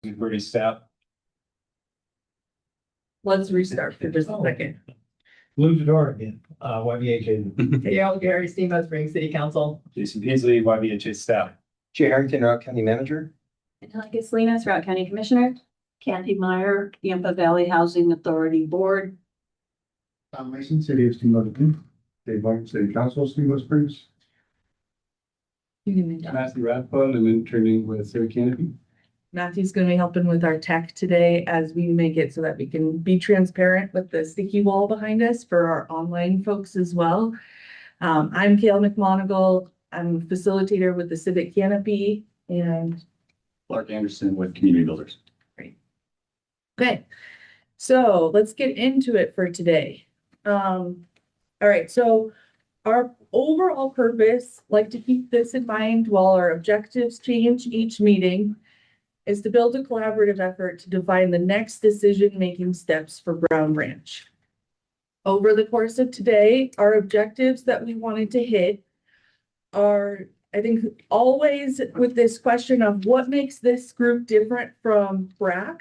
Pretty staff. Let's restart for just a second. Lose the door again, YBHA. Dale Gary, Steamboat Springs City Council. Jason Peasley, YBHA staff. Jay Harrington, Route County Manager. Angelica Salinas, Route County Commissioner. Kathy Meyer, Yampa Valley Housing Authority Board. Tom Mason, City of Steamboat. Dave Martin, City Council, Steamboat Springs. You can make that. Matthew Radford, I'm interning with City Canopy. Matthew's gonna be helping with our tech today as we make it so that we can be transparent with the sticky wall behind us for our online folks as well. I'm Kale McMonigal. I'm a facilitator with the Civic Canopy and Clark Anderson with Community Builders. okay. So let's get into it for today. All right, so our overall purpose, like to keep this in mind while our objectives change each meeting, is to build a collaborative effort to define the next decision-making steps for Brown Ranch. Over the course of today, our objectives that we wanted to hit are, I think, always with this question of what makes this group different from BRAC.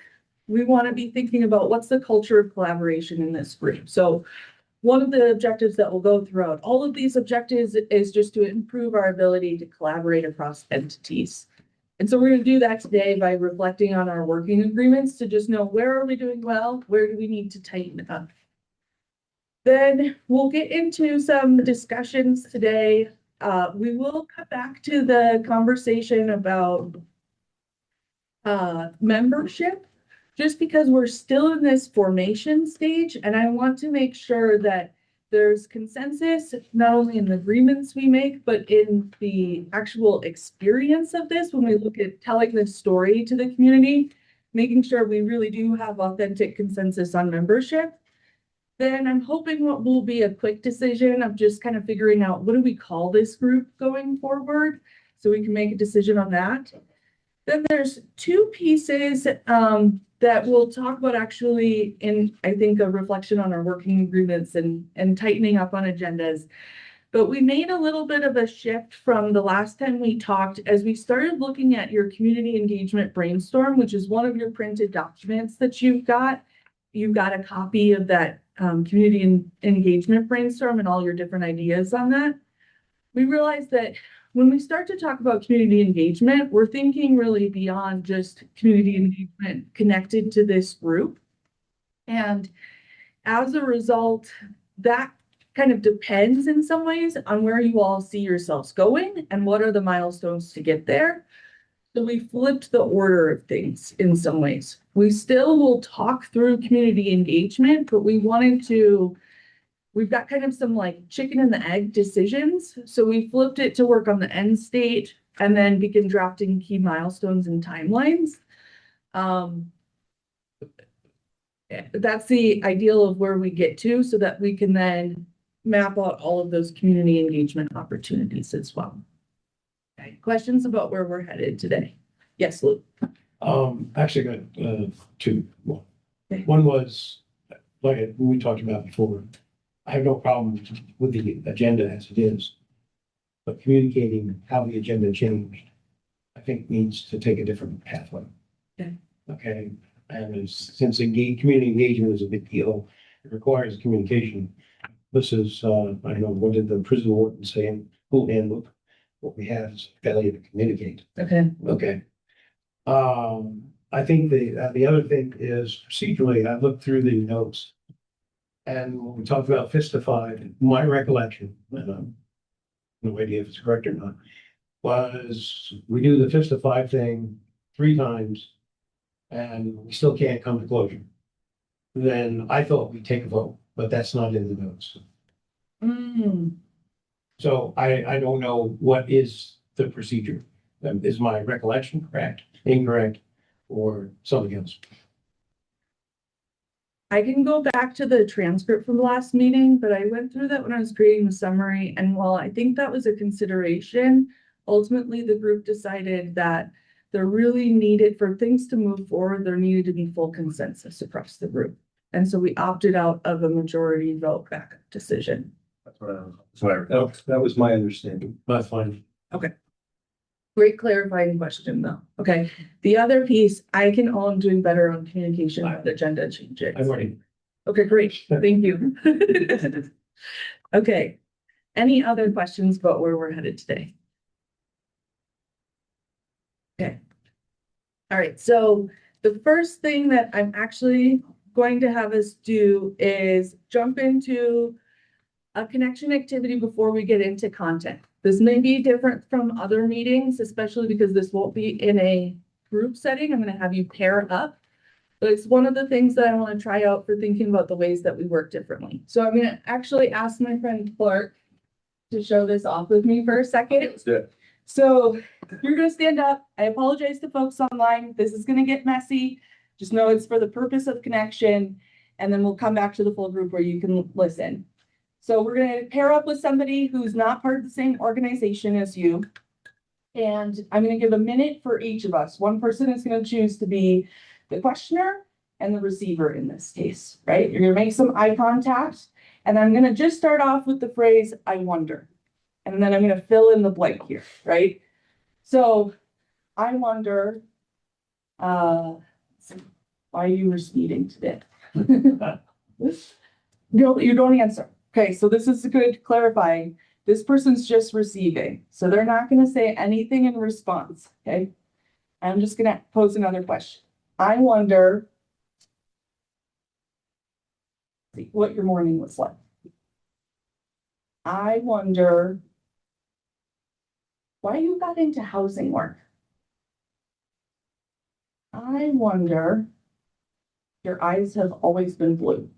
We want to be thinking about what's the culture of collaboration in this group. So one of the objectives that will go throughout all of these objectives is just to improve our ability to collaborate across entities. And so we're going to do that today by reflecting on our working agreements to just know where are we doing well, where do we need to tighten up. Then we'll get into some discussions today. We will come back to the conversation about membership, just because we're still in this formation stage, and I want to make sure that there's consensus, not only in the agreements we make, but in the actual experience of this, when we look at telling this story to the community, making sure we really do have authentic consensus on membership. Then I'm hoping what will be a quick decision of just kind of figuring out what do we call this group going forward, so we can make a decision on that. Then there's two pieces that we'll talk about actually in, I think, a reflection on our working agreements and tightening up on agendas. But we made a little bit of a shift from the last time we talked as we started looking at your community engagement brainstorm, which is one of your printed documents that you've got. You've got a copy of that community engagement brainstorm and all your different ideas on that. We realized that when we start to talk about community engagement, we're thinking really beyond just community engagement connected to this group. And as a result, that kind of depends in some ways on where you all see yourselves going and what are the milestones to get there. So we flipped the order of things in some ways. We still will talk through community engagement, but we wanted to, we've got kind of some like chicken and the egg decisions. So we flipped it to work on the end state and then begin drafting key milestones and timelines. That's the ideal of where we get to so that we can then map out all of those community engagement opportunities as well. Okay, questions about where we're headed today? Yes, Luke. Actually got two. Okay. One was, like we talked about before, I have no problem with the agenda as it is. But communicating how the agenda changed, I think needs to take a different pathway. Okay. Okay, and since community engagement is a big deal, it requires communication. This is, I don't know, what did the prison warden say in Full Handbook? What we have is failure to communicate. Okay. Okay. I think the other thing is procedurally, I looked through the notes. And when we talked about Fistified, my recollection, and no idea if it's correct or not, was we do the Fistified thing 3 times and we still can't come to closure. Then I thought we'd take a vote, but that's not in the notes. So I don't know what is the procedure. Is my recollection correct, incorrect, or something else? I can go back to the transcript from the last meeting, but I went through that when I was creating the summary. And while I think that was a consideration, ultimately the group decided that there really needed, for things to move forward, there needed to be full consensus across the group. And so we opted out of a majority vote backup decision. That's what I, That was my understanding. That's fine. Great clarifying question though. Okay, the other piece, I'm doing better on communication with agenda changes. I've already, Okay, great. Thank you. Okay. Any other questions about where we're headed today? Okay. All right, so the first thing that I'm actually going to have us do is jump into a connection activity before we get into content. This may be different from other meetings, especially because this won't be in a group setting. I'm going to have you pair up. But it's one of the things that I want to try out for thinking about the ways that we work differently. So I'm going to actually ask my friend Clark to show this off with me for a second. Let's do it. So you're going to stand up. I apologize to folks online. This is going to get messy. Just know it's for the purpose of connection. And then we'll come back to the full group where you can listen. So we're going to pair up with somebody who's not part of the same organization as you. And I'm going to give a minute for each of us. One person is going to choose to be the questioner and the receiver in this case, right? You're going to make some eye contact. And I'm going to just start off with the phrase, I wonder. And then I'm going to fill in the blank here, right? So I wonder why you were speeding today. No, you don't answer. Okay, so this is a good clarifying. This person's just receiving. So they're not going to say anything in response, okay? I'm just going to pose another question. I wonder what your morning was like. I wonder why you got into housing work. I wonder your eyes have always been blue.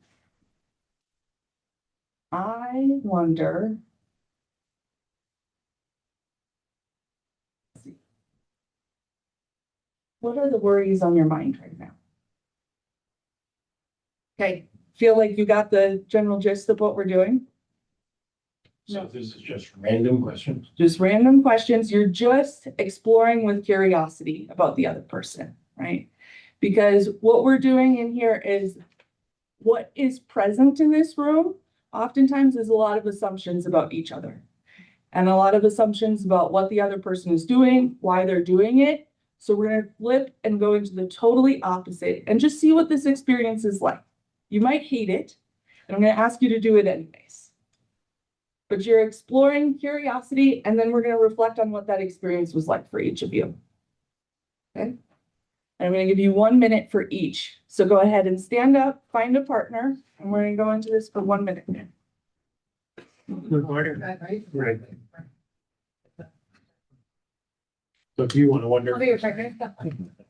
I wonder. What are the worries on your mind right now? Okay, feel like you got the general gist of what we're doing? so this is just random questions. Just random questions. You're just exploring with curiosity about the other person, right? Because what we're doing in here is what is present in this room oftentimes is a lot of assumptions about each other and a lot of assumptions about what the other person is doing, why they're doing it. So we're going to flip and go into the totally opposite and just see what this experience is like. You might hate it, and I'm going to ask you to do it anyways. But you're exploring curiosity, and then we're going to reflect on what that experience was like for each of you. Okay? And I'm going to give you 1 minute for each. So go ahead and stand up, find a partner, and we're going to go into this for 1 minute. Right. So if you want to wonder.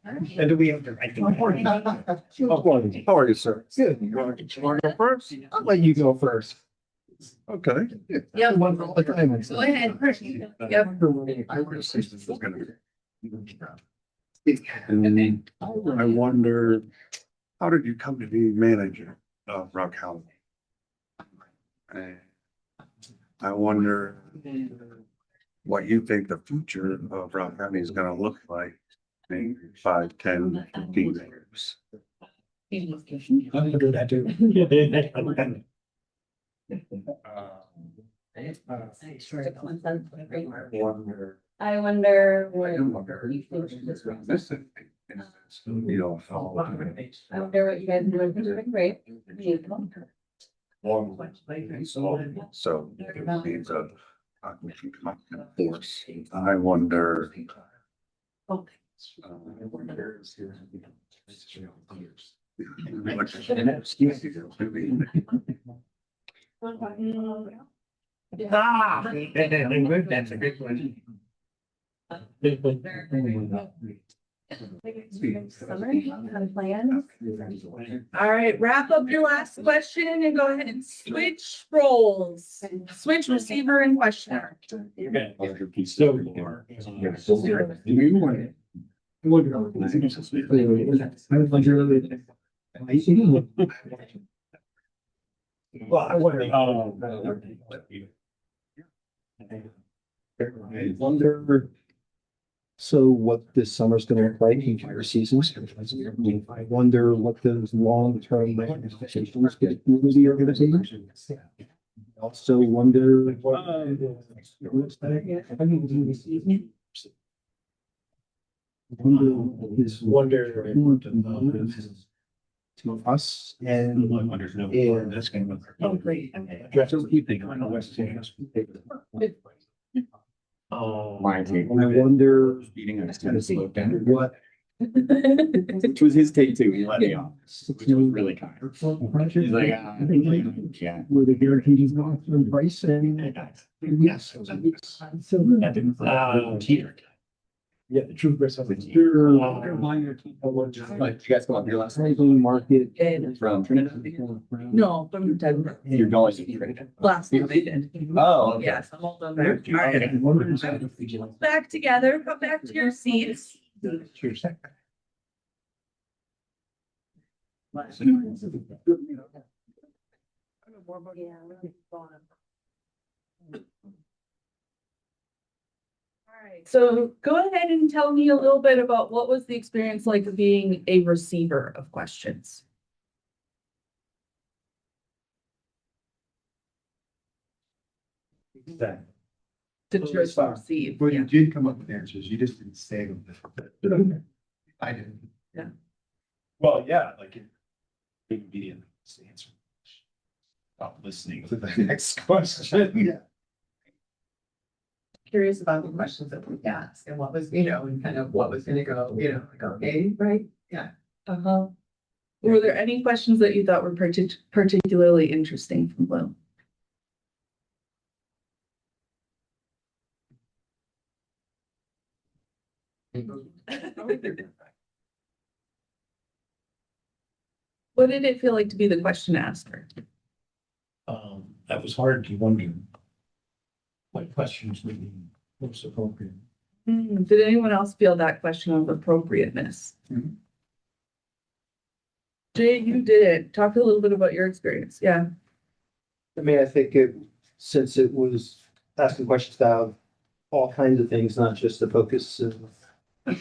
And do we have to write them? How are you, sir? Good. You want to go first? I'll let you go first. Okay. Yep. One all the time. Go ahead. Yep. I would say this is gonna be. And I wonder, how did you come to be manager of Rock County? And I wonder what you think the future of Rock County is gonna look like in 5, 10, 15 years. I'm gonna do that too. I wonder I what do wonder. you think this was. This is, you know, I wonder what you guys are doing. You're doing great. so it means a force. I wonder. That's a good question. Summary, plan. All right, wrap up your last question and go ahead and switch roles. Switch receiver and questioner. Okay. So. Well, I wonder. I wonder, so what this summer's gonna look like in fire seasons. I wonder what those long-term ramifications get through the organization. Also wonder what. This Wonder. to us and. Oh, great. I wonder Meeting, I just kind of slowed down. what. Which was his take too. He let me off. Which was really kind. He's like, yeah. Where the guarantees go through price and. Yes. Teeter. Yeah, the true rest of the. Like, you guys go up here last night Market. from Trinidad? No, from Denver. You're going to Trinidad? Last year they did. Oh, okay. Yes, I'm all done there. All right. Back together, come back to your seats. Cheers. All right, so go ahead and tell me a little bit about what was the experience like of being a receiver of questions? To just receive. But Yeah. you did come up with answers, you just didn't say them. I didn't. Well, yeah, like it would be the answer. Stop listening. To the next question. Yeah. Curious about the questions that we asked and what was, and kind of what was gonna go, like, okay, right? Yeah. Uh-huh. Were there any questions that you thought were particularly interesting from Lou? What did it feel like to be the question asker? That was hard to wonder. What questions would be most appropriate? Did anyone else feel that question of appropriateness? Mhm. Jay, you did it. Talk a little bit about your experience. Yeah. I mean, I think since it was asking questions about all kinds of things, not just the focus of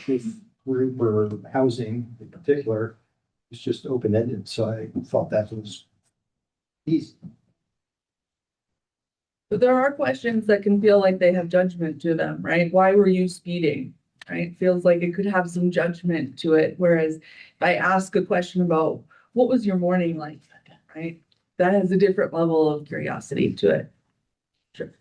this group or housing in particular, it's just open-ended, so I thought that was easy. But there are questions that can feel like they have judgment to them, right? Why were you speeding? Right? Feels like it could have some judgment to it. Whereas if I ask a question about what was your morning like, right? That has a different level of curiosity to it. Sure.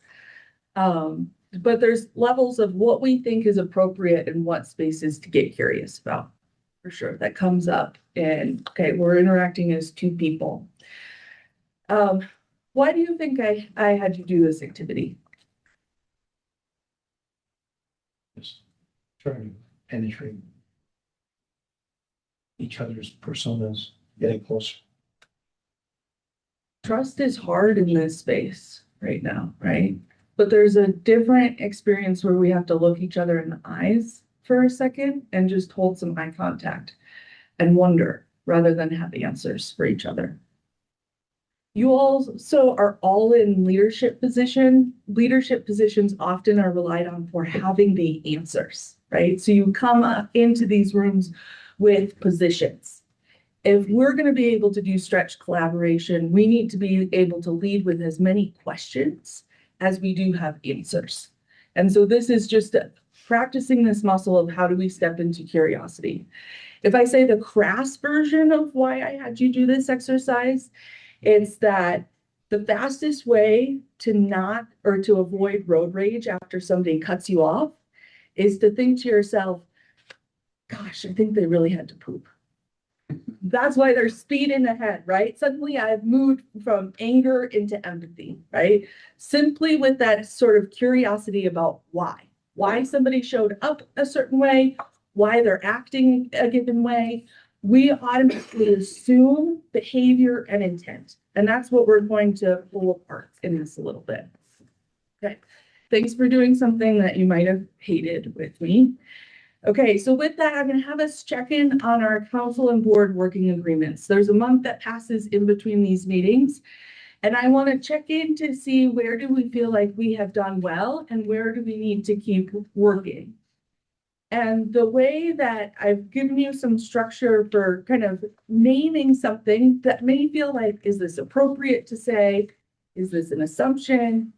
But there's levels of what we think is appropriate and what spaces to get curious about. For sure. That comes up. And okay, we're interacting as two people. Why do you think I had you do this activity? Just trying to penetrate each other's personas, getting closer. Trust is hard in this space right now, right? But there's a different experience where we have to look each other in the eyes for a second and just hold some eye contact and wonder rather than have answers for each other. You also are all in leadership position. Leadership positions often are relied on for having the answers, right? So you come into these rooms with positions. If we're going to be able to do stretch collaboration, we need to be able to lead with as many questions as we do have answers. And so this is just practicing this muscle of how do we step into curiosity. If I say the crass version of why I had you do this exercise, it's that the fastest way to not or to avoid road rage after somebody cuts you off is to think to yourself, gosh, I think they really had to poop. That's why there's speed in the head, right? Suddenly I've moved from anger into empathy, right? Simply with that sort of curiosity about why somebody showed up a certain way, why they're acting a given way. We automatically assume behavior and intent. And that's what we're going to pull apart in this a little bit. Okay. Thanks for doing something that you might have hated with me. Okay, so with that, I'm going to have us check in on our council and board working agreements. There's a month that passes in between these meetings. And I want to check in to see where do we feel like we have done well and where do we need to keep working. And the way that I've given you some structure for kind of naming something that may feel like, is this appropriate to say? Is this an assumption?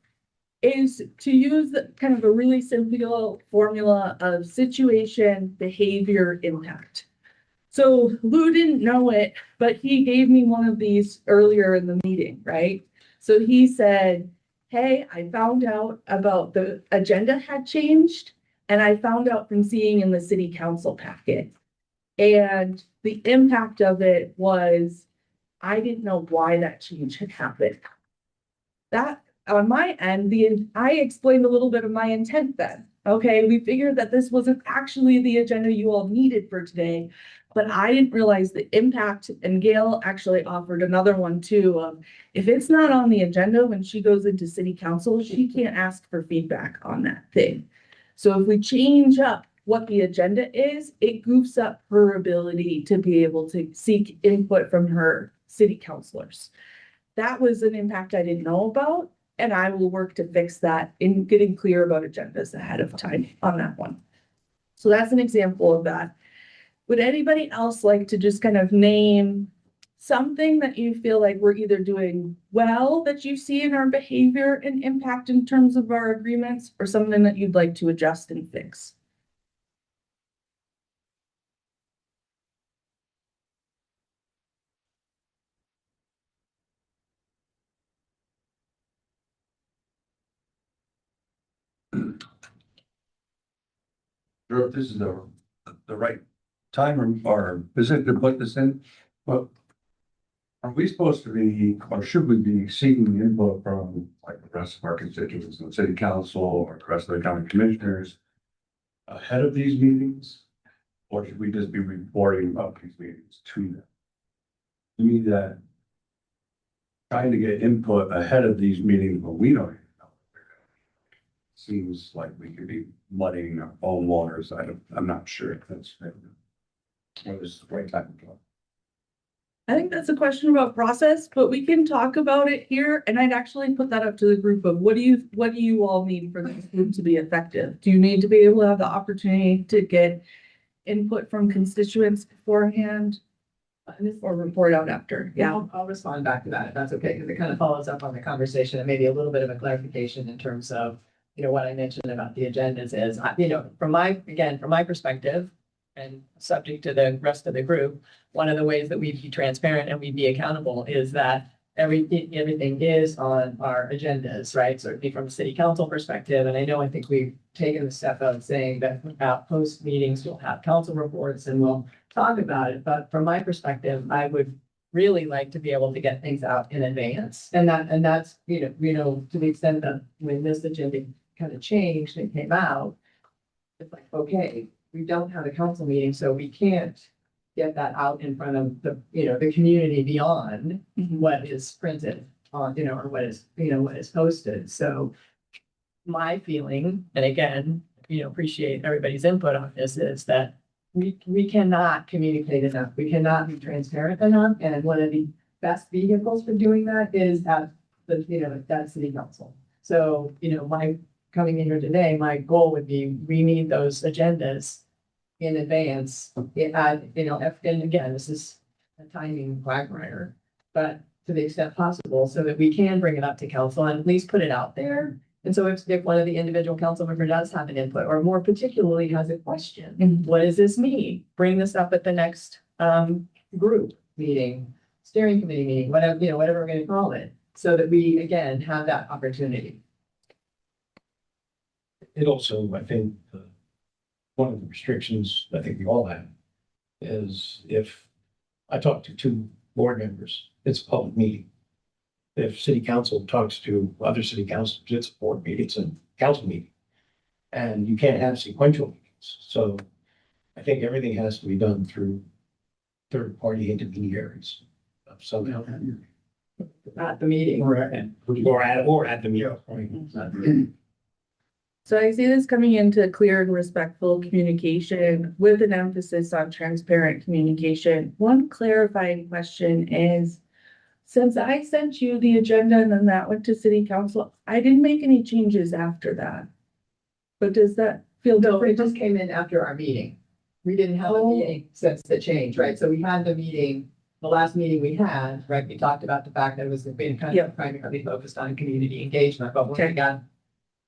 is to use kind of a really simple formula of situation, behavior, impact. So Lou didn't know it, but he gave me one of these earlier in the meeting, right? So he said, hey, I found out about the agenda had changed, and I found out from seeing in the city council packet. And the impact of it was, I didn't know why that change had happened. That, on my end, I explained a little bit of my intent then. Okay, we figured that this wasn't actually the agenda you all needed for today, but I didn't realize the impact, and Gail actually offered another one too. If it's not on the agenda when she goes into city council, she can't ask for feedback on that thing. So if we change up what the agenda is, it goofs up her ability to be able to seek input from her city councilors. That was an impact I didn't know about, and I will work to fix that in getting clear about agendas ahead of time on that one. So that's an example of that. Would anybody else like to just kind of name something that you feel like we're either doing well that you see in our behavior and impact in terms of our agreements, or something that you'd like to adjust and fix? Sure, if this is the right time or position to put this in, but are we supposed to be, or should we be seeking input from like the rest of our constituents, the city council or the rest of the county commissioners ahead of these meetings? Or should we just be reporting about these meetings to them? To me, that trying to get input ahead of these meetings when we don't even know. Seems like we could be muddying our own waters. I'm not sure if that's what is the right time to talk. I think that's a question about process, but we can talk about it here. And I'd actually put that up to the group of what do you all need for this group to be effective? Do you need to be able to have the opportunity to get input from constituents beforehand or report out after? Yeah. I'll respond back to that if that's okay, because it kind of follows up on the conversation and maybe a little bit of a clarification in terms of, what I mentioned about the agendas is, from my perspective, and subject to the rest of the group, one of the ways that we'd be transparent and we'd be accountable is that everything is on our agendas, right? Certainly from a city council perspective, and I think we've taken the step of saying that about post meetings, we'll have council reports and we'll talk about it. But from my perspective, I would really like to be able to get things out in advance. And that's, to the extent that when this agenda kind of changed and came out, it's like, okay, we don't have a council meeting, so we can't get that out in front of the community beyond what is printed on, or what is posted. So my feeling, and again, appreciate everybody's input on this, is that we cannot communicate enough. We cannot be transparent enough. And one of the best vehicles for doing that is at that city council. So, my coming in here today, my goal would be, we need those agendas in advance. And again, this is a timing quagmire, but to the extent possible, so that we can bring it up to council and at least put it out there. And so if one of the individual council members does have an input, or more particularly has a question, what does this mean? Bring this up at the next group meeting, steering committee meeting, whatever we're going to call it, so that we again have that opportunity. It also, I think, one of the restrictions I think we all have is if I talk to two board members, it's a public meeting. If city council talks to other city councils, it's a board meeting, it's a council meeting. And you can't have sequential meetings. So I think everything has to be done through third-party intermediaries of somehow. At the meeting. Or at the meeting. Right. So I see this coming into clear and respectful communication with an emphasis on transparent communication. One clarifying question is, since I sent you the agenda and then that went to city council, I didn't make any changes after that. But does that feel No, it different? just came in after our meeting. We didn't have a meeting since the change, right? So we had the meeting, the last meeting we had, right? We talked about the fact that it was been kind of primarily focused on community engagement, but when we got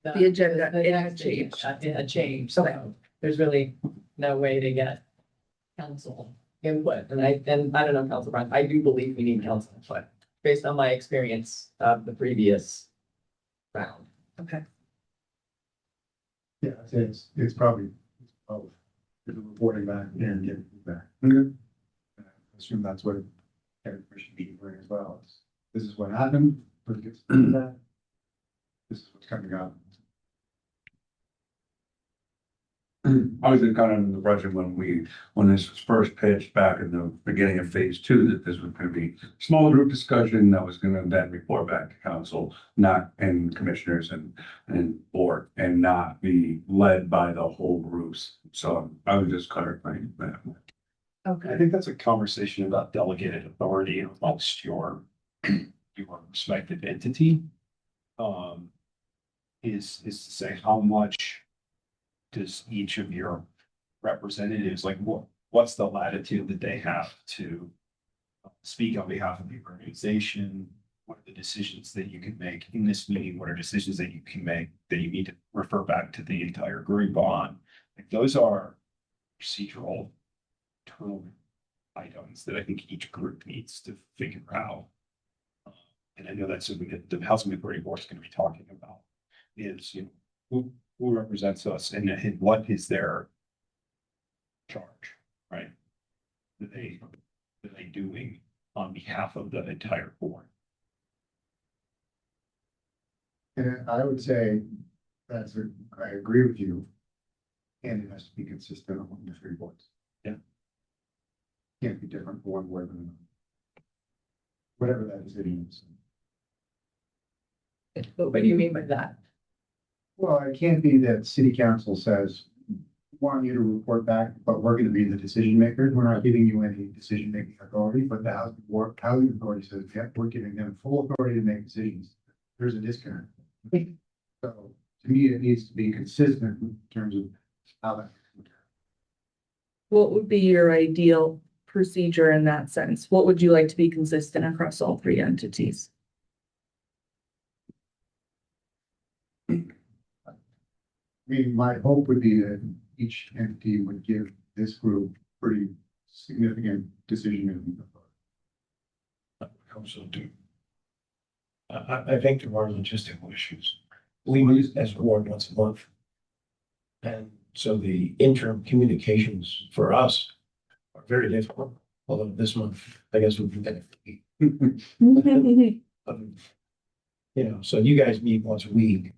The agenda, the it had next meeting, changed. It had changed, so there's really no way to get council input, and I don't know, Council Brown, I do believe we need council input, based on my experience of the previous round. Okay. Yeah, it's probably both. If we're reporting back and getting feedback. I assume that's what everybody should be doing as well. This is what happened, let's get some feedback. This is what's coming up. I was kind of in the impression when this was first pitched back in the beginning of phase two, that this was gonna be small group discussion that was gonna then report back to council, not and commissioners and board, and not be led by the whole groups. So I was just clarifying that. Okay. I think that's a conversation about delegated authority amongst your respective entity. Is to say how much does each of your representatives, like what's the latitude that they have to speak on behalf of the organization? What are the decisions that you can make in this meeting? What are decisions that you can make that you need to refer back to the entire group on? Like those are procedural term items that I think each group needs to figure out. And I know that's something that the Housing Authority Board is going to be talking about is, who represents us and what is their charge, right? That they doing on behalf of the entire board. And I would say I agree with you. And it has to be consistent among the three boards. Yeah. Can't be different for one board than another. Whatever that decision is. What do you mean by that? Well, it can't be that city council says, want you to report back, but we're gonna be the decision makers. We're not giving you any decision making authority, but the housing authority says, yeah, we're giving them full authority to make decisions. There's a disconnect. So to me, it needs to be consistent in terms of how that. What would be your ideal procedure in that sense? What would you like to be consistent across all three entities? I mean, my hope would be that each entity would give this group pretty significant decision making authority. I also do. I think there are logistical issues. We meet as a board once a month. And so the interim communications for us are very difficult, although this month, I guess we've been. So you guys meet once a week.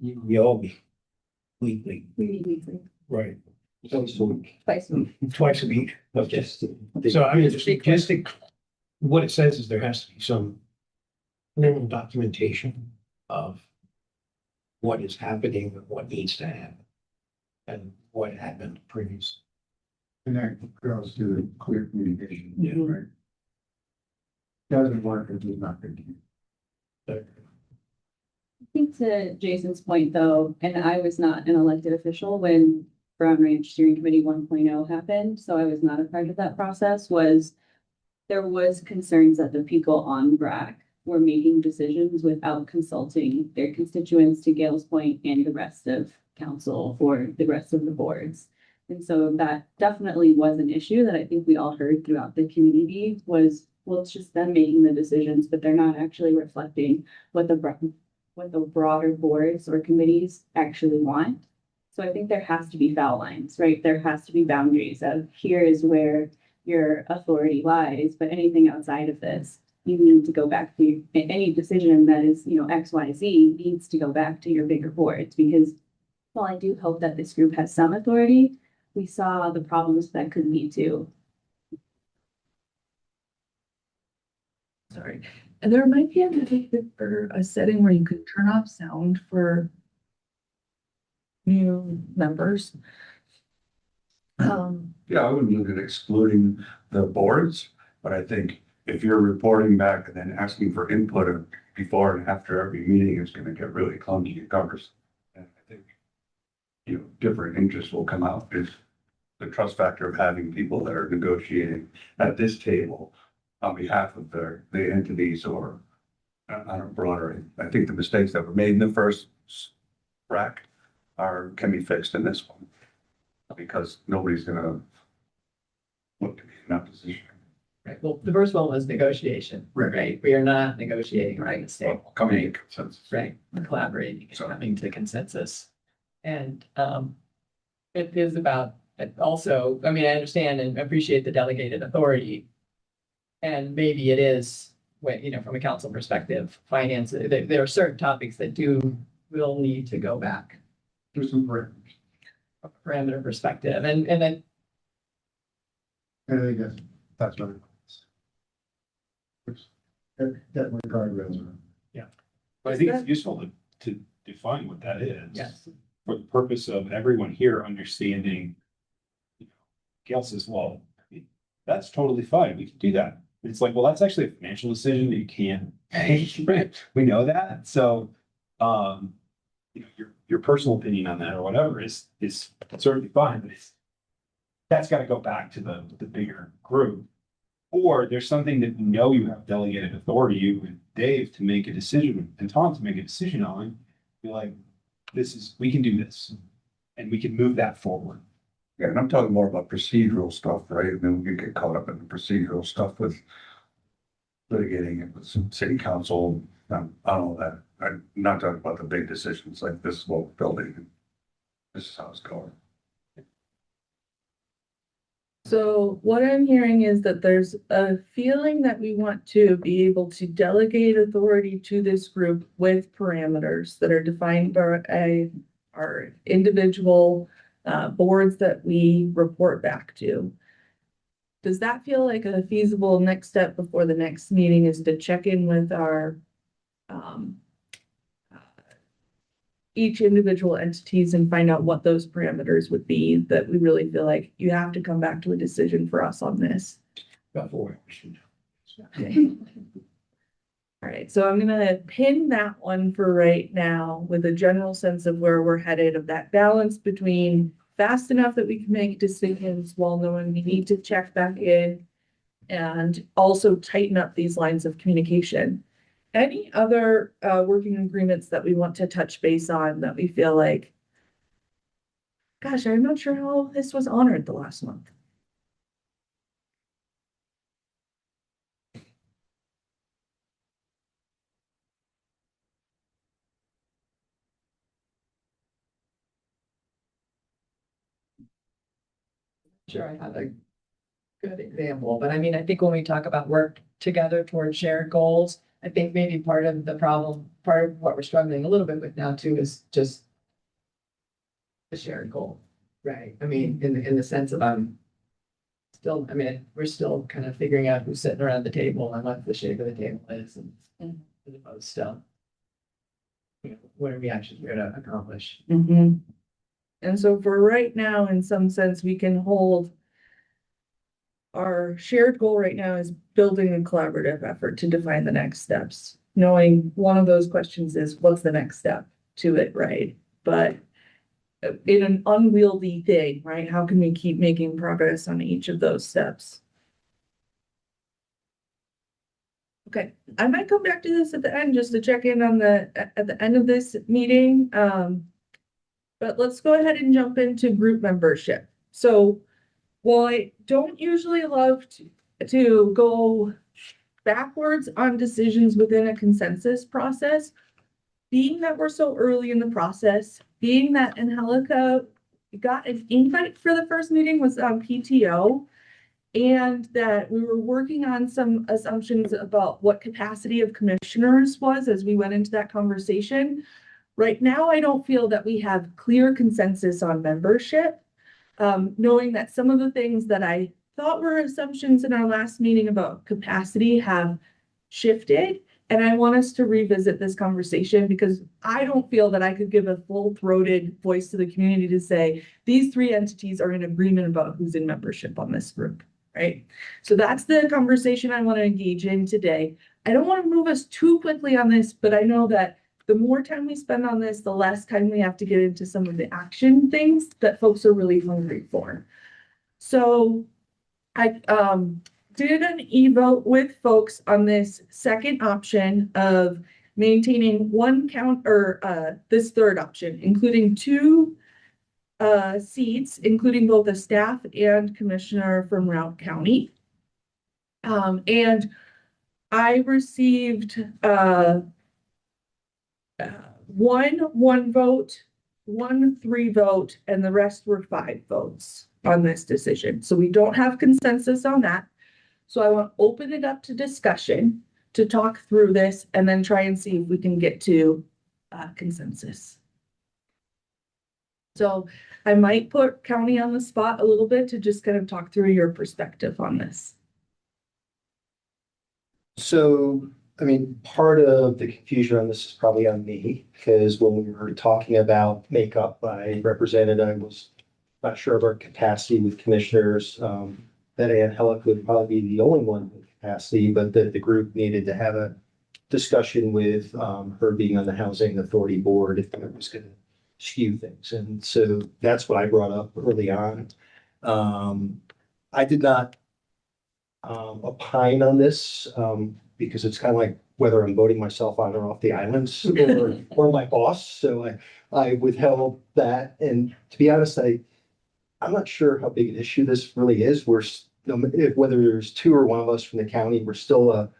We all meet weekly, We meet weekly, right? Twice a week. twice a week. Twice a week. Okay. Just. So I mean, just logistic, what it says is there has to be some minimal documentation of what is happening and what needs to happen. And what happened previously. And that goes to the clear communication. Yeah. Right. Doesn't work if it's not good. I think to Jason's point though, and I was not an elected official when Brown Ranch Steering Committee 1.0 happened, so I was not a part of that process, there was concerns that the people on BRAC were making decisions without consulting their constituents, to Gail's point, and the rest of council or the rest of the boards. And so that definitely was an issue that I think we all heard throughout the community was, well, it's just them making the decisions, but they're not actually reflecting what the broader boards or committees actually want. So I think there has to be foul lines, right? There has to be boundaries of here is where your authority lies, but anything outside of this, you need to go back to any decision that is, X, Y, Z needs to go back to your bigger boards, because while I do hope that this group has some authority, we saw the problems that could lead to. Sorry. And there might be a setting where you could turn off sound for new members. Yeah, I wouldn't look at excluding the boards, but I think if you're reporting back and then asking for input before and after every meeting, it's gonna get really clunky and cumbersome. And I think, different interests will come out if the trust factor of having people that are negotiating at this table on behalf of the entities or on a broader, I think the mistakes that were made in the first rack can be fixed in this one. Because nobody's gonna look to be in that position. Right, well, the first one was negotiation, right? We are not negotiating right at the table. Coming to consensus. Right, we're collaborating and So- coming to consensus. And it is about, it also, I mean, I understand and appreciate the delegated authority. And maybe it is, when, you know, from a council perspective, finance, there are certain topics that will need to go back. There's some parameters. From a parameter perspective, and then, I think that's what it is. Which, definitely guardrails are. But I think it's useful to define what that is. yes, For the purpose of everyone here understanding. Gail says, well, that's totally fine, we can do that. It's like, well, that's actually a financial decision that you can't make, right? We know that, so, you know, your personal opinion on that or whatever is certainly fine, but that's gotta go back to the bigger group. Or there's something that we know you have delegated authority, you and Dave, to make a decision, and Tom to make a decision on, be like, we can do this, and we can move that forward. Yeah, and I'm talking more about procedural stuff, right? I mean, we get caught up in the procedural stuff with litigating it with some city council, I don't know that. I'm not talking about the big decisions like this is what we're building. This is how it's going. So what I'm hearing is that there's a feeling that we want to be able to delegate authority to this group with parameters that are defined by our individual boards that we report back to. Does that feel like a feasible next step before the next meeting is to check in with our each individual entities and find out what those parameters would be that we really feel like you have to come back to a decision for us on this? Before. Okay. All right, so I'm gonna pin that one for right now with a general sense of where we're headed, of that balance between fast enough that we can make decisions while knowing we need to check back in and also tighten up these lines of communication. Any other working agreements that we want to touch base on that we feel like, gosh, I'm not sure how this was honored the last month. sure I have a good example, but I mean, I think when we talk about work together towards shared goals, I think maybe part of the problem, part of what we're struggling a little bit with now too, is just the shared goal, right? I mean, in the sense of still, I mean, we're still kind of figuring out who's sitting around the table and what the shape of the table is, and as opposed to, you know, what are we actually here to accomplish? Mm-hmm. And so for right now, in some sense, we can hold our shared goal right now is building a collaborative effort to define the next steps. Knowing one of those questions is what's the next step to it, right? But in an unwieldy thing, right? How can we keep making progress on each of those steps? Okay, I might come back to this at the end just to check in on at the end of this meeting. But let's go ahead and jump into group membership. So while I don't usually love to go backwards on decisions within a consensus process, being that we're so early in the process, being that Angelica got an invite for the first meeting was on PTO, and that we were working on some assumptions about what capacity of commissioners was as we went into that conversation. Right now, I don't feel that we have clear consensus on membership, knowing that some of the things that I thought were assumptions in our last meeting about capacity have shifted. And I want us to revisit this conversation because I don't feel that I could give a full-throated voice to the community to say, these three entities are in agreement about who's in membership on this group, right? So that's the conversation I want to engage in today. I don't want to move us too quickly on this, but I know that the more time we spend on this, the less time we have to get into some of the action things that folks are really hungry for. So I did an e-vote with folks on this second option of maintaining one count or this third option, including two seats, including both a staff and commissioner from Routt County. And I received one vote, 1 3 vote, and the rest were 5 votes on this decision. So we don't have consensus on that. So I want to open it up to discussion to talk through this and then try and see if we can get to consensus. So I might put county on the spot a little bit to just kind of talk through your perspective on this. So, I mean, part of the confusion on this is probably on me, because when we were talking about makeup, I represented, I was not sure of our capacity with commissioners. That Ann Hellick would probably be the only one with capacity, but that the group needed to have a discussion with her being on the Housing Authority Board if it was gonna skew things. And so that's what I brought up early on. I did not opine on this because it's kind of like whether I'm voting myself on or off the islands or my boss. So I withheld that. And to be honest, I'm not sure how big an issue this really is. Whether there's two or one of us from the county, we're still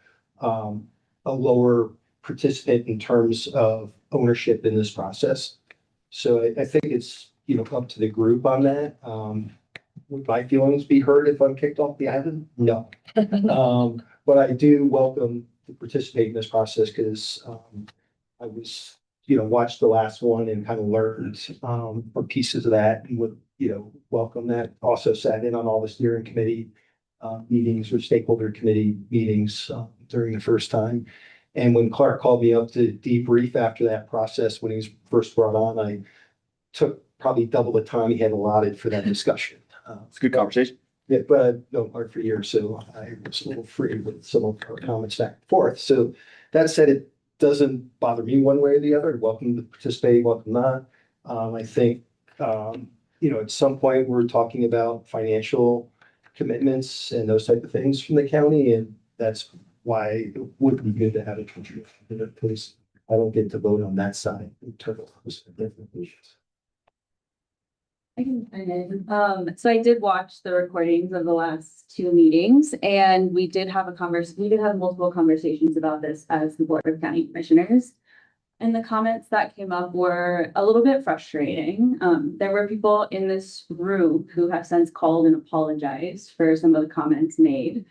a lower participant in terms of ownership in this process. So I think it's, up to the group on that. Would my feelings be hurt if I'm kicked off the island? No. But I do welcome to participate in this process because I was, watched the last one and kind of learned for pieces of that and would, welcome that. Also sat in on all the steering committee meetings or stakeholder committee meetings during the first time. And when Clark called me up to debrief after that process, when he was first brought on, I took probably double the time he had allotted for that discussion. It's a good conversation. Yeah, but I've known Clark for years, so I was a little free with some of our comments back and forth. So that said, it doesn't bother me one way or the other. Welcome to participate, welcome not. I think, at some point we're talking about financial commitments and those type of things from the county, and that's why it would be good to have a country because I don't get to vote on that side in terms of different issues. I can chime in. So I did watch the recordings of the last 2 meetings and we did have multiple conversations about this as the Board of County Commissioners. And the comments that came up were a little bit frustrating. There were people in this group who have since called and apologized for some of the comments made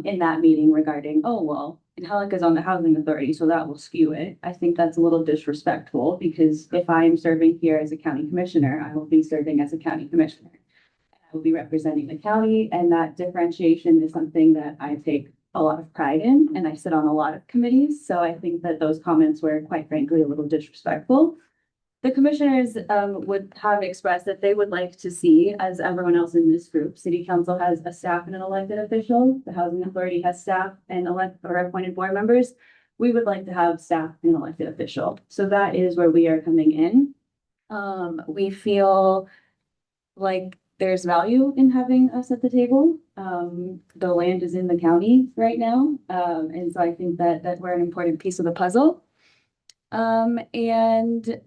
in that meeting regarding, oh, well, Halleck is on the Housing Authority, so that will skew it. I think that's a little disrespectful because if I am serving here as a county commissioner, I will be serving as a county commissioner. I will be representing the county, and that differentiation is something that I take a lot of pride in, and I sit on a lot of committees. So I think that those comments were quite frankly a little disrespectful. The commissioners would have expressed that they would like to see, as everyone else in this group, City Council has a staff and an elected official. The Housing Authority has staff and appointed board members. We would like to have staff and elected official. So that is where we are coming in. We feel like there's value in having us at the table. The land is in the county right now. And so I think that we're an important piece of the puzzle. And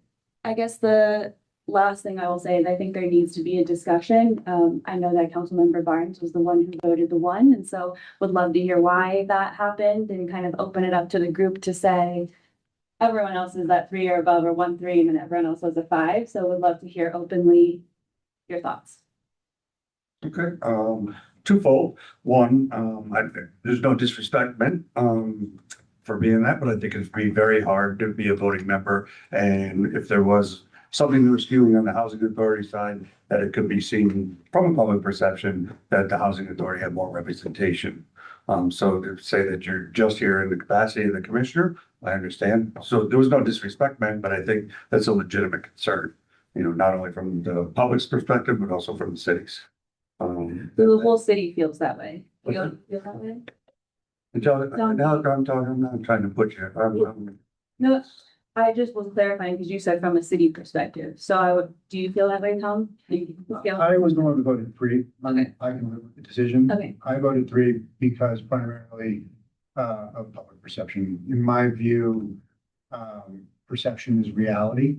I guess the last thing I will say is I think there needs to be a discussion. I know that Councilmember Barnes was the one who voted the 1, and so would love to hear why that happened and kind of open it up to the group to say everyone else is at 3 or above or 1 3 and then everyone else was a 5. So would love to hear openly your thoughts. Okay, twofold. One, there's no disrespect meant, for being that, but I think it'd be very hard to be a voting member. And if there was something that was skewing on the Housing Authority side, that it could be seen from a public perception that the Housing Authority had more representation. So to say that you're just here in the capacity of the commissioner, I understand. So there was no disrespect meant, but I think that's a legitimate concern, not only from the public's perspective, but also from the city's. The whole city feels that way. Feel that way? Now I'm talking, I'm not trying to put you, No, I just was clarifying because you said from a city perspective. So do you feel that way, Tom? I was the one who voted 3. Okay. I can live with the decision. Okay. I voted 3 because primarily of public perception. In my view, perception is reality.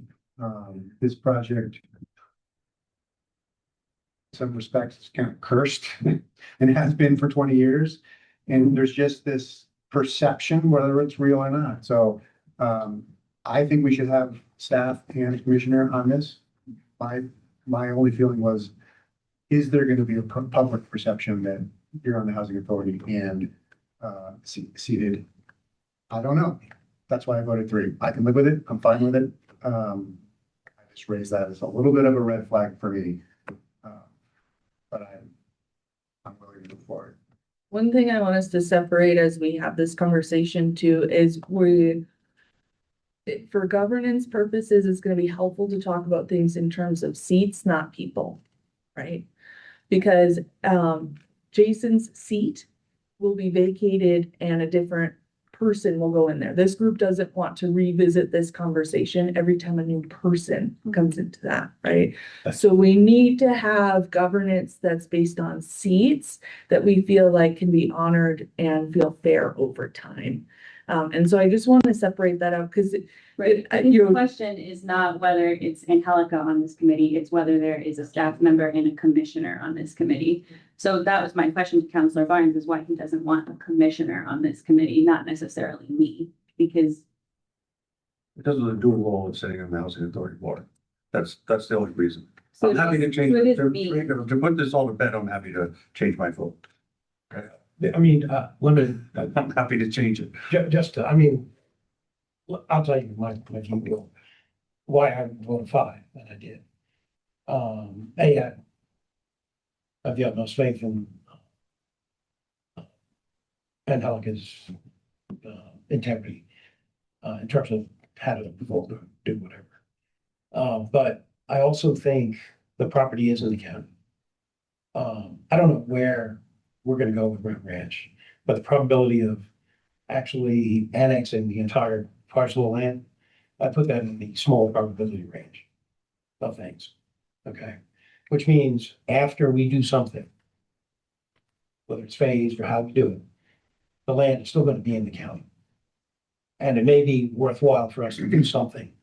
This project, in some respects, is kind of cursed and has been for 20 years. And there's just this perception, whether it's real or not. So I think we should have staff and commissioner on this. My only feeling was, is there going to be a public perception that you're on the housing authority and seated? I don't know. That's why I voted 3. I can live with it. I'm fine with it. I just raised that as a little bit of a red flag for me. But I'm willing to move forward. One thing I want us to separate as we have this conversation too is for governance purposes, it's gonna be helpful to talk about things in terms of seats, not people, right? Because Jason's seat will be vacated and a different person will go in there. This group doesn't want to revisit this conversation every time a new person comes into that, right? So we need to have governance that's based on seats that we feel like can be honored and feel fair over time. And so I just want to separate that out because Right, I think your question is not whether it's Angelica on this committee, it's whether there is a staff member and a commissioner on this committee. So that was my question to Councillor Barnes, is why he doesn't want a commissioner on this committee, not necessarily me, because. Because of the dual role of sitting on the housing authority board. That's the only reason. So I'm happy to change, so it is to me. put this all to bed, I'm happy to change my vote. I mean, limited, I'm happy to change it. I mean, I'll tell you my view, why I voted 5, and I did. I have the utmost faith in Angelica's integrity in terms of how to vote or do whatever. But I also think the property is in the county. I don't know where we're gonna go with Brent Ranch, but the probability of actually annexing the entire parcel of land, I put that in the small probability range of things. Okay, which means after we do something, whether it's phased or how we do it, the land is still gonna be in the county. And it may be worthwhile for us to do something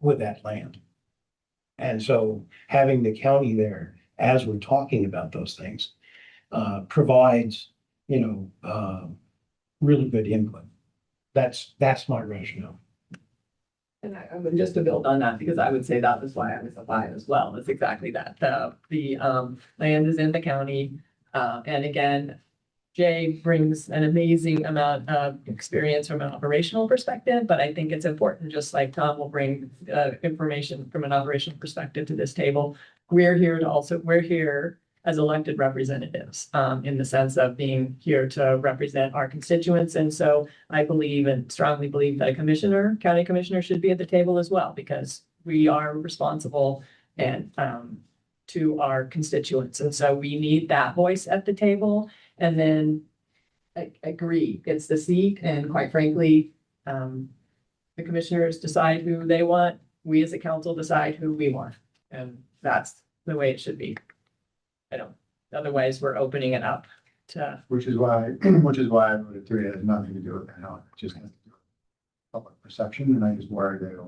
with that land. And so having the county there as we're talking about those things provides, really good input. That's my rationale. And I would just to build on that, because I would say that was why I was a 5 as well. It's exactly that. The land is in the county. And again, Jay brings an amazing amount of experience from an operational perspective, but I think it's important, just like Tom will bring information from an operational perspective to this table. We're here as elected representatives, in the sense of being here to represent our constituents. And so I believe and strongly believe that a county commissioner should be at the table as well, because we are responsible and to our constituents. And so we need that voice at the table. And then I agree, it's the seat, and quite frankly, the commissioners decide who they want. We as a council decide who we want, and that's the way it should be. Otherwise, we're opening it up to. Which is why I voted 3. It has nothing to do with that. It just has to do with public perception, and I just worried that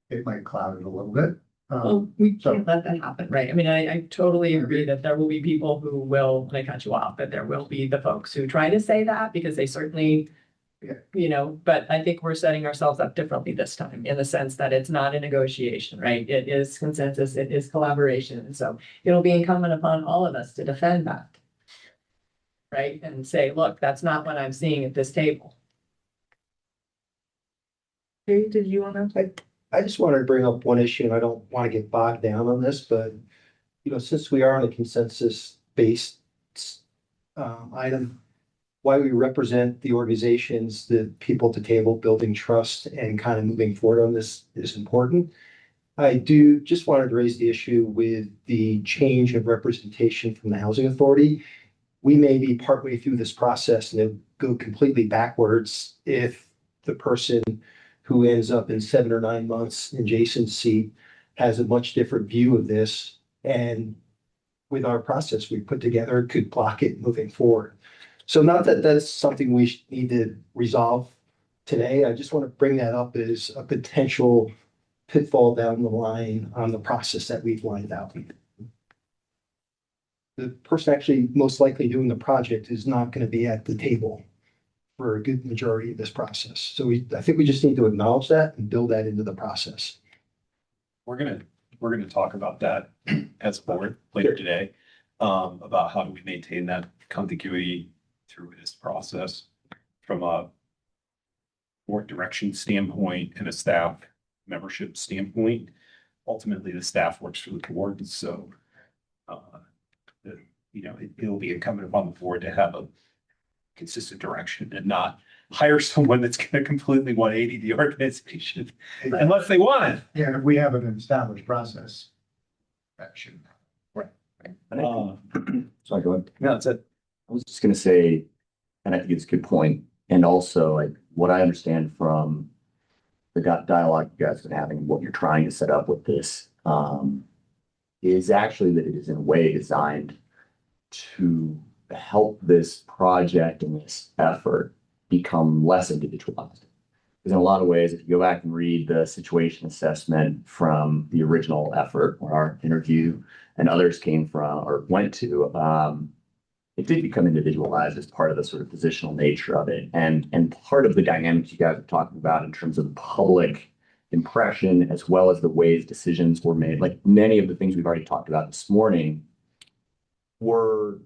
it might cloud it a little bit. Well, we can't let that happen, right? I mean, I totally agree that there will be people who will, and I cut you off, but there will be the folks who try to say that because they certainly, but I think we're setting ourselves up differently this time in the sense that it's not a negotiation, right? It is consensus, it is collaboration. And so it'll be incumbent upon all of us to defend that. Right? And say, look, that's not what I'm seeing at this table. Hey, did you want to? I just wanted to bring up one issue, and I don't want to get bogged down on this, but, since we are on a consensus-based item, why we represent the organizations, the people at the table, building trust and kind of moving forward on this is important. I do just wanted to raise the issue with the change of representation from the Housing Authority. We may be partway through this process and it'll go completely backwards if the person who ends up in 7 or 9 months in Jason's seat has a much different view of this. And with our process we put together, it could block it moving forward. So not that that's something we need to resolve today. I just want to bring that up as a potential pitfall down the line on the process that we've lined out. The person actually most likely doing the project is not going to be at the table for a good majority of this process. So I think we just need to acknowledge that and build that into the process. We're gonna talk about that as a board later today, about how do we maintain that contiguity through this process from a board direction standpoint and a staff membership standpoint. Ultimately, the staff works for the board, so it'll be incumbent upon the board to have a consistent direction and not hire someone that's gonna completely 180 the organization unless they want it. Yeah, if we have an established process. That should. Sorry, go ahead. No, that's it. I was just gonna say, and I think it's a good point, and also like what I understand from the dialogue you guys have been having, what you're trying to set up with this, is actually that it is in a way designed to help this project and this effort become less individualized. Because in a lot of ways, if you go back and read the situation assessment from the original effort or our interview and others came from or went to, it did become individualized as part of the sort of positional nature of it. And part of the dynamics you guys are talking about in terms of the public impression, as well as the ways decisions were made, like many of the things we've already talked about this morning were,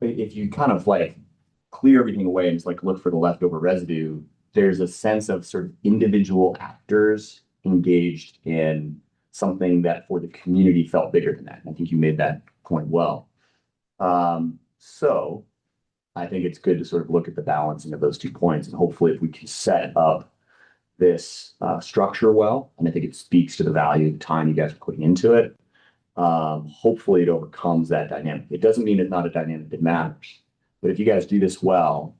if you kind of like clear everything away and just like look for the leftover residue, there's a sense of sort of individual actors engaged in something that for the community felt bigger than that. I think you made that point well. So I think it's good to sort of look at the balancing of those 2 points, and hopefully if we can set up this structure well, and I think it speaks to the value of the time you guys are putting into it. Hopefully it overcomes that dynamic. It doesn't mean it's not a dynamic that matters, but if you guys do this well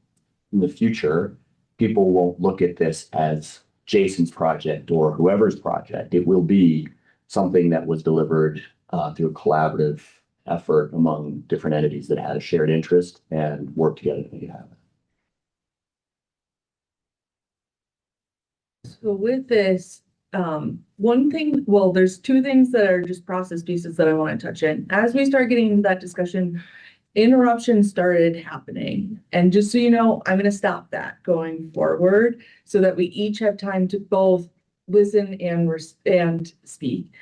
in the future, people won't look at this as Jason's project or whoever's project. It will be something that was delivered through a collaborative effort among different entities that had a shared interest and work together to make it happen. So with this, one thing, well, there's 2 things that are just process pieces that I want to touch in. As we start getting into that discussion, interruptions started happening. And just so you know, I'm going to stop that going forward so that we each have time to both listen and speak.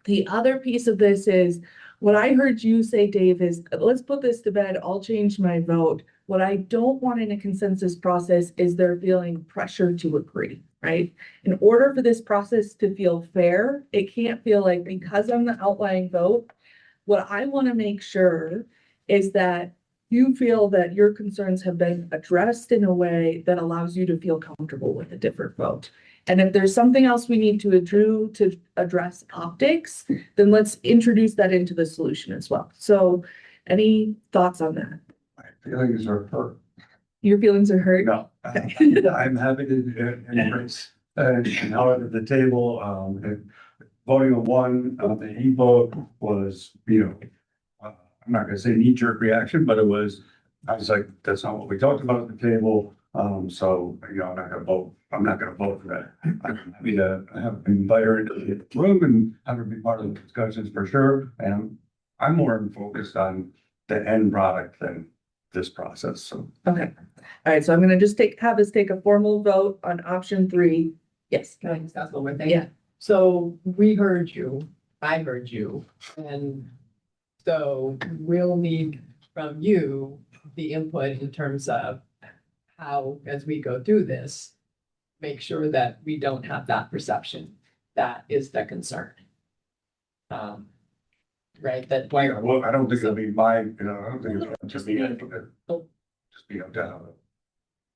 The other piece of this is what I heard you say, Dave, is let's put this to bed. I'll change my vote. What I don't want in a consensus process is there feeling pressure to agree, right? In order for this process to feel fair, it can't feel like because I'm the outlying vote. What I want to make sure is that you feel that your concerns have been addressed in a way that allows you to feel comfortable with a different vote. And if there's something else we need to do to address optics, then let's introduce that into the solution as well. So any thoughts on that? My feelings are hurt. Your feelings are hurt? No, I'm happy to embrace, now at the table, voting on one, the e-vote was, I'm not gonna say knee-jerk reaction, but I was like, that's not what we talked about at the table. So, I'm not gonna vote for that. I'm happy to invite her into the room and have her be part of the discussions for sure. And I'm more focused on the end product than this process, so. Okay. All right. So I'm going to just have us take a formal vote on option 3. Yes. Can I just ask one more thing? Yeah. So we heard you, I heard you, and so we'll need from you the input in terms of how, as we go through this, make sure that we don't have that perception. That is the concern. Right, that why. Well, I don't think it'll be I don't think it'll just be up to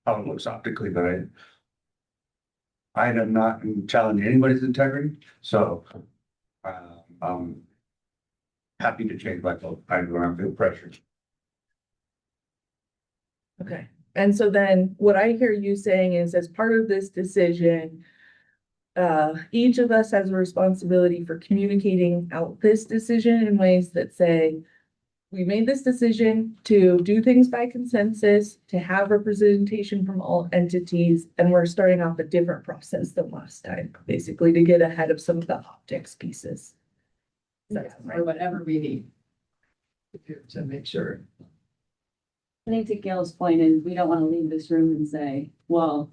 how it looks optically, but I am not challenging anybody's integrity, so I'm happy to change my vote. I don't feel pressured. Okay. And so then what I hear you saying is as part of this decision, each of us has a responsibility for communicating out this decision in ways that say, we made this decision to do things by consensus, to have representation from all entities, and we're starting off a different process than last time, basically to get ahead of some of the optics pieces. That's Or right. whatever we need. To make sure. I think to Gail's point is, we don't want to leave this room and say, well,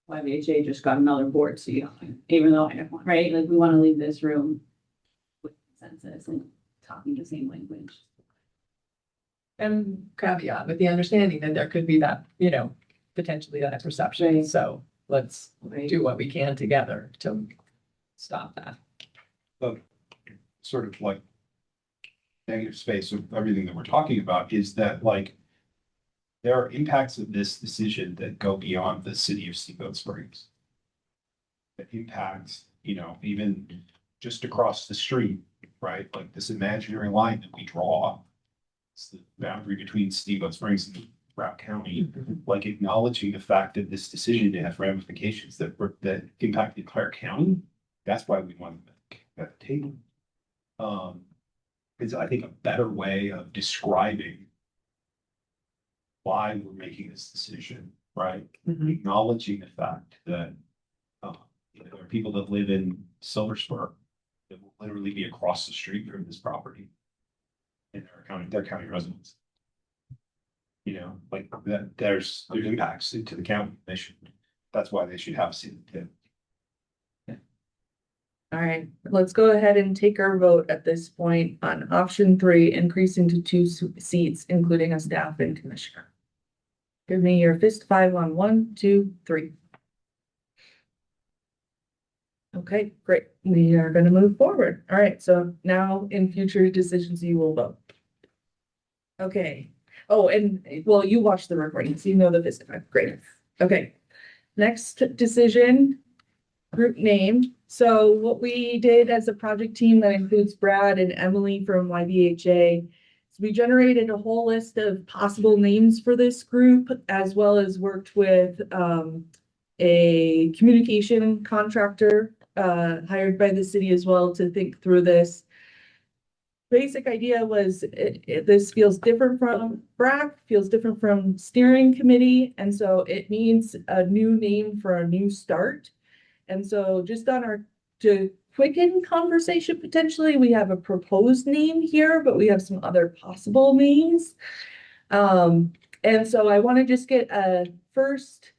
YVHA just got another board seat on it, even though I don't want, right? Like, we want to leave this room with consensus and talking the same language. And caveat with the understanding that there could be that, potentially that perception. Right. So let's do what we can together to stop that. Sort of like negative space of everything that we're talking about is that like there are impacts of this decision that go beyond the city of Steamboat Springs. That impacts, even just across the street, right? Like this imaginary line that we draw. It's the boundary between Steamboat Springs and Route County, like acknowledging the fact that this decision has ramifications that impact the entire county. That's why we want to make that table. Is I think a better way of describing why we're making this decision, right? Acknowledging the fact that there are people that live in Silver Spur that will literally be across the street from this property. And they're county residents. Like that, there's impacts to the county. That's why they should have a seat at the table. All right, let's go ahead and take our vote at this point on option 3, increasing to 2 seats, including a staff and commissioner. Give me your fist 5 on 1, 2, 3. Okay, great. We are going to move forward. All right, so now in future decisions, you will vote. Okay. Oh, and well, you watched the recording, so you know the fist 5. Great. Okay. Next decision, group name. So what we did as a project team that includes Brad and Emily from YBHA, so we generated a whole list of possible names for this group, as well as worked with a communication contractor hired by the city as well to think through this. Basic idea was this feels different from BRAC, feels different from steering committee, and so it needs a new name for a new start. And so just to quicken conversation potentially, we have a proposed name here, but we have some other possible names. And so I want to just get a first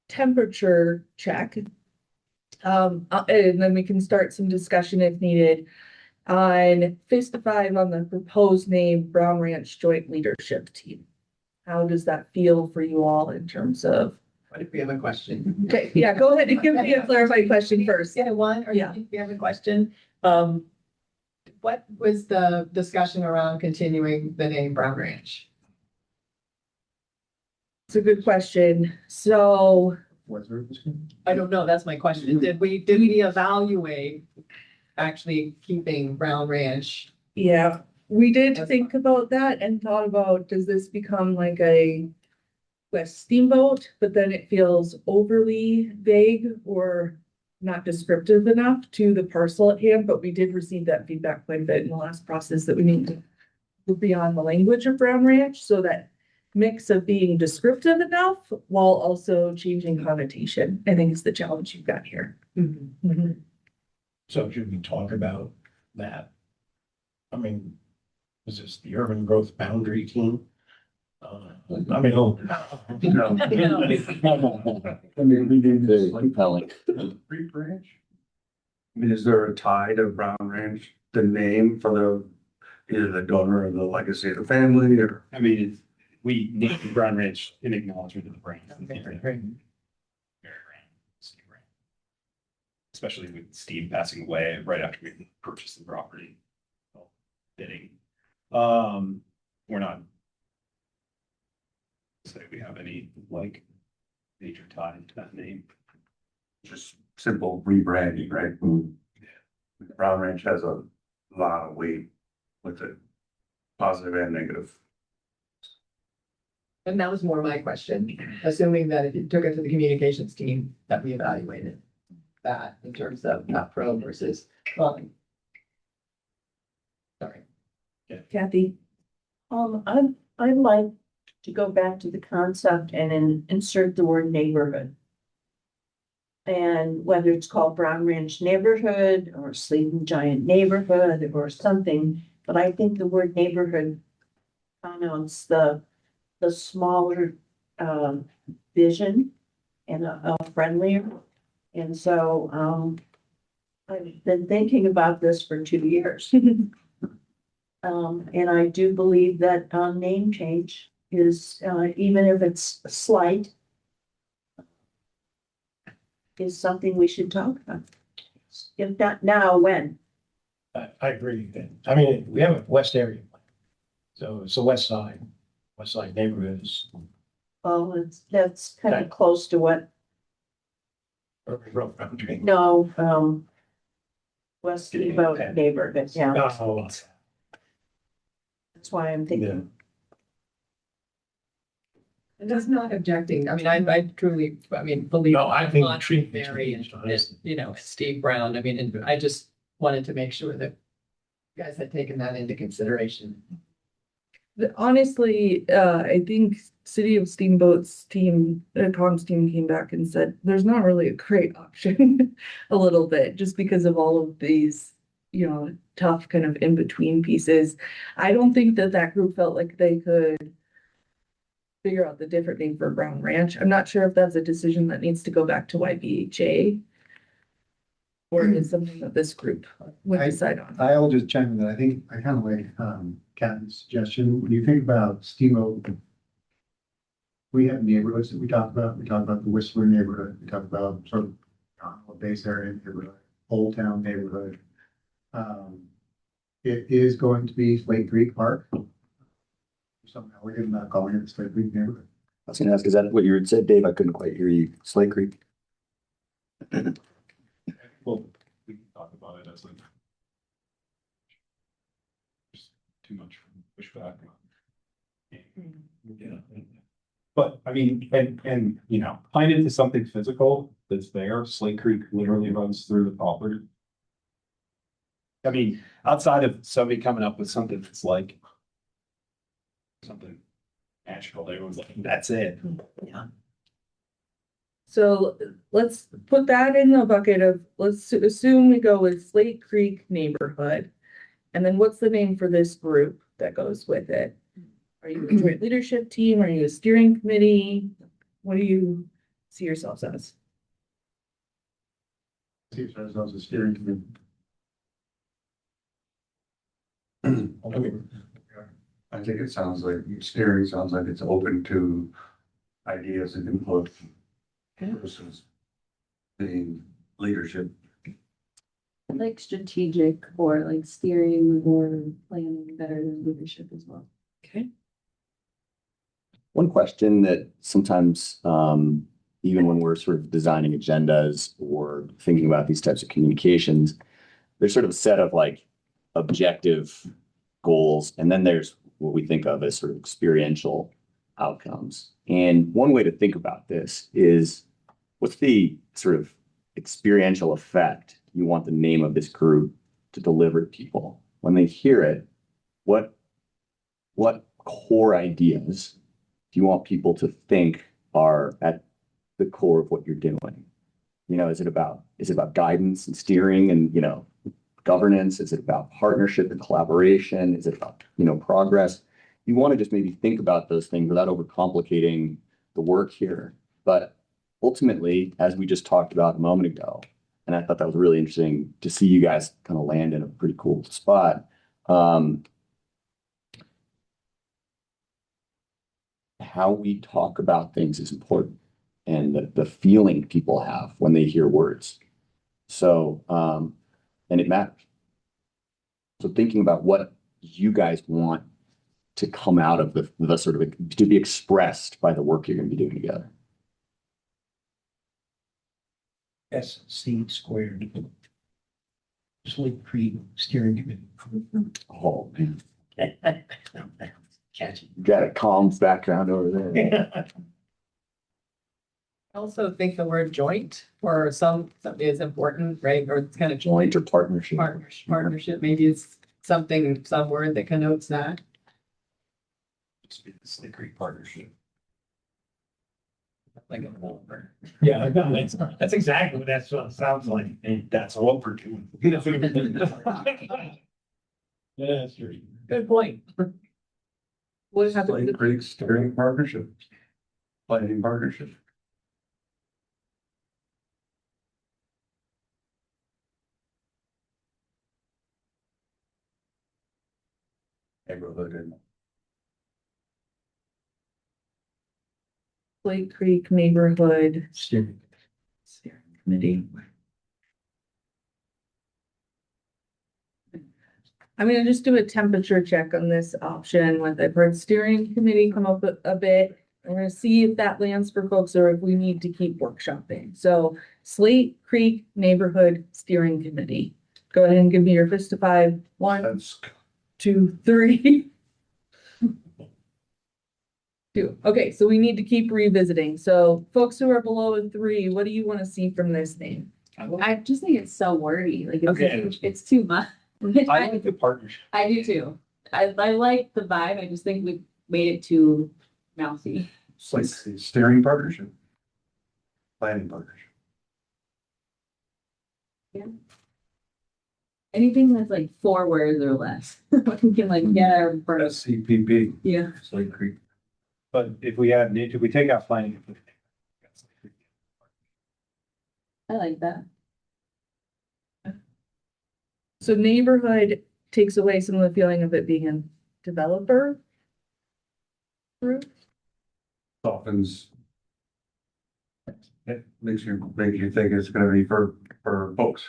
temperature check. And then we can start some discussion if needed on fist 5 on the proposed name Brown Ranch Joint Leadership Team. How does that feel for you all in terms of? What if we have a question? Okay, yeah, go ahead and give me a clarifying question first. Yeah, one, or Yeah. if you have a question. What was the discussion around continuing the name Brown Ranch? It's a good question. So I don't know, that's my question. Did we evaluate actually keeping Brown Ranch? yeah, we did think about that and thought about, does this become like a Steamboat, but then it feels overly vague or not descriptive enough to the parcel at hand, but we did receive that feedback quite a bit in the last process that we need to move beyond the language of Brown Ranch, so that mix of being descriptive enough while also changing connotation, I think is the challenge you've got here. So should we talk about that? I mean, is this the urban growth boundary team? I mean, oh, no. Very compelling. Free branch? I mean, is there a tie to Brown Ranch, the name for either the donor or the legacy of the family, or? I mean, we named Brown Ranch in acknowledgement of the brand. Okay, great. Very grand. City brand. Especially with Steve passing away right after we purchased the property. Bidding. We're not. Say we have any like major tie to that name. Just simple rebranding, right? Brown Ranch has a lot of weight with it, positive and negative. And that was more my question, assuming that if you took it to the communications team, that we evaluated that in terms of not pro versus con. Sorry. Kathy? I'd like to go back to the concept and insert the word neighborhood. And whether it's called Brown Ranch Neighborhood or Sleeping Giant Neighborhood or something, but I think the word neighborhood connotes the smaller, vision and a friendlier. And so, I've been thinking about this for 2 years. And I do believe that, name change is, even if it's slight, is something we should talk about. If not now, when? I agree. I mean, we have a west area. So it's the west side neighborhoods. Well, that's kind of close to what, Urban boundary. no, West Steamboat neighborhood, yeah, Oh, that's why I'm thinking. And that's not objecting. I mean, I truly, I mean, believe. No, I think the on treatment Mary and, changed, honestly. you know, Steve Brown. I mean, and I just wanted to make sure that you guys had taken that into consideration. Honestly, I think City of Steamboat's team, Tom's team came back and said, there's not really a great option a little bit, just because of all of these, tough kind of in-between pieces. I don't think that group felt like they could figure out the different name for Brown Ranch. I'm not sure if that's a decision that needs to go back to YBHA or is something that this group would decide on. I'll just chime in that I think I kind of like, Kathy's suggestion. When you think about Steamboat, we have neighborhoods that we talk about. We talk about the Whistler neighborhood. We talk about sort of base area neighborhood, Old Town neighborhood. It is going to be Slate Creek Park. Somehow we're not calling it the Slate Creek neighborhood. I was gonna ask, is that what you had said, Dave? I couldn't quite hear you. Slate Creek? Well, we can talk about it as like. There's too much pushback. Yeah. But I mean, and playing into something physical that's there, Slate Creek literally runs through the property. I mean, outside of somebody coming up with something that's like. Something magical, they was like, that's it. So let's put that in the bucket of, let's assume we go with Slate Creek neighborhood. And then what's the name for this group that goes with it? Are you a joint leadership team? Are you a steering committee? What do you see yourselves as? See ourselves as steering committee. I think it sounds like steering sounds like it's open to ideas and input versus being leadership. Like strategic or like steering or planning better than leadership as well. Okay. One question that sometimes, even when we're sort of designing agendas or thinking about these types of communications, there's sort of a set of like objective goals, and then there's what we think of as sort of experiential outcomes. And one way to think about this is, what's the sort of experiential effect you want the name of this group to deliver to people? When they hear it, what core ideas do you want people to think are at the core of what you're doing? Is it about guidance and steering and, governance? Is it about partnership and collaboration? Is it about, progress? You want to just maybe think about those things without overcomplicating the work here. But ultimately, as we just talked about a moment ago, and I thought that was really interesting to see you guys kind of land in a pretty cool spot. How we talk about things is important, and the feeling people have when they hear words. So, and it matters. So thinking about what you guys want to come out of the sort of, to be expressed by the work you're going to be doing together. SC squared. Slate Creek Steering Committee. Oh, man. Catchy. Got a calm background over there. I also think the word joint or something is important, right? Or it's kind of Joint or partnership. partnership, maybe it's some word that connotes that. Slate Creek Partnership. Like a developer. Yeah, that's exactly what that sounds like. And that's what we're doing. Yeah, that's true. Good point. What happened? Slate Creek Steering Partnership. Planning Partnership. Neighborhood and Slate Creek Neighborhood Steering. Steering Committee. I'm gonna just do a temperature check on this option. With I've heard steering committee come up a bit. We're gonna see if that lands for folks or if we need to keep workshopping. So Slate Creek Neighborhood Steering Committee. Go ahead and give me your fist of five. One, that's 2, 3. 2. Okay, so we need to keep revisiting. So folks who are below a 3, what do you want to see from this name? I just think it's so wordy, like Okay. it's too much. I like the partnership. I do too. I like the vibe. I just think we made it too mouthy. Slate Steering Partnership. Planning Partnership. Anything that's like 4 words or less. We can like get our burn. SCPP. Yeah. Slate Creek. But if we take out planning. I like that. So neighborhood takes away some of the feeling of it being a developer group. Softens. It makes you think it's gonna be for folks.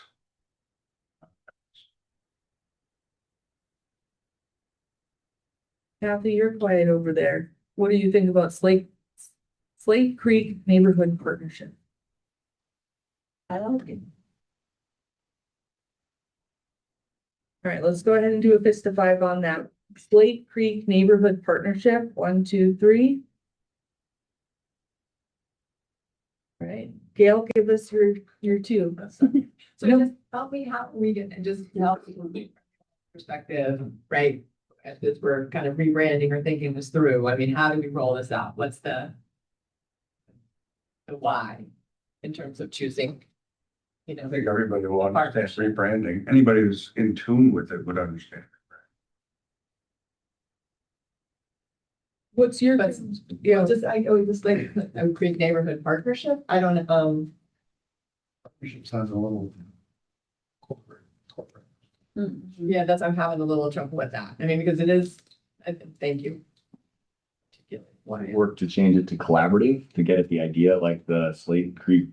Kathy, you're quiet over there. What do you think about Slate Creek Neighborhood Partnership? I like it. All right, let's go ahead and do a fist of 5 on that. Slate Creek Neighborhood Partnership, 1, 2, 3. All right, Gail, give us your 2. So just help me how we can, and just help me perspective, right? As we're kind of rebranding or thinking this through, I mean, how do we roll this out? What's the why in terms of choosing, you know? I think everybody will understand rebranding. Anybody who's in tune with it would understand. What's your, But yeah, just, just like a Creek Neighborhood Partnership, I don't, Sounds a little corporate. yeah, that's, I'm having a little trouble with that. I mean, because it is, thank you. Work to change it to collaborative to get at the idea, like the Slate Creek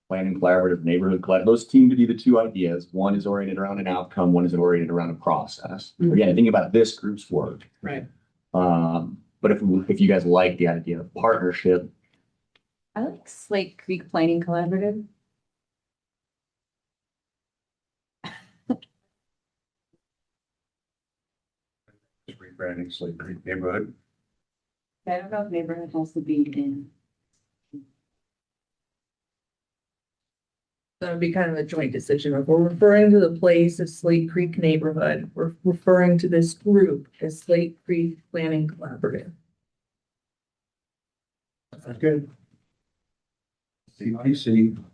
Planning Collaborative, Neighborhood Collaborative. Those seem to be the two ideas. One is oriented around an outcome, one is oriented around a process. Again, think about this group's work. Right. But if you guys like the idea of partnership, I like Slate Creek Planning Collaborative. Rebranding Slate Creek Neighborhood. I don't know if neighborhood has to be in. that would be kind of a joint decision. If we're referring to the place as Slate Creek Neighborhood, we're referring to this group as Slate Creek Planning Collaborative. That's good. CPC. All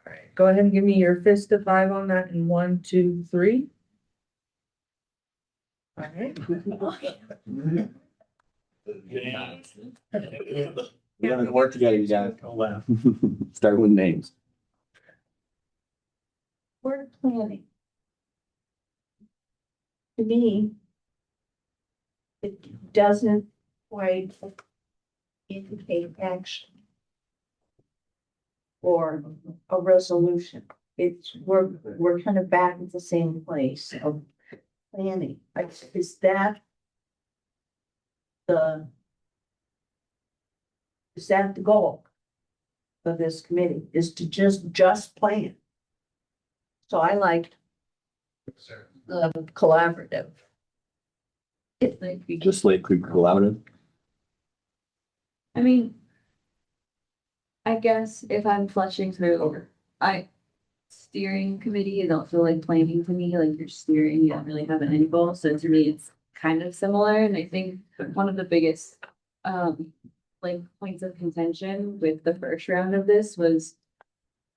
right, go ahead and give me your fist of 5 on that in 1, 2, 3. All right. we gotta work together, you guys. Go left. Start with names. Word planning. To me, it doesn't quite indicate action or a resolution. We're kind of back at the same place of planning. Is that the goal of this committee, is to just plan? So I liked the collaborative. It might be Just Slate Creek Collaborative. I mean, I guess if I'm flushing through, steering committee, I don't feel like planning to me, like you're steering, you don't really have an end goal. So to me, it's kind of similar, and I think one of the biggest, like points of contention with the first round of this was,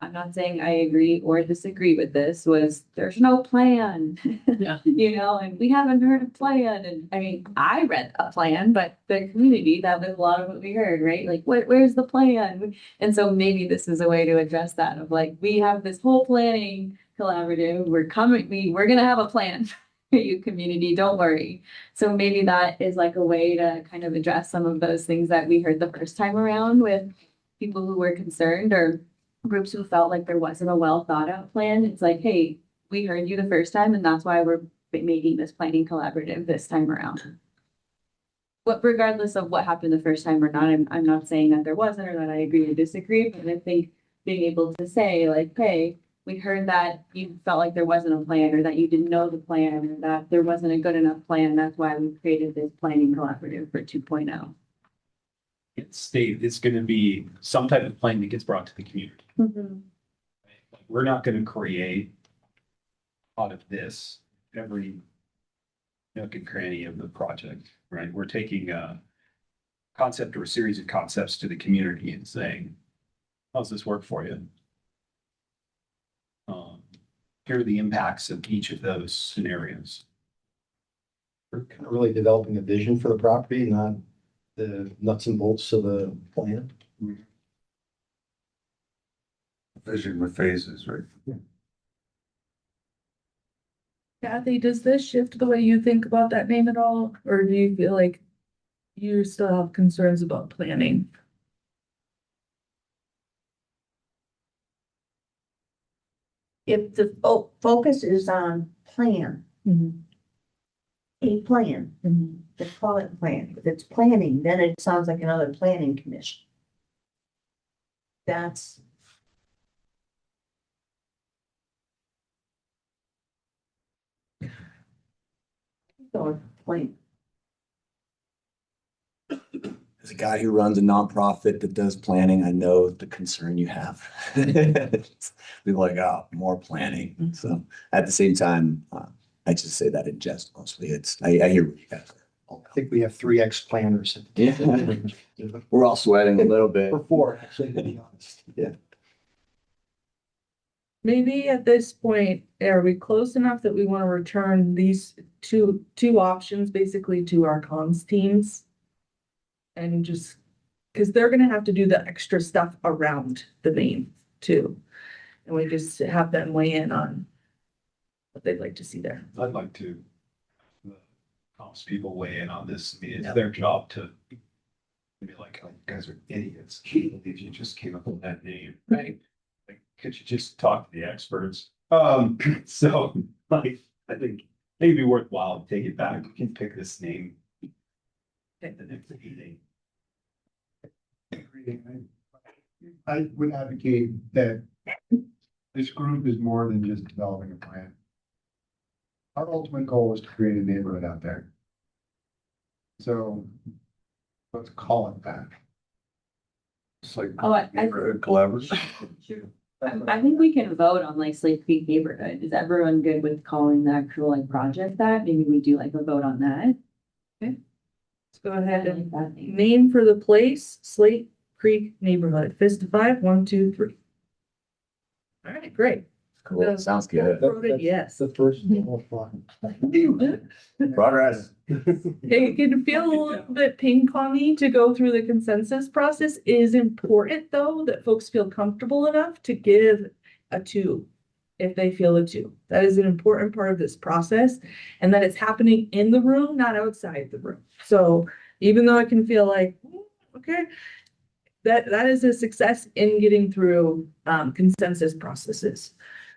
I'm not saying I agree or disagree with this, was there's no plan. Yeah. You know, and we haven't heard a plan, and I mean, I read a plan, but the community, that was a lot of what we heard, right? Like, where's the plan? And so maybe this is a way to address that of like, we have this whole planning collaborative, we're gonna have a plan for you, community, don't worry. So maybe that is like a way to kind of address some of those things that we heard the first time around with people who were concerned or groups who felt like there wasn't a well thought out plan. It's like, hey, we heard you the first time, and that's why we're making this planning collaborative this time around. But regardless of what happened the first time or not, I'm not saying that there wasn't or that I agree or disagree, but I think being able to say like, hey, we heard that you felt like there wasn't a plan or that you didn't know the plan or that there wasn't a good enough plan. That's why we created this planning collaborative for 2.0. It's gonna be some type of plan that gets brought to the community. We're not gonna create out of this every nook and cranny of the project, right? We're taking a concept or a series of concepts to the community and saying, how's this work for you? Here are the impacts of each of those scenarios. We're kind of really developing a vision for the property, not the nuts and bolts of the plan. Vision with phases, right? Kathy, does this shift the way you think about that name at all? Or do you feel like you still have concerns about planning? If the focus is on plan, a plan, then call it plan. If it's planning, then it sounds like another planning commission. That's. Or plan. As a guy who runs a nonprofit that does planning, I know the concern you have. People like, oh, more planning. So at the same time, I just say that in jest mostly. I hear what you guys are. I think we have 3X planners. Yeah. We're all sweating a little bit. Or 4, actually, to be honest. Yeah. Maybe at this point, are we close enough that we want to return these two options basically to our comms teams? And just, because they're gonna have to do the extra stuff around the name too. And we just have them weigh in on what they'd like to see there. I'd like to ops people weigh in on this. I mean, it's their job to be like, oh, you guys are idiots. Can't believe you just came up with that name, right? Like, could you just talk to the experts? So like, I think maybe worthwhile to take it back. We can pick this name at the next meeting. I would advocate that this group is more than just developing a plan. Our ultimate goal is to create a neighborhood out there. So let's call it that. It's like Oh, I neighborhood collaborative. I think we can vote on like Slate Creek neighborhood. Is everyone good with calling the actual like project that? Maybe we do like a vote on that. Let's go ahead I and like that name. name for the place, Slate Creek Neighborhood. Fist to 5, 1, 2, 3. All right, great. Cool. Sounds good. Voted yes. The first one. Progress. Hey, it can feel a little bit ping-pongy to go through the consensus process. It is important, though, that folks feel comfortable enough to give a 2 if they feel a 2. That is an important part of this process, and that it's happening in the room, not outside the room. So even though it can feel like, okay, that is a success in getting through consensus processes.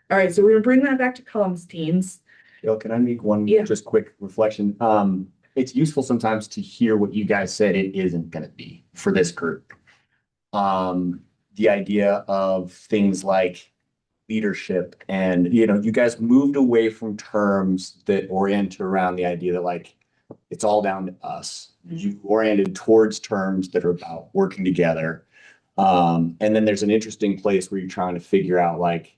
All right, so we're gonna bring that back to comms teams. Yo, can I make one Yeah. just quick reflection? It's useful sometimes to hear what you guys said it isn't gonna be for this group. The idea of things like leadership and, you guys moved away from terms that orient around the idea that like, it's all down to us. You oriented towards terms that are about working together. And then there's an interesting place where you're trying to figure out like,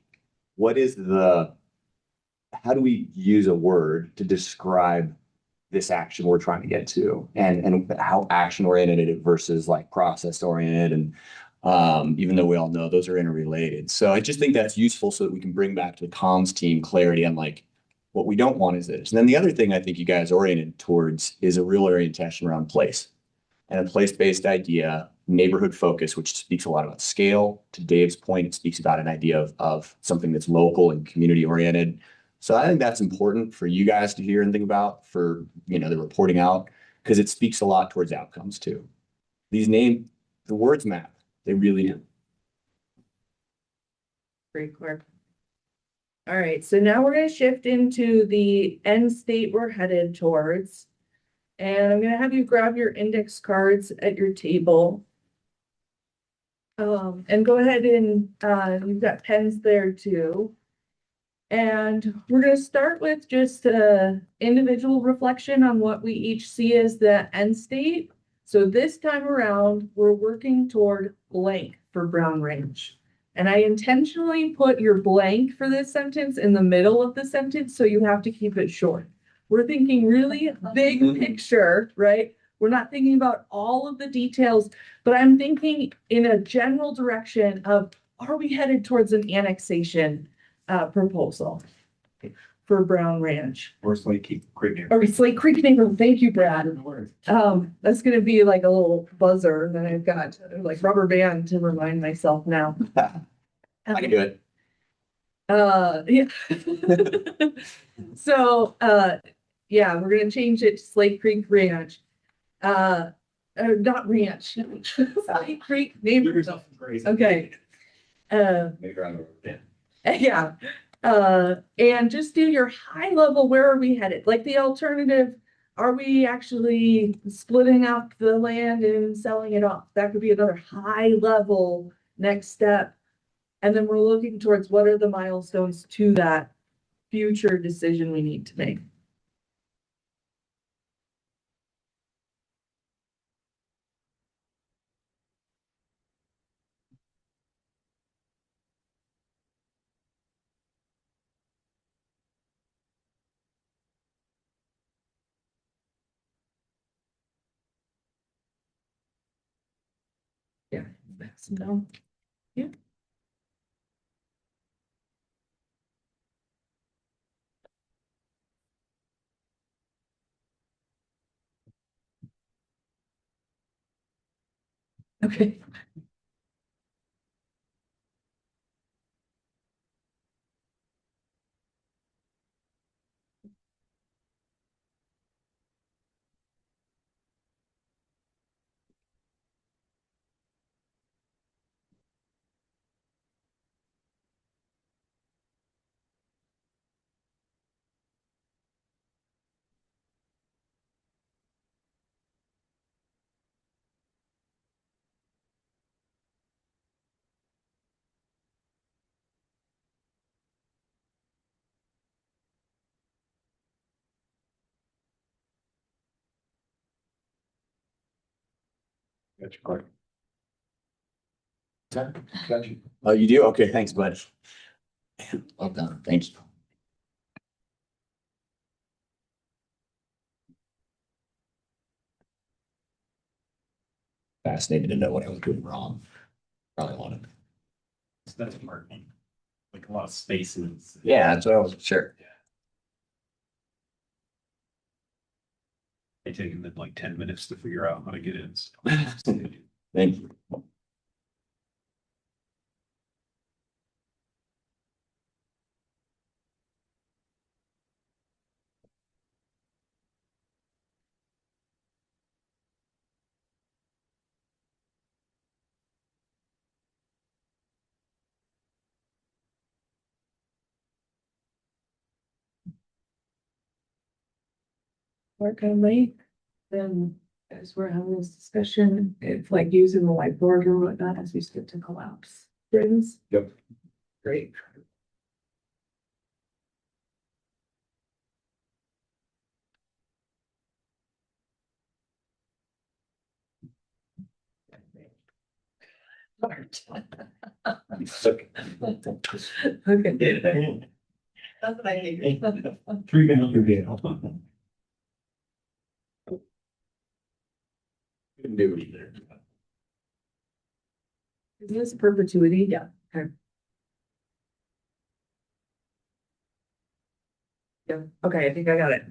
how do we use a word to describe this action we're trying to get to and how action oriented versus like process oriented. And even though we all know those are interrelated. So I just think that's useful so that we can bring back to the comms team clarity on like what we don't want is this. And then the other thing I think you guys oriented towards is a real orientation around place and a place-based idea, neighborhood focus, which speaks a lot about scale. To Dave's point, it speaks about an idea of something that's local and community oriented. So I think that's important for you guys to hear and think about for, the reporting out, because it speaks a lot towards outcomes too. The words map, they really do. Great, Clark. All right, so now we're gonna shift into the end state we're headed towards. And I'm gonna have you grab your index cards at your table. And go ahead and, you've got pens there too. And we're gonna start with just individual reflection on what we each see as the end state. So this time around, we're working toward blank for Brown Range. And I intentionally put your blank for this sentence in the middle of the sentence, so you have to keep it short. We're thinking really big picture, right? We're not thinking about all of the details, but I'm thinking in a general direction of, are we headed towards an annexation proposal for Brown Ranch? Or Slate Creek neighborhood. Or Slate Creek neighborhood, thank you, Brad. That's gonna be like a little buzzer that I've got, like rubber band to remind myself now. I can do it. Yeah. So, yeah, we're gonna change it to Slate Creek Ranch. Not ranch, Slate Creek neighborhood. Okay. Maybe around the. Yeah, and just do your high level, where are we headed? Like the alternative, are we actually splitting up the land and selling it off? That could be another high level next step. And then we're looking towards what are the milestones to that future decision we need to make. Yeah, that's no. Yeah. Okay. Got you, Clark. Got Got you. Oh, you do? Okay, thanks, bud. Well done. Thank you. Fascinated to know what I was doing wrong. Probably wanted. So that's part. Like a lot of spaces. Yeah, that's what I was sure. It taken them like 10 minutes to figure out how to get in. Thank you. Work on late, then as we're having this discussion, it's like using the whiteboard or whatnot as we start to collapse. Friends? Yep. Great. Okay. That's what I figured. 3 minutes. perpetuity there. Is this perpetuity? Yeah. Okay. Yeah, okay, I think I got it.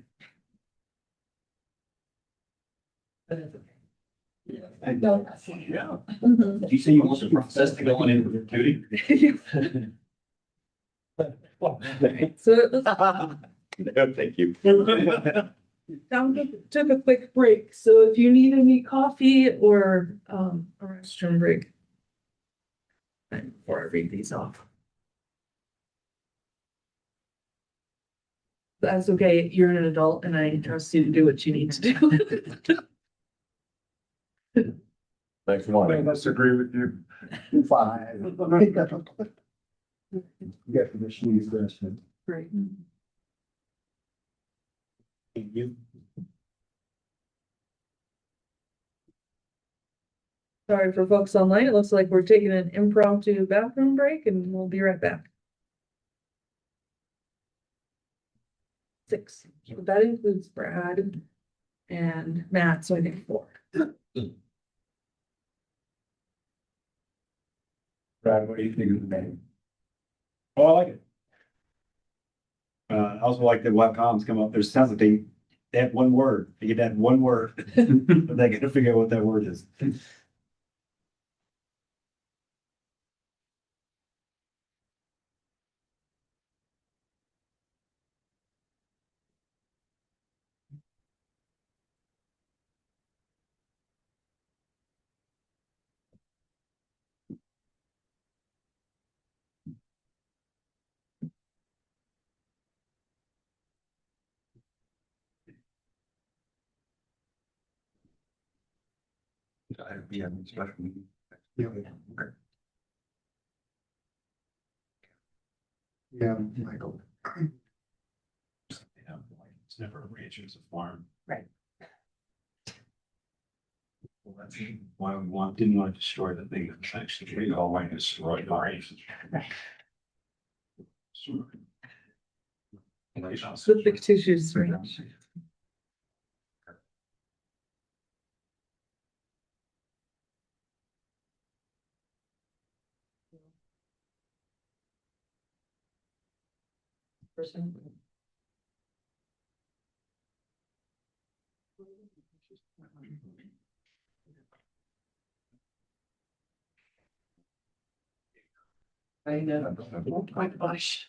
But it's okay. Yeah. No, Yeah. Mhm. Did you say you want the process to go on in perpetuity? So it was No, thank you. took a quick break, so if you need any coffee or a restroom break. And before I read these off. That's okay, you're an adult and I trust you to do what you need to do. Thanks for I wanting. disagree with you. Five. You got permission to use the restroom. Right. You. Sorry for folks online, it looks like we're taking an impromptu bathroom break and we'll be right back. 6, so that includes Brad and Matt, so I think 4. Brad, what do you think of the name? Oh, I like it. I also like that webcoms come up. There sounds like they have one word. They get that one word. But they gotta figure out what that word is. Yeah, special meeting. Yeah, okay. Yeah, Michael. Yeah, like, it's never a ranch, it's a farm. Right. Well, that's why didn't want to destroy the thing that actually we all want to destroy the range. Right. The fictitious range. Person. I know, oh my gosh.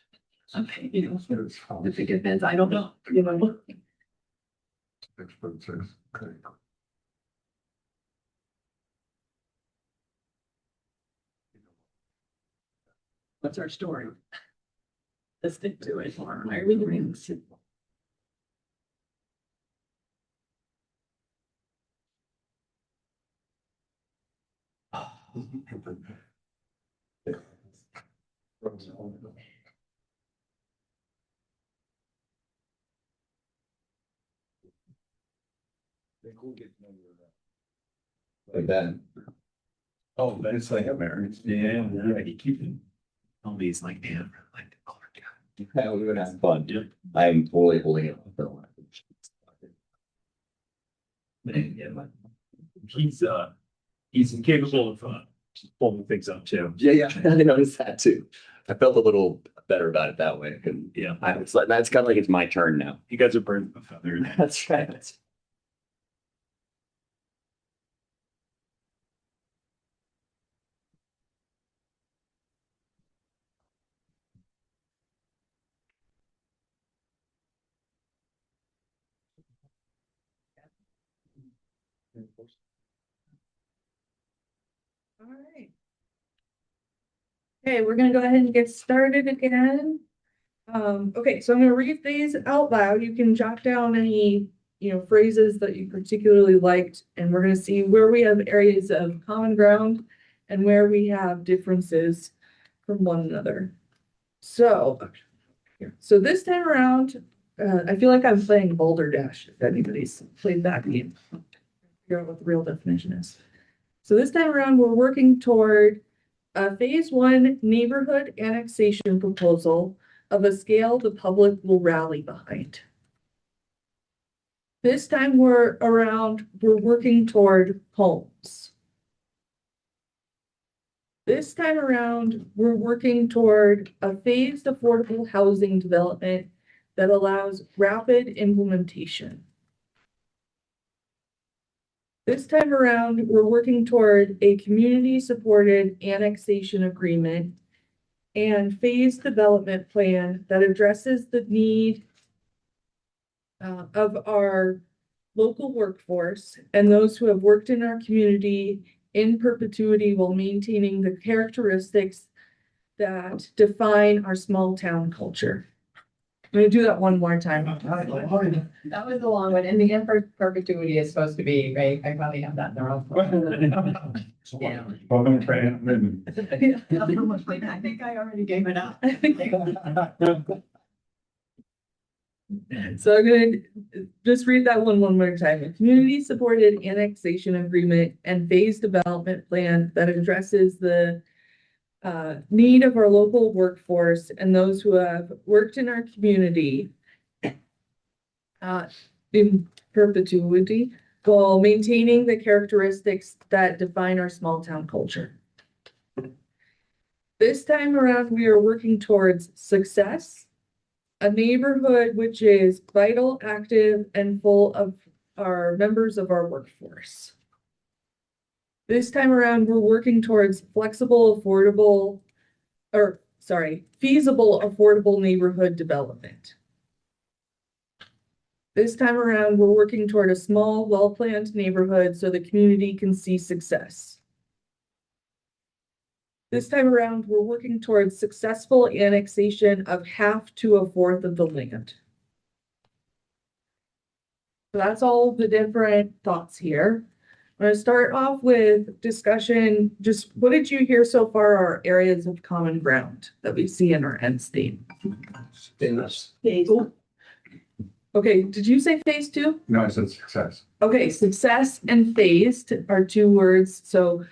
Okay, you know, if it depends, I don't know, you know. Expenses, okay. What's our story? Let's stick to it, or I really read this. Like that. Oh, but it's like a marriage. Yeah, yeah, he keep it. Tell me he's like, damn, I like the color guy. Yeah, we would have fun. Yeah. I'm totally holding it. Yeah, but he's incapable of pulling things up too. Yeah, I noticed that too. I felt a little better about it that way. And Yeah, it's like, that's kind of like it's my turn now. you guys are birds of a feather. That's right. All right. Okay, we're gonna go ahead and get started again. Okay, so I'm gonna read these out loud. You can jot down any, phrases that you particularly liked, and we're gonna see where we have areas of common ground and where we have differences from one another. So this time around, I feel like I'm playing Boulder Dash, if anybody's played that game. Figure out what the real definition is. So this time around, we're working toward a phase 1 neighborhood annexation proposal of a scale the public will rally behind. This time we're working toward home. homes. This time around, we're working toward a phased affordable housing development that allows rapid implementation. This time around, we're working toward a community-supported annexation agreement and phased development plan that addresses the need of our local workforce and those who have worked in our community in perpetuity while maintaining the characteristics that define our small town culture. I'm gonna do that one more time. That was a long one, and the in perpetuity is supposed to be, right? I probably have that in the wrong. Yeah. Welcome, Fran. I think I already gave it up. So I'm gonna just read that one more time. A community-supported annexation agreement and phased development plan that addresses the need of our local workforce and those who have worked in our community in perpetuity while maintaining the characteristics that define our small town culture. This time around, we are working towards success, a neighborhood which is vital, active, and full of our members of our workforce. This time around, we're working towards feasible, affordable neighborhood development. This time around, we're working toward a small, well-planned neighborhood so the community can see success. This time around, we're working towards successful annexation of half to a fourth of the land. So that's all the different thoughts here. I'm going to start off with discussion. Just what did you hear so far are areas of common ground that we see in our end state? Cool. Okay, did you say phase two? No, I said success. Okay, success and phased are two words. So,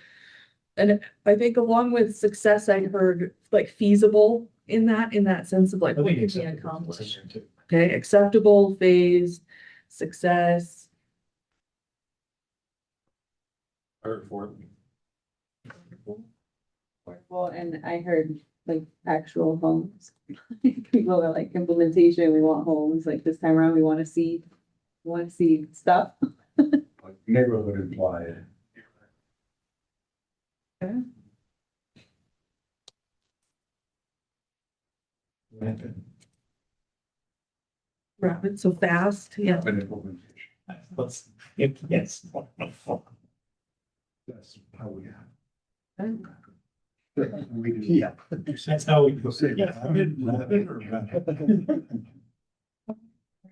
and I think along with success, I heard like feasible in that sense of like what can be accomplished. Okay, acceptable, phased, success. Affordable, and I heard like actual homes. People are like implementation, we want homes, like this time around, we want to see stuff. Neighborhood implied. Okay. Rapid, so fast, yeah. Let's, yes. That's how we have. We do. Yeah. That's how we.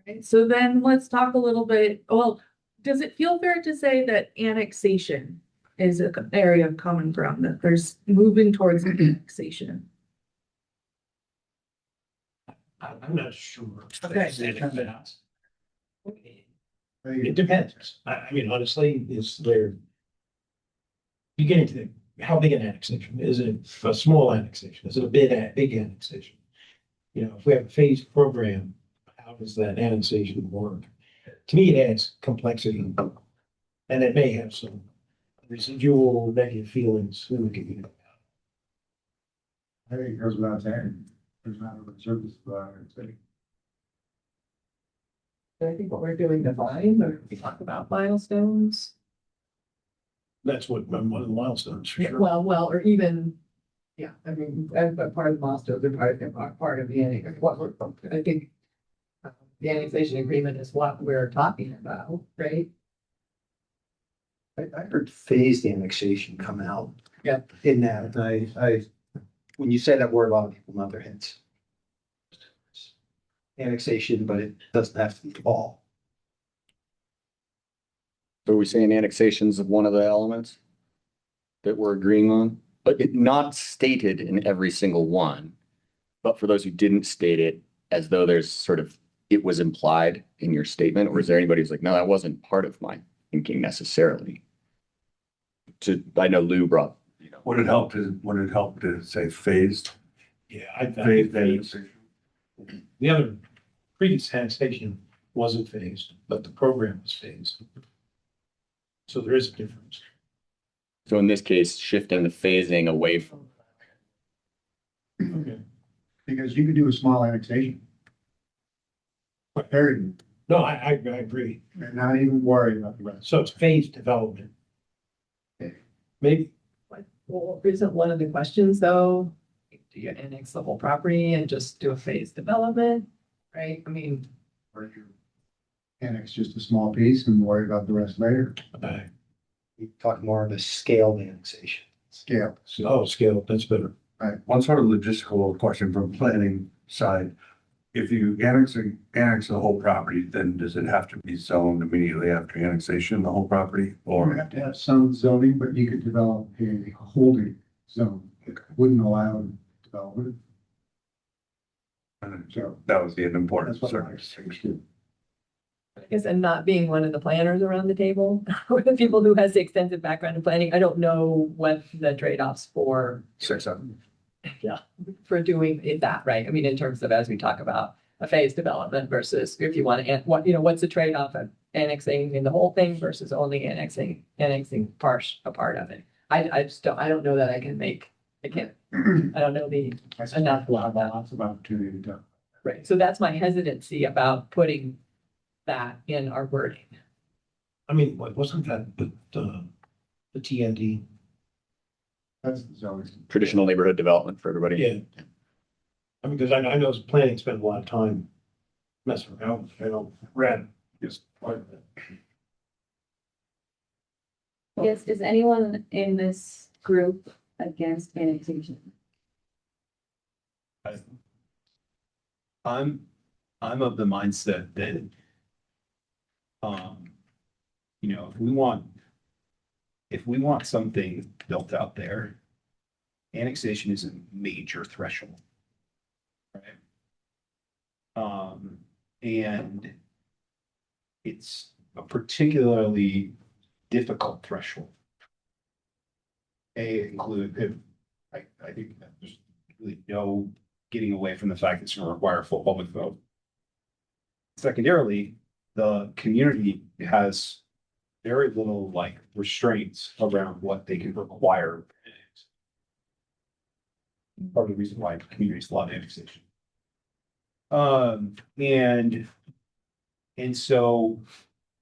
Right, so then let's talk a little bit, well, does it feel fair to say that annexation is an area of common ground, that there's moving towards annexation? I'm not sure. Okay. It depends. I mean, honestly, is there. You get into how big an annexation? Is it a small annexation? Is it a big annexation? You know, if we have a phased program, how does that annexation work? To me, it adds complexity. And it may have some residual negative feelings in the community. I think it goes without saying, there's not a service city. I think what we're doing define, or we talk about milestones. That's what, one of the milestones for Yeah, sure. well, or even, yeah, I mean, but part of the milestones are part of the annex, what we're, I think. The annexation agreement is what we're talking about, right? I heard phased annexation come out. Yeah. In that, when you say that word, a lot of people nod their heads. Annexation, but it doesn't have to be all. So are we saying annexation's one of the elements that we're agreeing on? But it not stated in every single one, but for those who didn't state it, as though there's sort of, it was implied in your statement, or is there anybody who's like, no, that wasn't part of my thinking necessarily? I know Lou brought, Would it help to say phased? Yeah, I Phased think annexation. the other previous annexation wasn't phased, but the program was phased. So there is a difference. So in this case, shifting the phasing away from, Because you could do a small annexation. Period, No, I agree. and not even worry about the rest. So it's phased development. Maybe, Well, isn't one of the questions though, do you annex the whole property and just do a phased development? Right? I mean, Or you annex just a small piece and worry about the rest later. We talk more of a scale annexation. Scale. Scale, that's better. Right, one sort of logistical question from planning side. If you annex the whole property, then does it have to be zoned immediately after annexation, the whole property? Or Or have to have some zoning, but you could develop a holding zone that wouldn't allow development. So that was the important that's what I service. understood. I guess, and not being one of the planners around the table, or the people who has the extensive background in planning, I don't know what the trade-offs for, 6-7. for doing that, right? I mean, in terms of, as we talk about a phased development versus if you want to, what, what's the trade-off of annexing in the whole thing versus only annexing a part of it? I just don't, I don't know that I can make, I don't know the, I suspect we'll have lots of opportunity to do. right, so that's my hesitancy about putting that in our wording. I mean, wasn't that the TND? That's the zoning. traditional neighborhood development for everybody. Yeah. I mean, because I know planning spent a lot of time messing around, Red is part of it. Yes, is anyone in this group against annexation? I'm of the mindset that, if we want something built out there, annexation is a major threshold. Right? And it's a particularly difficult threshold. I think that there's really no getting away from the fact that it's going to require a full public vote. Secondarily, the community has very little restraints around what they can require. Part of the reason why communities love annexation. And so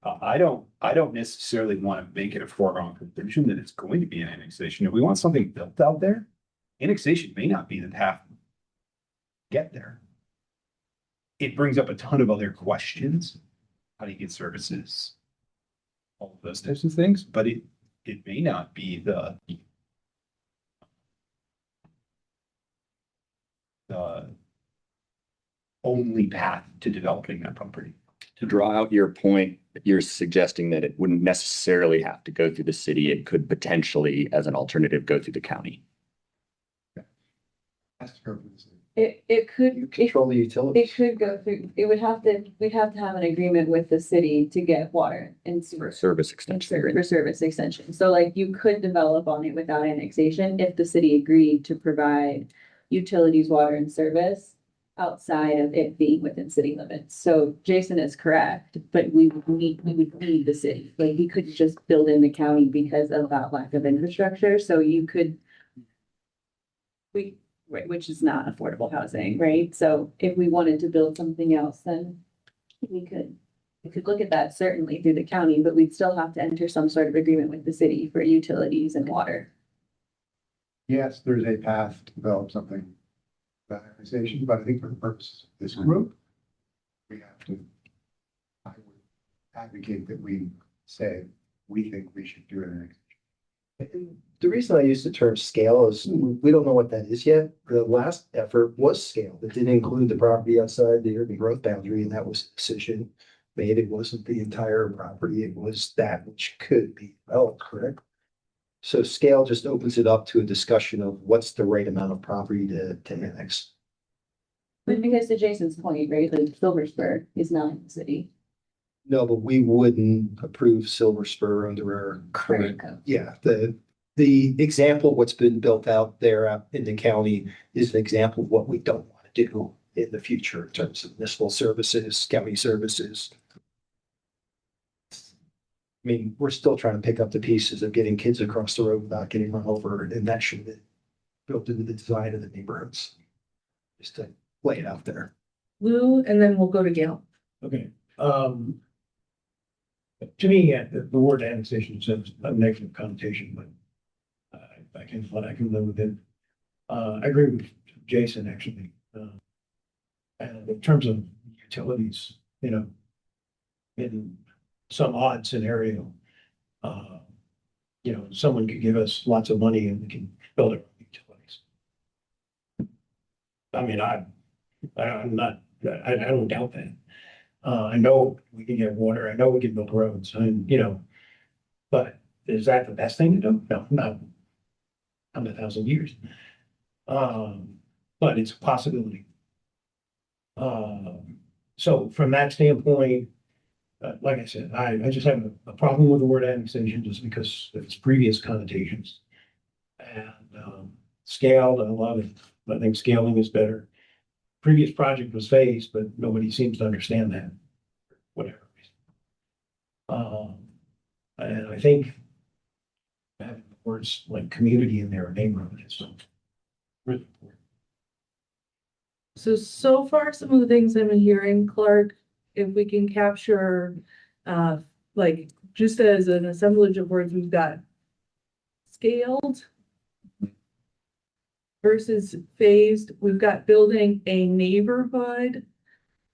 I don't necessarily want to make it a foregone conclusion that it's going to be an annexation. If we want something built out there, annexation may not be the path to get there. It brings up a ton of other questions. How do you get services? All of those types of things, but it may not be the only path to developing that property. To draw out your point, you're suggesting that it wouldn't necessarily have to go through the city. It could potentially, as an alternative, go through the county. Has to go through the city. It could. You control the It utilities. could go through, we'd have to have an agreement with the city to get water and For sewer. a service extension. For service extension. So like you could develop on it without annexation if the city agreed to provide utilities, water and service outside of it being within city limits. So Jason is correct, but we would need the city. Like we couldn't just build in the county because of that lack of infrastructure. So you could right, which is not affordable housing, right? So if we wanted to build something else, then we could look at that certainly through the county, but we'd still have to enter some sort of agreement with the city for utilities and water. Yes, there's a path to develop something about annexation, but I think for the purposes of this group, we have to, I would advocate that we say, we think we should do an annexation. The reason I use the term scale is we don't know what that is yet. The last effort was scale. It didn't include the property outside the urban growth boundary, and that was a decision made. It wasn't the entire property. It was that which could be developed, correct? So scale just opens it up to a discussion of what's the right amount of property to annex. But because to Jason's point, right, like Silver Spur is not in the city. No, but we wouldn't approve Silver Spur under our current, Code. yeah, the example of what's been built out there in the county is an example of what we don't want to do in the future in terms of municipal services, county services. I mean, we're still trying to pick up the pieces of getting kids across the road without getting run over, and that should be built into the design of the neighborhoods. Just to lay it out there. Lou, and then we'll go to Gail. Okay, to me, the word annexation has a negative connotation, but I can live with it. I agree with Jason, actually. And in terms of utilities, you know, in some odd scenario, you know, someone could give us lots of money and we can build our utilities. I mean, I'm not, I don't doubt that. I know we can get water, I know we can build roads, and, you know, but is that the best thing to do? No, not in 1,000 years. But it's a possibility. So from that standpoint, like I said, I just have a problem with the word annexation just because of its previous connotations. And, scaled, I love it. I think scaling is better. Previous project was phased, but nobody seems to understand that, whatever. And I think having words like community in there, neighborhood is really important. So far, some of the things I've been hearing, Clark, if we can capture, like, just as an assemblage of words, we've got scaled versus phased. We've got building a neighborhood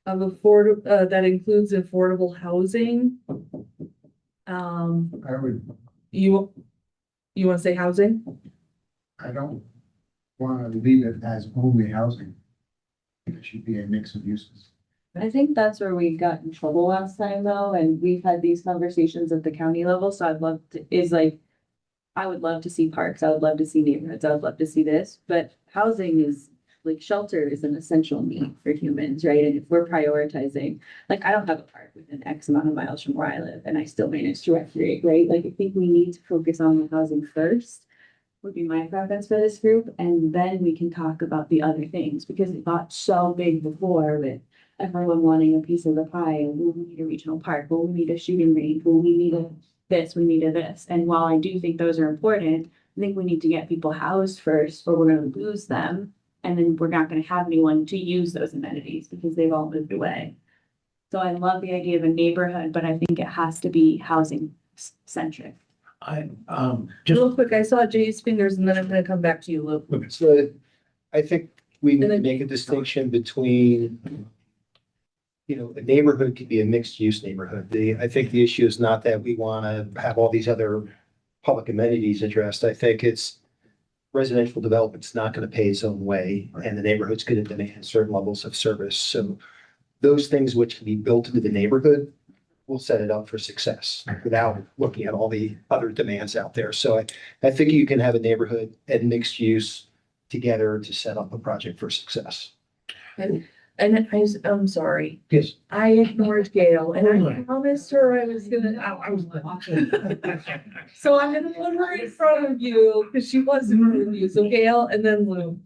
of that includes affordable housing. I would, You want to say housing? I don't want to leave it as only housing. It should be a mix of uses. I think that's where we got in trouble last time though, and we've had these conversations at the county level, so I'd love to, I would love to see parks, I would love to see neighborhoods, I would love to see this, but housing is, like, shelter is an essential need for humans, right? And if we're prioritizing, like, I don't have a park within X amount of miles from where I live, and I still manage to recreate, right? Like, I think we need to focus on the housing first, would be my preference for this group, and then we can talk about the other things, because it got so big before with everyone wanting a piece of the pie, and will we need a regional park, will we need a shooting range, will we need a this, we need a this, and while I do think those are important, I think we need to get people housed first, or we're gonna lose them, and then we're not gonna have anyone to use those amenities, because they've all moved away. So I love the idea of a neighborhood, but I think it has to be housing centric. Just, Real quick, I saw Jay's fingers and then I'm gonna come back to you, Lou. So I think we need And to then- make a distinction between, you know, a neighborhood could be a mixed-use neighborhood. I think the issue is not that we want to have all these other public amenities addressed. I think it's residential development's not going to pay its own way, and the neighborhood's going to demand certain levels of service. So those things which can be built into the neighborhood will set it up for success without looking at all the other demands out there. So I think you can have a neighborhood and mixed use together to set up a project for success. And I'm sorry, yes, I ignored Gail and I Alright. promised her I was gonna, I was watching. So I'm gonna put her in front of you, because she was in front of you, so Gail and then Lou.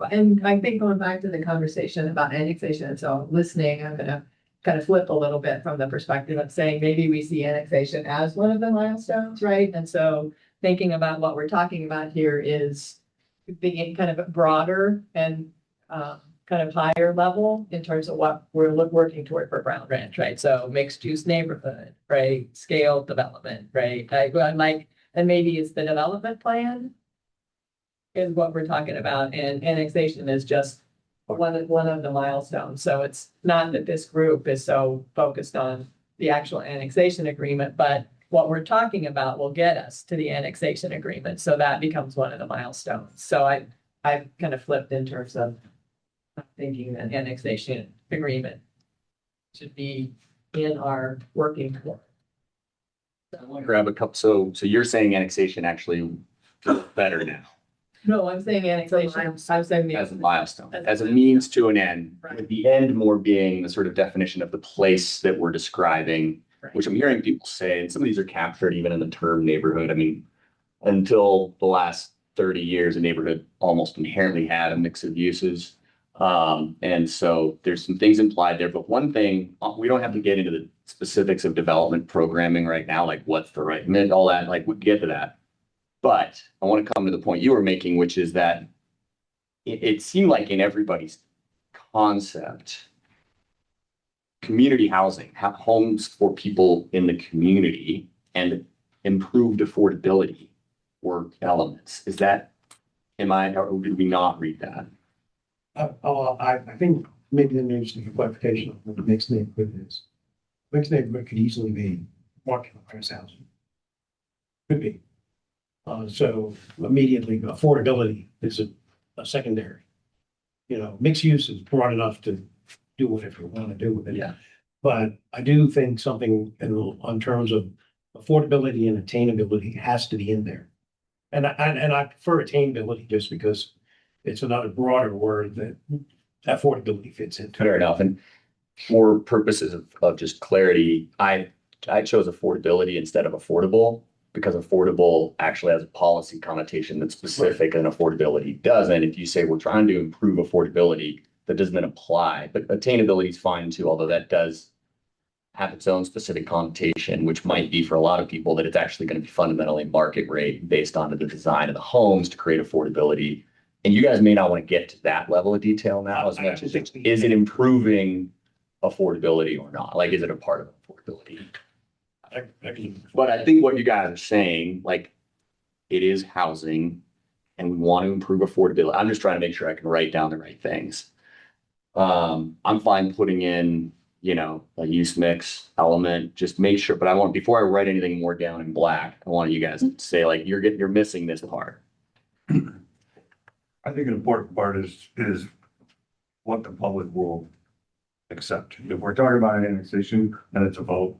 And I think going back to the conversation about annexation, so listening, I'm gonna kind of flip a little bit from the perspective of saying maybe we see annexation as one of the milestones, right? And so thinking about what we're talking about here is being kind of broader and kind of higher level in terms of what we're working toward for Brown Ranch, right? So mixed use neighborhood, right? Scale development, right? And maybe it's the development plan is what we're talking about, and annexation is just one of the milestones. So it's not that this group is so focused on the actual annexation agreement, but what we're talking about will get us to the annexation agreement. So that becomes one of the milestones. So I've kind of flipped in terms of thinking that annexation agreement should be in our working toward. I want to grab a couple, so you're saying annexation actually feels better now No, I'm saying annexation. I'm saying as a the, milestone, as a means to an end, Right. with the end more being the sort of definition of the place that we're describing, Right. which I'm hearing people say, and some of these are captured even in the term neighborhood. I mean, until the last 30 years, a neighborhood almost inherently had a mix of uses. And so there's some things implied there, but one thing, we don't have to get into the specifics of development programming right now, like what's the right, mid, all that, like we can get to that. But I want to come to the point you were making, which is that it seemed like in everybody's concept, community housing, homes for people in the community and improved affordability were elements. Is that, or did we not read that? I think maybe the needs to clarification of what the mixed neighborhood is. Mixed neighborhood could easily be market price housing. Could be. So immediately affordability is a secondary. You know, mixed use is broad enough to do whatever you want to do with it. Yeah. But I do think something on terms of affordability and attainability has to be in there. And I prefer attainability just because it's another broader word that affordability fits into. Fair enough. And for purposes of just clarity, I chose affordability instead of affordable because affordable actually has a policy connotation that's specific and affordability doesn't. If you say we're trying to improve affordability, that doesn't apply, but attainability is fine too, although that does have its own specific connotation, which might be for a lot of people that it's actually going to be fundamentally market rate based on the design of the homes to create affordability. And you guys may not want to get to that level of detail now as much as is it improving affordability or not? Like, is it a part of affordability? But I think what you guys are saying, like, it is housing and we want to improve affordability. I'm just trying to make sure I can write down the right things. I'm fine putting in, you know, a use mix element, just make sure, but I want, before I write anything more down in black, I want you guys to say like, you're missing this part. I think an important part is what the public will accept. If we're talking about annexation, then it's a vote.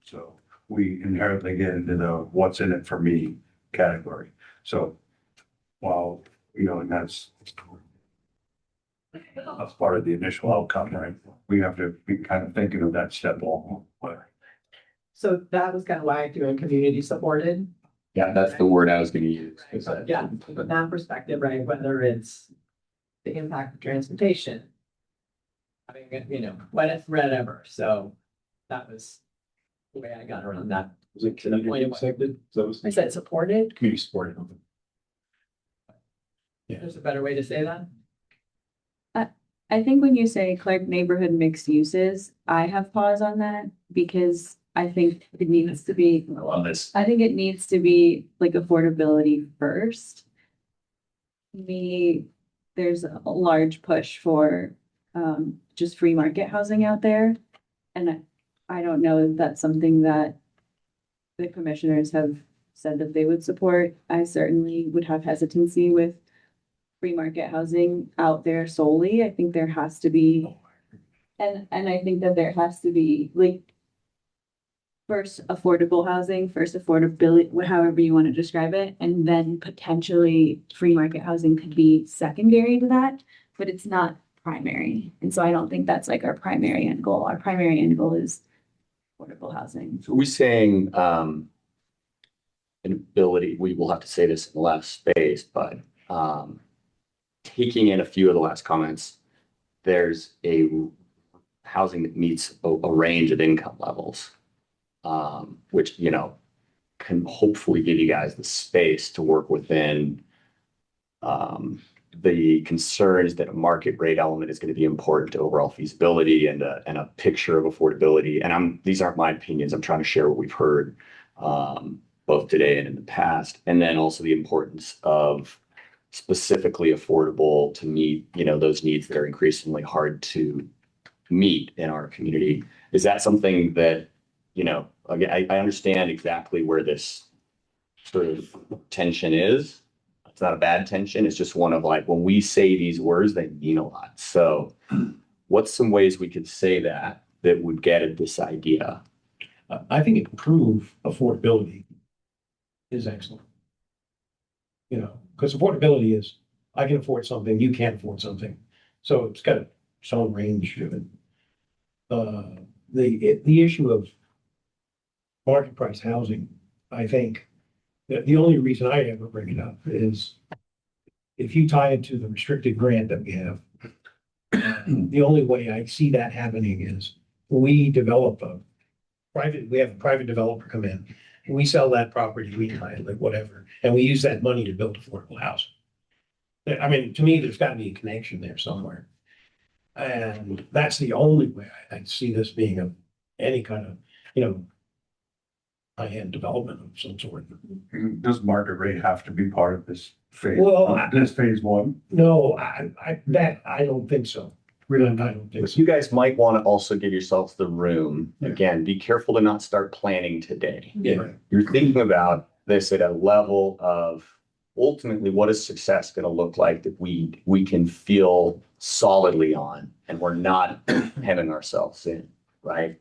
So we inherently get into the what's in it for me category. So while, you know, and that's part of the initial outcome, right? We have to be kind of thinking of that step along the way. So that was kind of why I'm doing community supported. Yeah, that's the word I was gonna use. Yeah, from that perspective, right, whether it's the impact of transportation. I mean, you know, whatever, so that was the way I got around that. Was it To the point of what- accepted? So I said supported, community supported. there's a better way to say that. I think when you say Clark neighborhood mixed uses, I have pause on that because I think it needs to be, I love this. I think it needs to be like affordability first. There's a large push for just free market housing out there. And I don't know if that's something that the commissioners have said that they would support. I certainly would have hesitancy with free market housing out there solely. I think there has to be, and I think that there has to be like first affordable housing, first affordability, however you want to describe it, and then potentially free market housing could be secondary to that, but it's not primary. And so I don't think that's like our primary end goal. Our primary end goal is affordable housing. So we're saying, an ability, we will have to say this in less space, but, taking in a few of the last comments, there's a housing that meets a range of income levels, which, you know, can hopefully give you guys the space to work within the concerns that a market rate element is going to be important to overall feasibility and a picture of affordability. And these aren't my opinions. I'm trying to share what we've heard both today and in the past. And then also the importance of specifically affordable to meet, you know, those needs that are increasingly hard to meet in our community. Is that something that, you know, again, I understand exactly where this sort of tension is. It's not a bad tension. It's just one of like, when we say these words, they mean a lot. So what's some ways we could say that would get at this idea? I think improve affordability is excellent. You know, because affordability is, I can afford something, you can't afford something. So it's got its own range of it. The issue of market price housing, I think, the only reason I ever bring it up is if you tie it to the restricted grant that we have, the only way I see that happening is we develop a we have a private developer come in, we sell that property, we title it, whatever, and we use that money to build affordable housing. I mean, to me, there's gotta be a connection there somewhere. And that's the only way I see this being any kind of, high-end development of some sort. Does market rate have to be part of this phase? Well, This phase one? No, I don't think so. I don't think so. You guys might want to also give yourselves the room, again, be careful to not start planning today. Yeah. You're thinking about this at a level of ultimately what is success going to look like that we can feel solidly on and we're not hemming ourselves in, right?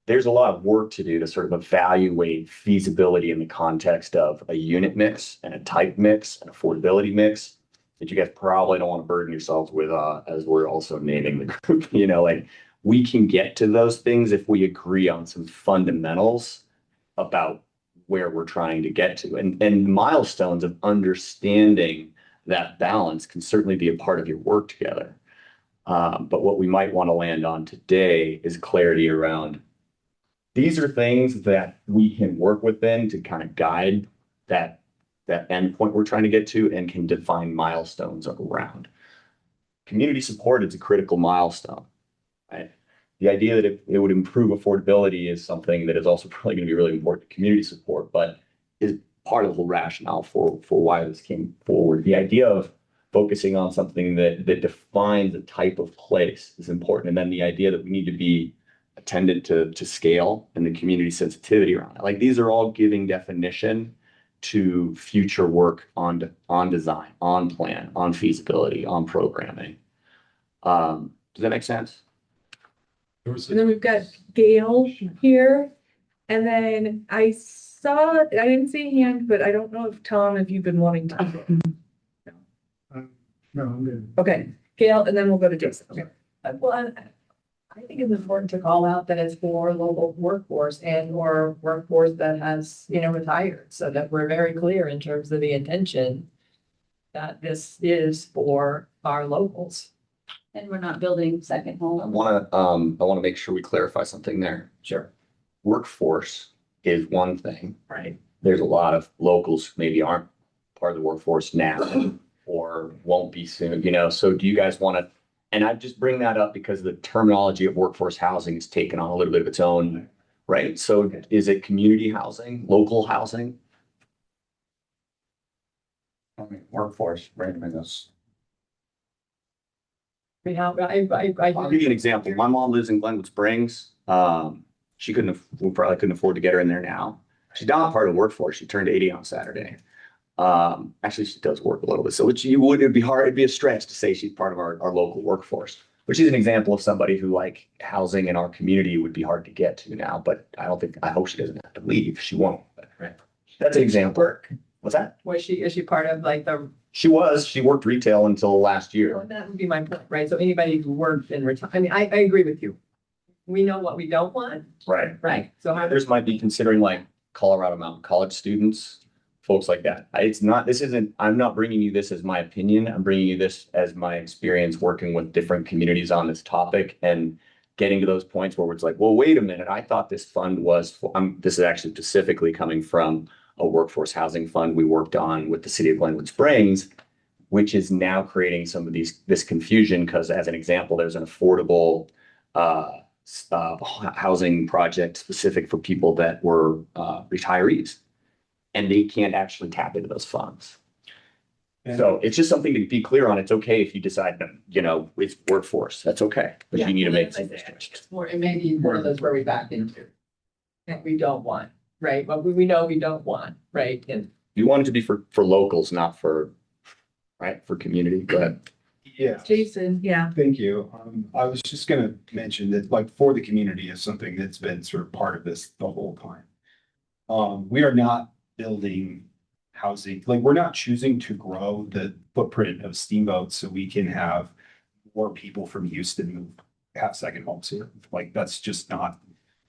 There's a lot of work to do to sort of evaluate feasibility in the context of a unit mix and a type mix and affordability mix that you guys probably don't want to burden yourselves with, as we're also naming the group, like we can get to those things if we agree on some fundamentals about where we're trying to get to. And milestones of understanding that balance can certainly be a part of your work together. But what we might want to land on today is clarity around these are things that we can work within to kind of guide that endpoint we're trying to get to and can define milestones around. Community support is a critical milestone, right? The idea that it would improve affordability is something that is also probably going to be really important to community support, but is part of the rationale for why this came forward. The idea of focusing on something that defines a type of place is important. And then the idea that we need to be attendant to scale and the community sensitivity around it. Like these are all giving definition to future work on design, on plan, on feasibility, on programming. Does that make sense? And then we've got Gail here. And then I didn't see a hand, but I don't know if you've been wanting to. No, I'm good. Okay, Gail, and then we'll go to Jason. Okay. Well, I think it's important to call out that it's for local workforce and or workforce that has, retired, so that we're very clear in terms of the intention that this is for our locals. And we're not building second I homes. want to make sure we clarify something there. Sure. Workforce is one thing. Right. There's a lot of locals who maybe aren't part of the workforce now or won't be soon, so do you guys want to, and I just bring that up because the terminology of workforce housing is taken on a little bit of its own, right? So is it community housing, local housing? I mean, workforce, right? I mean, that's. I mean, how, I'll give you an example. My mom lives in Glenwood Springs. We probably couldn't afford to get her in there now. She's not part of the workforce. She turned 80 on Saturday. Actually, she does work a little bit. So it'd be hard, it'd be a stretch to say she's part of our local workforce, which is an example of somebody who like housing in our community would be hard to get to now, but I hope she doesn't have to leave. She won't. But Right. That's an example. What's that? is she part of like the, She worked retail until last year. that would be my point, right? So anybody who worked in I mean, I agree with you. We know what we don't want, Right. right? So how Others might be considering like Colorado Mountain College students, folks like that. I'm not bringing you this as my opinion. I'm bringing you this as my experience working with different communities on this topic and getting to those points where it's like, well, wait a minute. I thought this fund was, this is actually specifically coming from a workforce housing fund we worked on with the city of Glenwood Springs, which is now creating some of this confusion because as an example, there's an affordable, housing project specific for people that were retirees, and they can't actually tap into those funds. So it's just something to be clear on. It's okay if you decide, it's workforce. That's okay, but Yeah, you need to well, make as some I say, choices. it's more, it may be one of those where we back into that we don't want, right? But we know we don't want, right? And You want it to be for locals, not for community. Go ahead. Yeah, Jason, yeah. thank you. I was just gonna mention that like for the community is something that's been sort of part of this the whole time. We are not building housing, like we're not choosing to grow the footprint of Steamboat so we can have more people from Houston have second homes here. Like that's just not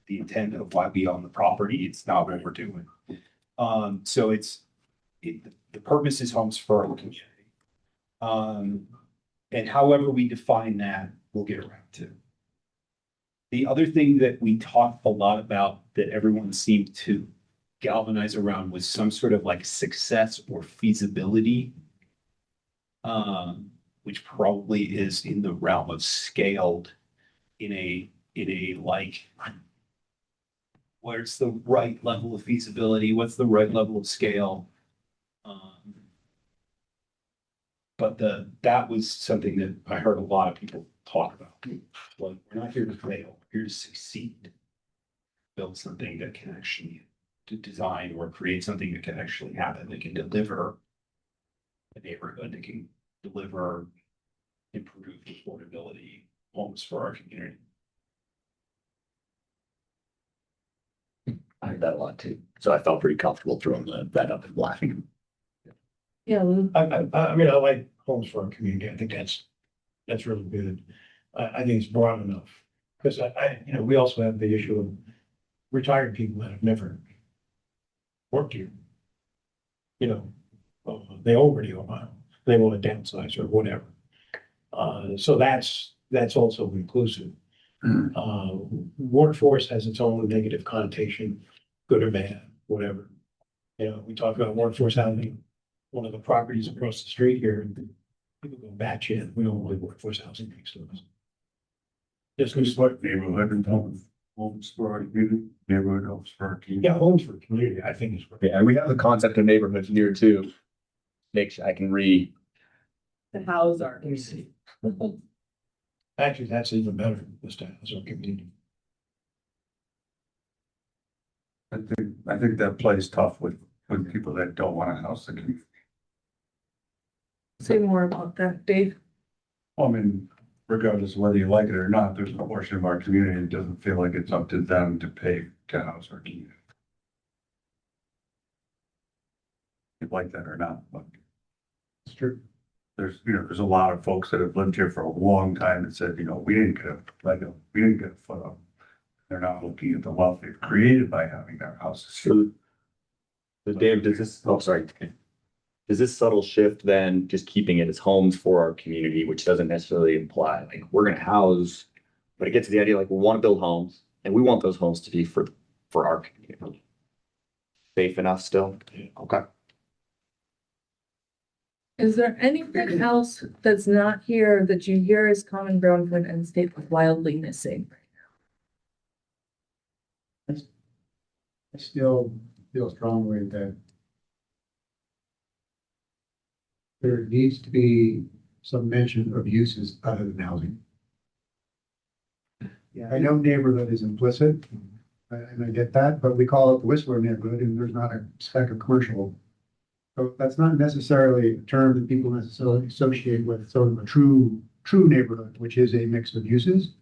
the intent of why we own the property. It's not what we're doing. So the purpose is homes for our community. And however we define that, we'll get around to. The other thing that we talked a lot about that everyone seemed to galvanize around was some sort of like success or feasibility. Which probably is in the realm of scaled in a like. Where's the right level of feasibility? What's the right level of scale? But that was something that I heard a lot of people talk about. Like, we're not here to fail, we're here to succeed. Build something that can actually to design or create something that can actually happen, that can deliver a neighborhood, that can deliver improved affordability homes for our community. I heard that a lot too. So I felt pretty comfortable throwing that up and laughing. Yeah, Lou. I mean, I like homes for our community. I think that's really good. I think it's broad enough. Because we also have the issue of retired people that have never worked here. They already own a house. They want to downsize or whatever. So that's also inclusive. Workforce has its own negative connotation, good or bad, whatever. We talk about workforce housing, one of the properties across the street here, and people go batshit. We don't really workforce housing next to us. Just Just like neighborhood and homes for our community, neighborhood homes for our community. yeah, homes for community, I think is. Yeah, and we have the concept of neighborhoods here too. Make sure I can The house our community. Actually, that's even better this time as our community. I think that plays tough with people that don't want a house. That can, Say more about that, Dave. I mean, regardless of whether you like it or not, there's a portion of our community that doesn't feel like it's up to them to pay to house our community. You like that or not, but It's true. there's a lot of folks that have lived here for a long time that said, we didn't get a foot up. They're not looking at the wealth they've created by having their houses. So Dave, does this subtle shift then just keeping it as homes for our community, which doesn't necessarily imply like we're gonna house, but it gets to the idea like we want to build homes and we want those homes to be for our community. Safe enough still? Okay. Is there anything else that's not here that you hear is common ground for an end state that's wildly missing? I still feel strongly that there needs to be some mention of uses other than housing. Yeah, I know neighborhood is implicit, and I get that, but we call it the Whistler neighborhood, and there's not a speck of commercial. So that's not necessarily a term that people necessarily associate with sort of a true neighborhood, which is a mix of uses.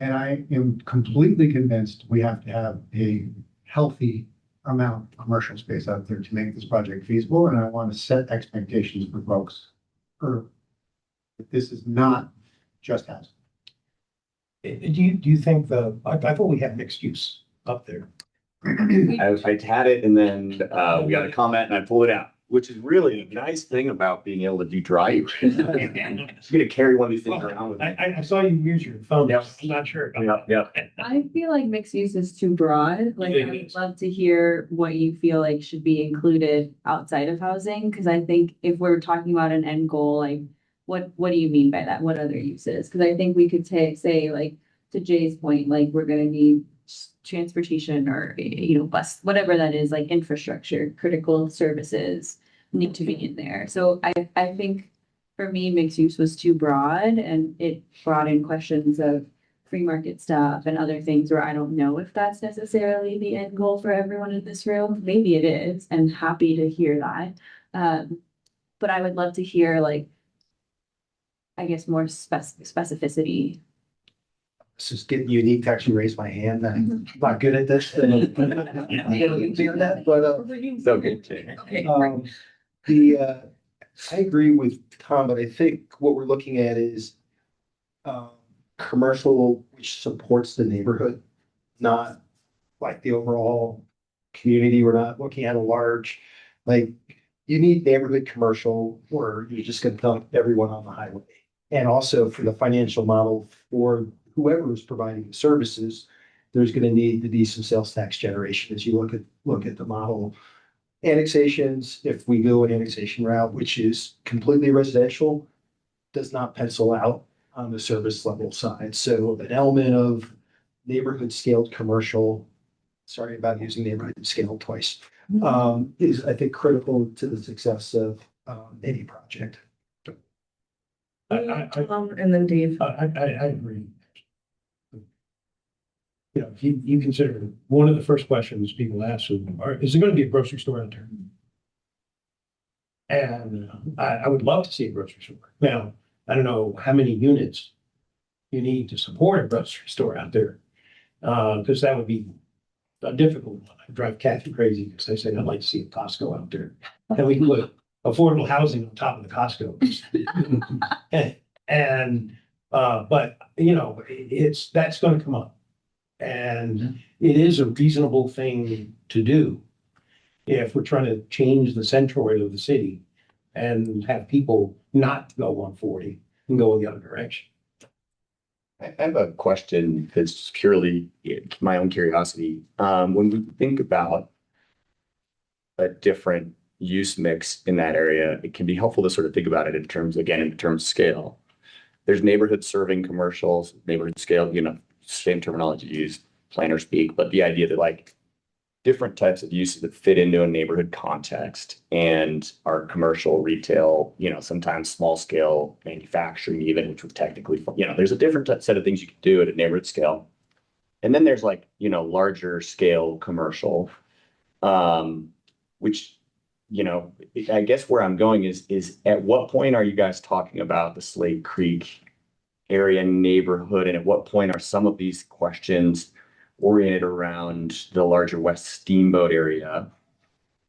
And I am completely convinced we have to have a healthy amount of commercial space out there to make this project feasible, and I want to set expectations for folks early. This is not just housing. Do you think I thought we had mixed use up there? I had it and then we got a comment and I pulled it out, which is really a nice thing about being able to do dry. Just gonna carry one of these things around with me. I saw you use your phone. Yep. I'm not sure. Yep. I feel like mixed use is too broad. Like, I would love to hear what you feel like should be included outside of housing. Cause I think if we're talking about an end goal, like, what do you mean by that? What other uses? Cause I think we could say like, to Jay's point, like, we're gonna need transportation or, bus, whatever that is, like infrastructure, critical services need to be in there. So I think for me, mixed use was too broad and it brought in questions of free market stuff and other things where I don't know if that's necessarily the end goal for everyone in this room. Maybe it is, and happy to hear that. But I would love to hear like, I guess, more specificity. This is getting unique to actually raise my hand. I'm not good at this. But, So good. I agree with Tom, but I think what we're looking at is commercial which supports the neighborhood, not like the overall community. We're not looking at a large, like, you need neighborhood commercial or you're just gonna dump everyone on the highway. And also for the financial model for whoever is providing the services, there's gonna need to be some sales tax generation as you look at the model. Annexations, if we go an annexation route, which is completely residential, does not pencil out on the service level side. So an element of neighborhood scaled commercial, sorry about using neighborhood scale twice, is, I think, critical to the success of any project. And then Dave. I agree. You know, if you consider one of the first questions people ask is there gonna be a grocery store out there? And I would love to see a grocery store. Now, I don't know how many units you need to support a grocery store out there. Because that would be a difficult one. I drive Kathy crazy because I say I'd like to see a Costco out there. And we can put affordable housing on top of the Costco. But you know, that's gonna come up. And it is a reasonable thing to do if we're trying to change the centroid of the city and have people not go 140 and go the other direction. I have a question that's purely my own curiosity. When we think about a different use mix in that area, it can be helpful to sort of think about it in terms of scale. There's neighborhood serving commercials, neighborhood scale, same terminology used, plainer speak, but the idea that like different types of uses that fit into a neighborhood context and are commercial, retail, sometimes small scale manufacturing even, which would technically, there's a different set of things you can do at a neighborhood scale. And then there's like, larger scale commercial, which, I guess where I'm going is at what point are you guys talking about the Slate Creek area neighborhood? And at what point are some of these questions oriented around the larger West Steamboat area?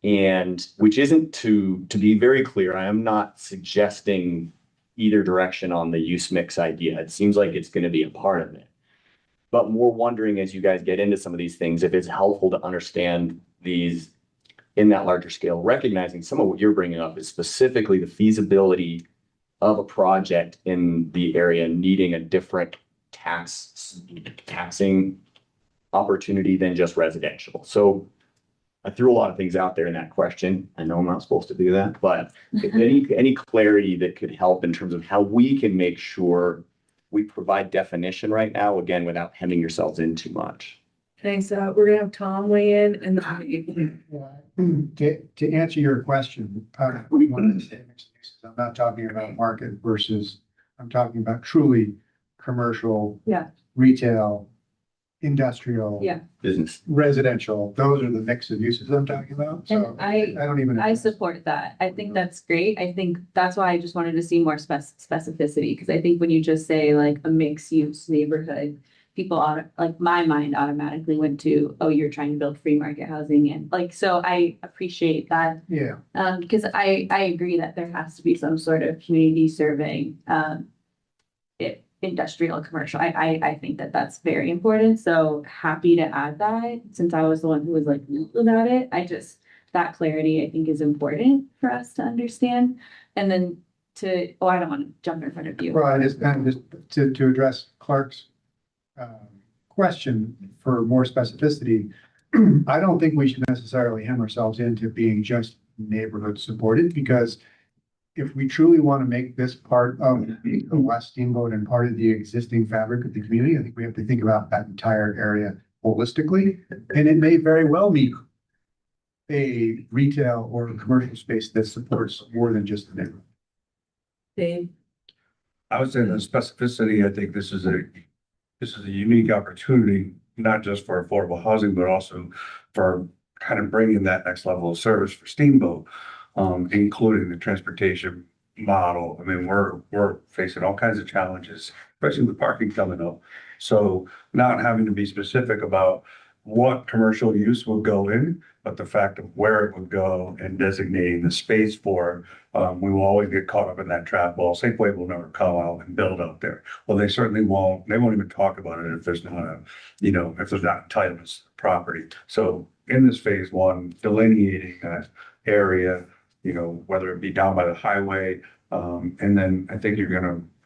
And which isn't to be very clear, I am not suggesting either direction on the use mix idea. It seems like it's going to be a part of it. But more wondering as you guys get into some of these things, if it's helpful to understand these in that larger scale, recognizing some of what you're bringing up is specifically the feasibility of a project in the area needing a different taxing opportunity than just residential. So I threw a lot of things out there in that question. I know I'm not supposed to do that, but any clarity that could help in terms of how we can make sure we provide definition right now, again, without hemming yourselves in too much. Thanks. We're gonna have Tom weigh in and then To answer your question, one of the statements, I'm not talking about market versus, I'm talking about truly commercial. Yeah. Retail, industrial. Yeah. Business. Residential, those are the mix of uses I'm talking about. So And I don't even. I support that. I think that's great. I think that's why I just wanted to see more specificity, because I think when you just say like a mixed use neighborhood, people like my mind automatically went to, oh, you're trying to build free market housing, and like, so I appreciate that. Yeah. Because I agree that there has to be some sort of community serving industrial commercial. I think that that's very important. So happy to add that, since I was the one who was like about it. That clarity I think is important for us to understand. And then I don't want to jump in front of you. Well, just to address Clark's question for more specificity, I don't think we should necessarily hem ourselves into being just neighborhood supported, because if we truly want to make this part of the West Steamboat and part of the existing fabric of the community, I think we have to think about that entire area holistically. And it may very well meet a retail or commercial space that supports more than just the neighborhood. Dave. I would say the specificity, I think this is a unique opportunity, not just for affordable housing, but also for kind of bringing that next level of service for Steamboat, including the transportation model. I mean, we're facing all kinds of challenges, especially with parking coming up. So not having to be specific about what commercial use will go in, but the fact of where it would go and designating the space for it. We will always get caught up in that trap. Well, Safeway will never come out and build out there. Well, they certainly won't. They won't even talk about it if there's not if there's not entitlements to the property. So in this phase one, delineating that area, whether it be down by the highway, and then I think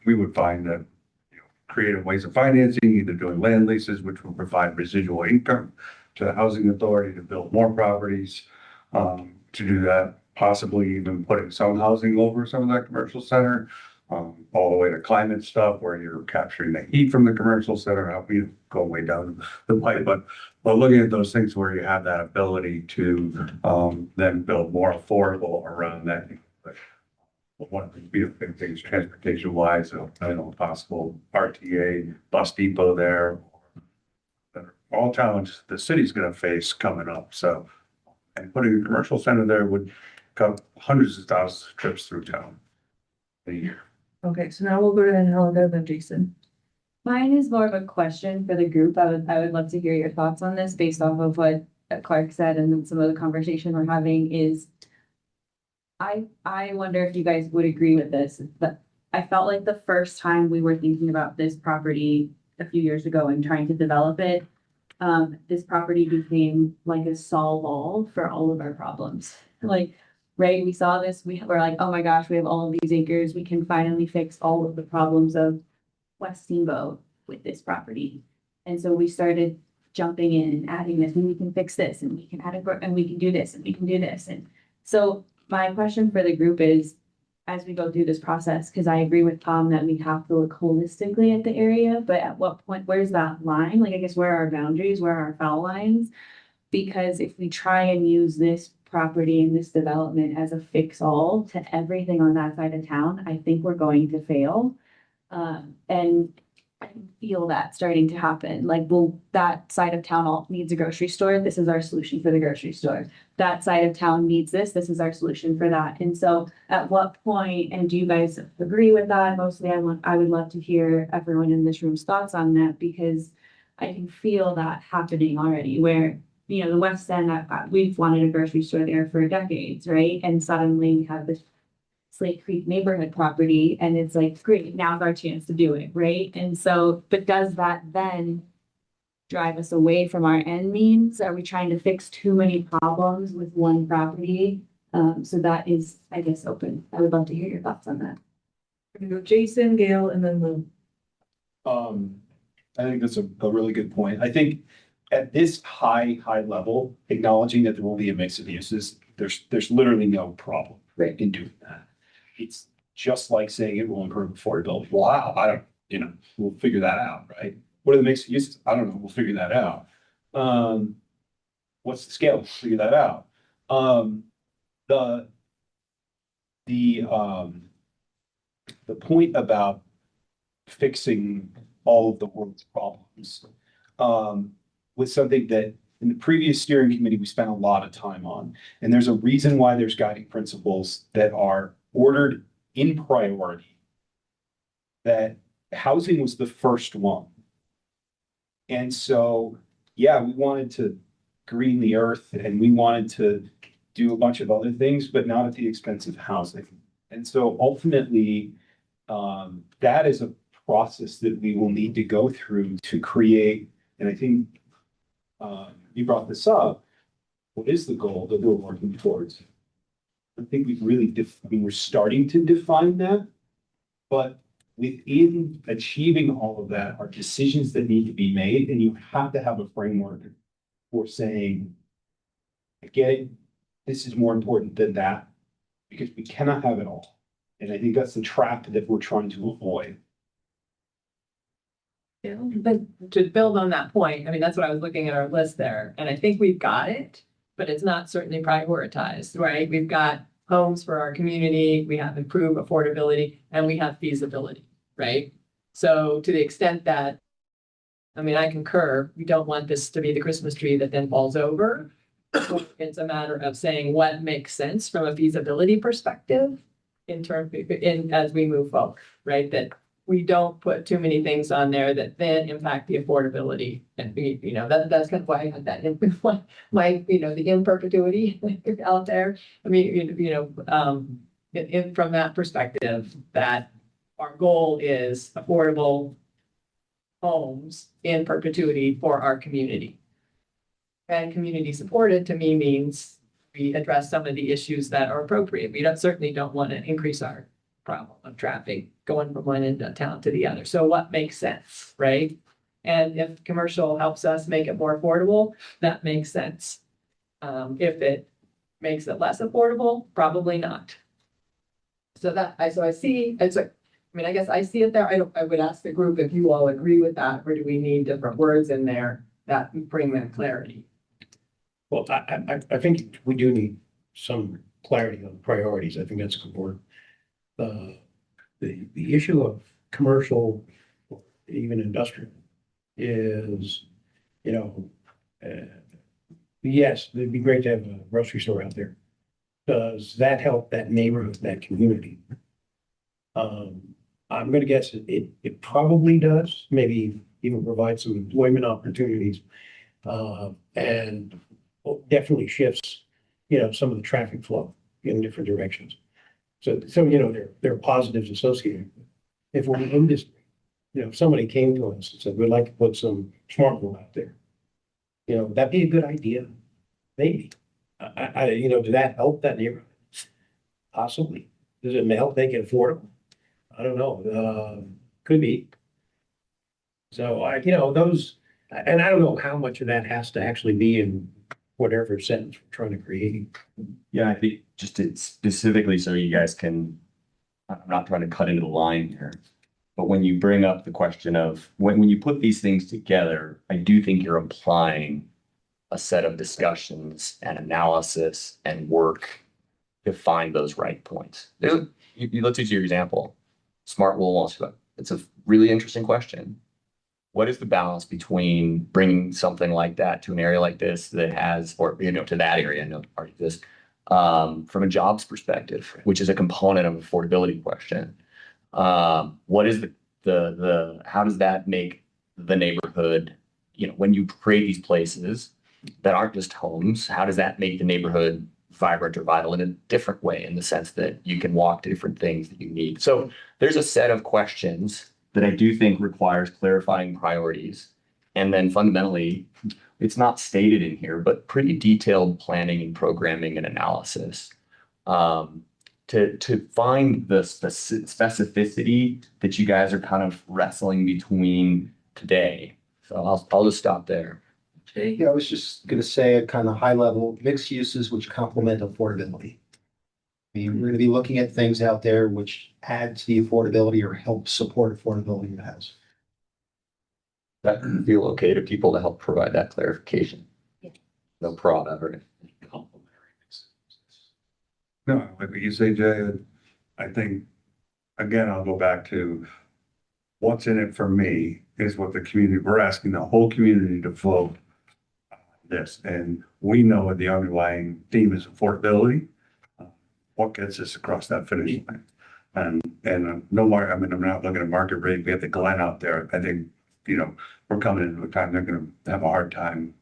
we would find that creative ways of financing, either doing land leases, which will provide residual income to the housing authority to build more properties. To do that, possibly even putting some housing over some of that commercial center. All the way to climate stuff where you're capturing the heat from the commercial center, help you go way down the pipe, but looking at those things where you have that ability to, then build more affordable around that. But one of the big things, transportation wise, I know possible RTA bus depot there. All challenges the city's gonna face coming up, so. And putting a commercial center there would cut hundreds of thousands of trips through town a year. Okay, so now we'll go to Angelica, then Jason. Mine is more of a question for the group. I would love to hear your thoughts on this based off of what Clark said and then some of the conversation we're having is. I wonder if you guys would agree with this, but I felt like the first time we were thinking about this property a few years ago and trying to develop it, this property became like a solve all for all of our problems. Like, right, we saw this, we were like, oh my gosh, we have all of these acres, we can finally fix all of the problems of West Steamboat with this property. And so we started jumping in and adding this, and we can fix this, and we can add it, and we can do this, and we can do this. And so my question for the group is, as we go through this process, because I agree with Tom that we have to look holistically at the area, but at what point, where's that line? Like, I guess, where are our boundaries, where are our foul lines? Because if we try and use this property and this development as a fix-all to everything on that side of town, I think we're going to fail. And I can feel that starting to happen. Like, well, that side of town all needs a grocery store. This is our solution for the grocery store. That side of town needs this. This is our solution for that. And so at what point, and do you guys agree with that? Mostly I would love to hear everyone in this room's thoughts on that, because I can feel that happening already where, you know, the West End, we've wanted a grocery store there for decades, right? And suddenly we have this Slate Creek neighborhood property, and it's like, great, now's our chance to do it, right? And so, but does that then drive us away from our end means? Are we trying to fix too many problems with one property? So that is, I guess, open. I would love to hear your thoughts on that. We're gonna go Jason, Gail, and then Lou. I think that's a really good point. I think at this high level, acknowledging that there will be a mix of uses, there's literally no problem in doing that. It's just like saying it will improve affordability. Wow, we'll figure that out, right? What are the mixed uses? I don't know, we'll figure that out. What's the scale? We'll figure that out. The point about fixing all of the world's problems was something that in the previous steering committee, we spent a lot of time on. And there's a reason why there's guiding principles that are ordered in priority. That housing was the first one. And so, yeah, we wanted to green the earth and we wanted to do a bunch of other things, but not at the expense of housing. And so ultimately, that is a process that we will need to go through to create, and I think you brought this up, what is the goal that we're working towards? I think we've really, we're starting to define that, but within achieving all of that are decisions that need to be made, and you have to have a framework for saying, I get it, this is more important than that, because we cannot have it all. And I think that's the trap that we're trying to avoid. But to build on that point, I mean, that's what I was looking at our list there, and I think we've got it, but it's not certainly prioritized, right? We've got homes for our community, we have improved affordability, and we have feasibility, right? So to the extent that, I mean, I concur, we don't want this to be the Christmas tree that then falls over. It's a matter of saying what makes sense from a feasibility perspective as we move forward, right? That we don't put too many things on there that then impact the affordability. And that's kind of why I had that in my the in perpetuity out there. I mean, from that perspective, that our goal is affordable homes in perpetuity for our community. And community supported to me means we address some of the issues that are appropriate. We certainly don't want to increase our problem of traffic going from one end of town to the other. So what makes sense, right? And if commercial helps us make it more affordable, that makes sense. If it makes it less affordable, probably not. So I see, it's like, I mean, I guess I see it there. I would ask the group if you all agree with that, or do we need different words in there that bring that clarity? Well, I think we do need some clarity on priorities. I think that's important. The issue of commercial, or even industrial, is, you know, yes, it'd be great to have a grocery store out there. Does that help that neighborhood, that community? I'm gonna guess it probably does, maybe even provide some employment opportunities. And definitely shifts, you know, some of the traffic flow in different directions. So, you know, there are positives associated. If we're in industry, you know, if somebody came to us and said, we'd like to put some smart wool out there, you know, that'd be a good idea, maybe. You know, did that help that neighborhood? Possibly. Does it help make it affordable? I don't know, could be. So you know, those, and I don't know how much of that has to actually be in whatever sentence we're trying to create. Yeah, I think just to specifically so you guys can, I'm not trying to cut into the line here. But when you bring up the question of when you put these things together, I do think you're implying a set of discussions and analysis and work to find those right points. Let's use your example. Smart wool wants to, it's a really interesting question. What is the balance between bringing something like that to an area like this that has, or, you know, to that area, no, already this, from a jobs perspective, which is a component of affordability question. What is how does that make the neighborhood, you know, when you create these places that aren't just homes, how does that make the neighborhood vibrant or vital in a different way, in the sense that you can walk to different things that you need? So there's a set of questions that I do think requires clarifying priorities. And then fundamentally, it's not stated in here, but pretty detailed planning and programming and analysis to find the specificity that you guys are kind of wrestling between today. So I'll just stop there. Jay? Yeah, I was just gonna say a kind of high level, mixed uses which complement affordability. I mean, we're gonna be looking at things out there which add to the affordability or help support affordability it has. That can feel okay to people to help provide that clarification. Yeah. No product or No, like what you say, Jay, I think, again, I'll go back to what's in it for me is what the community, we're asking the whole community to vote this, and we know what the underlying theme is affordability. What gets us across that finish line? And no more, I mean, I'm not looking at market rate. We have the Glen out there. I think, you know, we're coming into a time they're gonna have a hard time,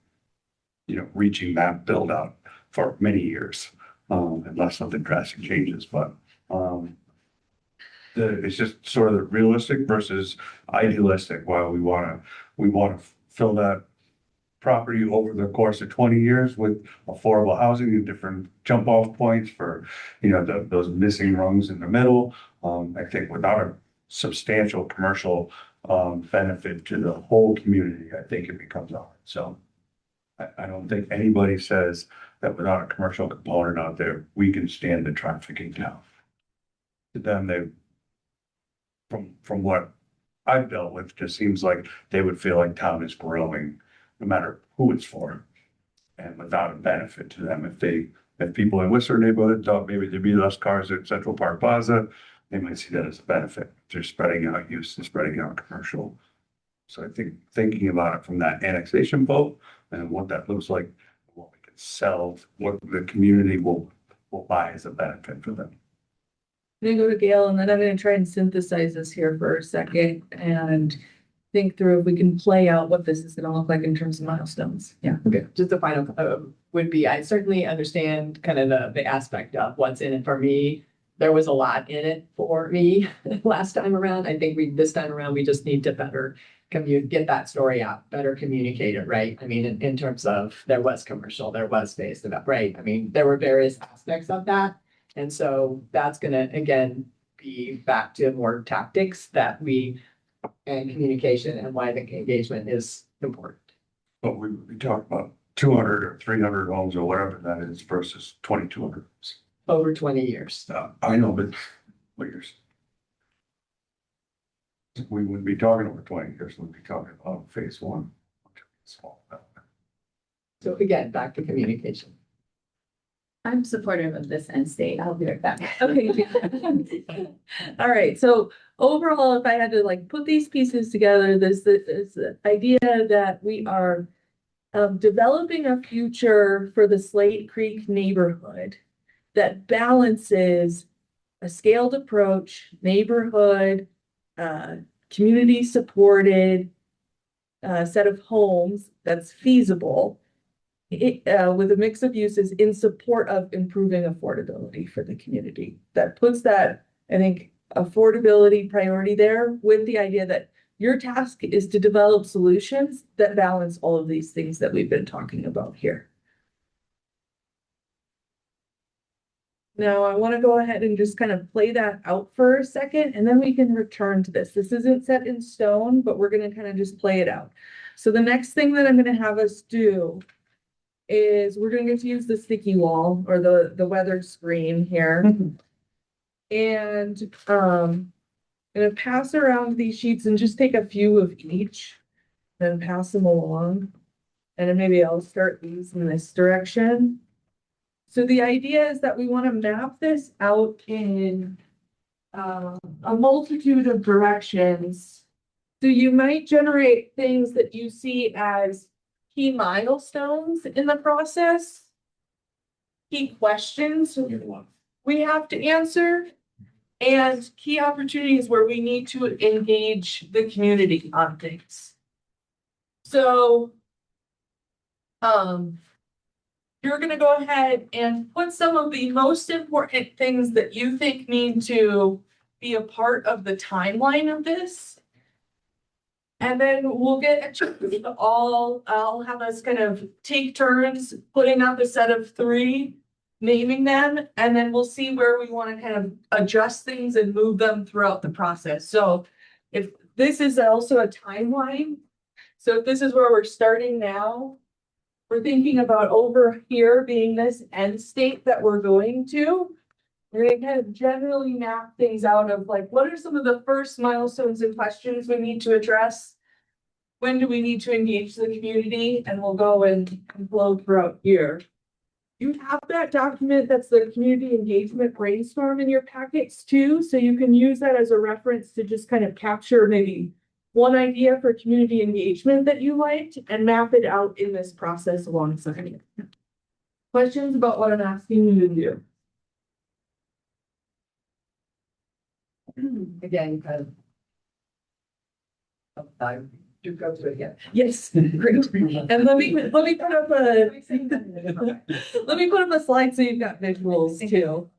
you know, reaching that build out for many years, unless something drastic changes, but, it's just sort of the realistic versus idealistic. While we wanna fill that property over the course of 20 years with affordable housing and different jump off points for, you know, those missing rungs in the middle. I think without a substantial commercial benefit to the whole community, I think it becomes hard. So I don't think anybody says that without a commercial component out there, we can stand the trafficking down. To them, from what I've dealt with, just seems like they would feel like town is growing no matter who it's for. And without a benefit to them, if people in Worcester neighborhood thought maybe there'd be less cars at Central Park Plaza, they might see that as a benefit. They're spreading out use and spreading out commercial. So I think thinking about it from that annexation vote and what that looks like, what we can sell, what the community will buy as a benefit for them. I'm gonna go to Gail, and then I'm gonna try and synthesize this here for a second and think through if we can play out what this is gonna look like in terms of milestones. Yeah. Okay, just a final, would be, I certainly understand kind of the aspect of what's in it for me. There was a lot in it for me last time around. I think this time around, we just need to better get that story out, better communicate it, right? I mean, in terms of, there was commercial, there was space, right? I mean, there were various aspects of that. And so that's gonna, again, be back to more tactics that we, and communication and why the engagement is important. But we talk about 200 or 300 homes or whatever that is versus 2,200. Over 20 years. I know, but what years? We wouldn't be talking over 20 years, we'd be talking about phase one. Small. So again, back to communication. I'm supportive of this end state. I'll be right back. Okay. All right, so overall, if I had to like put these pieces together, there's the idea that we are developing a future for the Slate Creek neighborhood that balances a scaled approach, neighborhood, community supported set of homes that's feasible with a mix of uses in support of improving affordability for the community. That puts that, I think, affordability priority there with the idea that your task is to develop solutions that balance all of these things that we've been talking about here. Now, I want to go ahead and just kind of play that out for a second, and then we can return to this. This isn't set in stone, but we're going to kind of just play it out. So the next thing that I'm going to have us do is we're going to use the sticky wall or the weathered screen here. And I'm going to pass around these sheets and just take a few of each, then pass them along. And then maybe I'll start these in this direction. So the idea is that we want to map this out in a multitude of directions. So you might generate things that you see as key milestones in the process, key questions we have to answer, and key opportunities where we need to engage the community on things. So, you're going to go ahead and put some of the most important things that you think need to be a part of the timeline of this. And then we'll get a chance to I'll have us kind of take turns putting up a set of 3, naming them, and then we'll see where we want to kind of adjust things and move them throughout the process. So if this is also a timeline, so if this is where we're starting now, we're thinking about over here being this end state that we're going to. We're going to kind of generally map things out of like, what are some of the first milestones and questions we need to address? When do we need to engage the community? And we'll go and flow throughout here. You have that document that's the community engagement brainstorm in your packets too. So you can use that as a reference to just kind of capture maybe one idea for community engagement that you liked and map it out in this process alongside it. Questions about what I'm asking you to do? Again, kind of. I do go through it again. Yes, great. And let me put up a slide so you've got visuals too.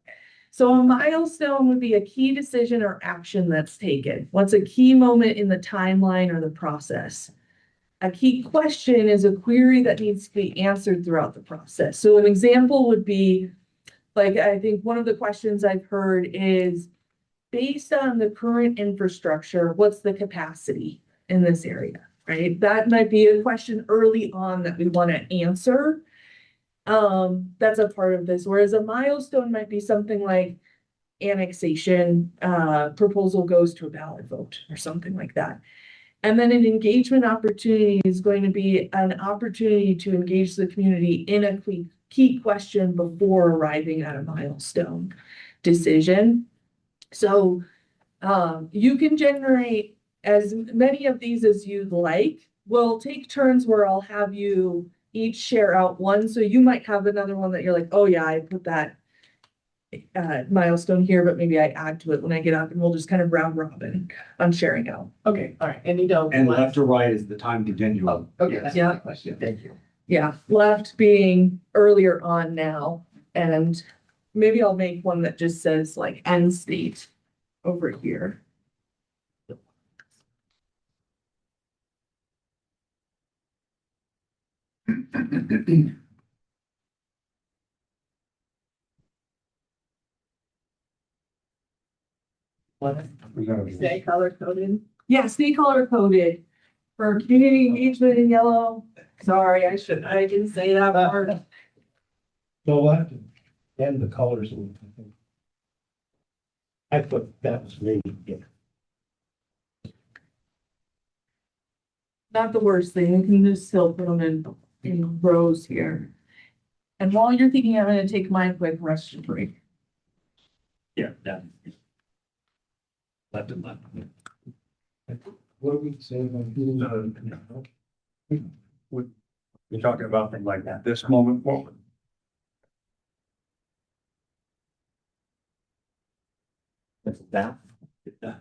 So a milestone would be a key decision or action that's taken. What's a key moment in the timeline or the process? A key question is a query that needs to be answered throughout the process. So an example would be, like, I think one of the questions I've heard is, based on the current infrastructure, what's the capacity in this area, right? That might be a question early on that we want to answer. That's a part of this, whereas a milestone might be something like annexation, proposal goes to a ballot vote or something like that. And then an engagement opportunity is going to be an opportunity to engage the community in a key question before arriving at a milestone decision. So you can generate as many of these as you'd like. We'll take turns where I'll have you each share out one. So you might have another one that you're like, oh yeah, I put that milestone here, but maybe I add to it when I get up, and we'll just kind of round robin on sharing out. Okay, all right, and you don't. And left to right is the time continuum. Okay, that's Yeah. my question. Thank you. Yeah, left being earlier on now, and maybe I'll make one that just says like end state over here. What? We gotta- Say color coded? Yeah, stay color coded for community engagement in yellow. Sorry, I didn't say that word. So we'll have to end the colors. I put, that was me, yeah. Not the worst thing, you can just still put them in rows here. And while you're thinking, I'm gonna take my quick restroom break. Yeah, yeah. Left and left. What are we saying about? You're talking about things like that, this moment forward. That's that. Yeah.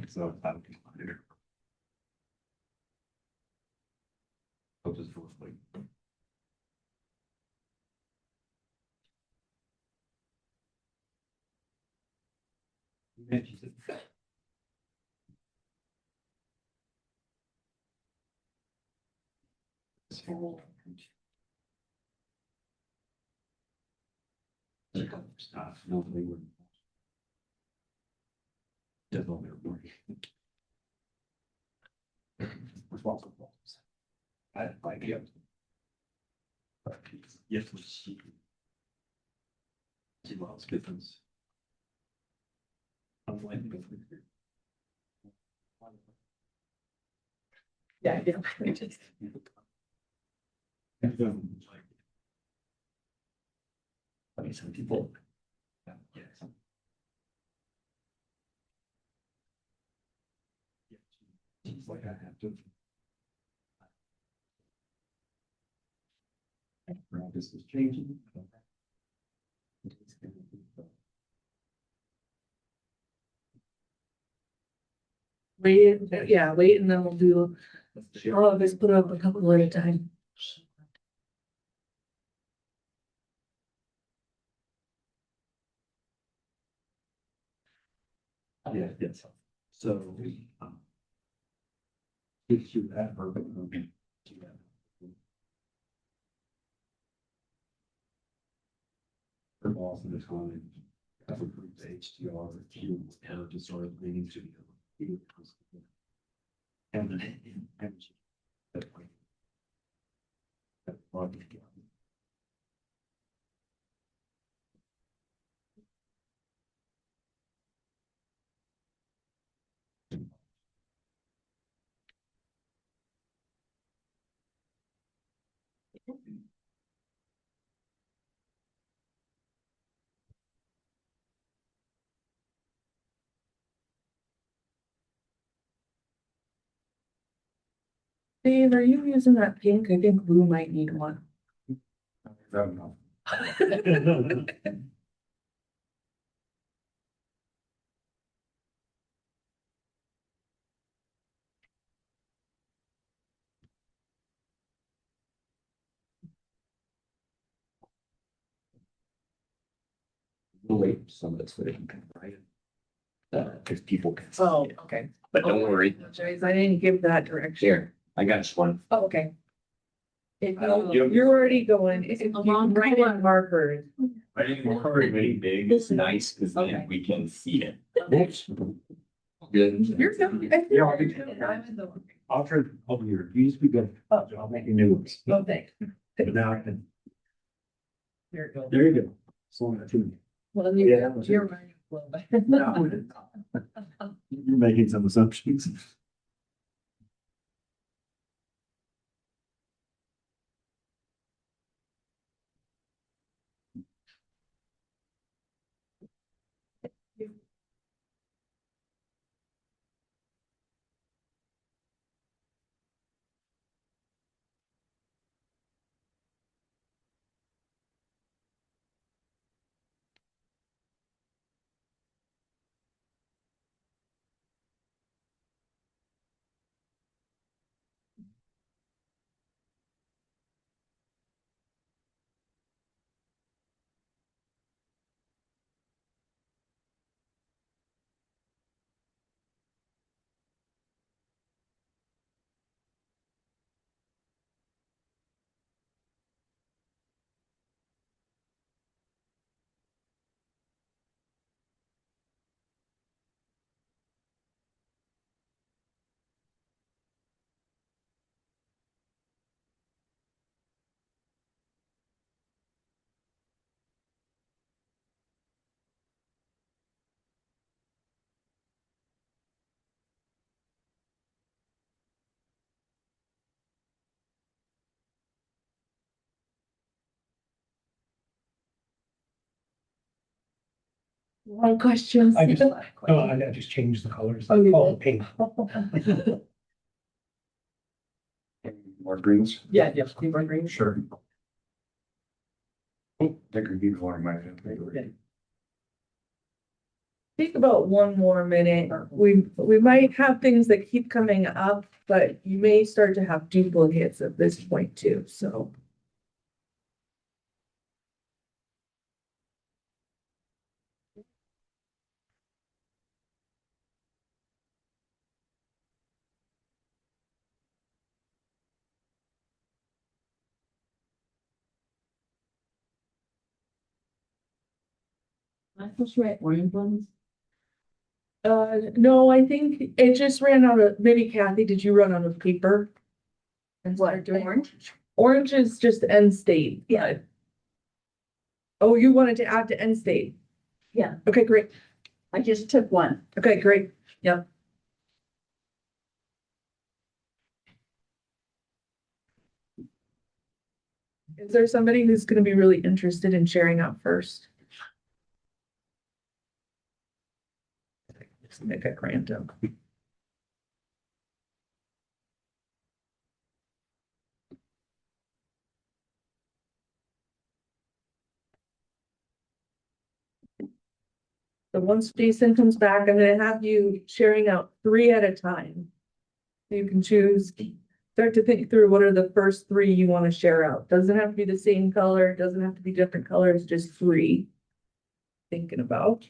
So, here. Hope this feels like. Stuff, nobody would. Definitely work. Responsible. I like it. Yes, we see. See what's difference. I'm like. Yeah, yeah. Some people. Yes. Seems like I have to. This is changing. Wait, yeah, wait, and then we'll do, all of us put up a couple at a time. Yeah, yes. So, if you ever. Her boss in the time. Have approved HDR, you have to sort of leaning to the. And then. That way. That brought me together. Dave, are you using that pink? I think blue might need one. I don't know. We'll wait for some of this so that you can write it. Because people can. see Oh, it. okay. But don't worry, Guys, I didn't give that direction. here, I got just one. Oh, okay. If You- you're already going, if you can write in markers. I didn't worry, really big, it's nice, because Okay. then we can see it. You're Good. good. I feel Yeah, like- I'm in the- I'll turn over here, you just be good, I'll make you new ones. Oh, thanks. But now I can, There it goes. there you go. Slow that to Well, Yeah. you're right. Well, me. You're making some assumptions. One question. I just, no, I just changed the colors. Oh, you Call did? it pink. More greens? Yeah, yeah, Steamboat Green. Sure. Oh, that could be one of my. Take about one more minute. We might have things that keep coming up, but you may start to have duplicates at this point too, so. I supposed to write orange ones? No, I think it just ran out of, maybe Kathy, did you run out of paper? And start doing Orange? Orange is just end state. Yeah. Oh, you wanted to add to end state? Yeah. Okay, great. I just took one. Okay, great. Yep. Is there somebody who's gonna be really interested in sharing out first? Just make it random. So once Jason comes back, I'm gonna have you sharing out 3 at a time. You can choose, start to think through what are the first 3 you want to share out. Doesn't have to be the same color, doesn't have to be different colors, just 3. Thinking about.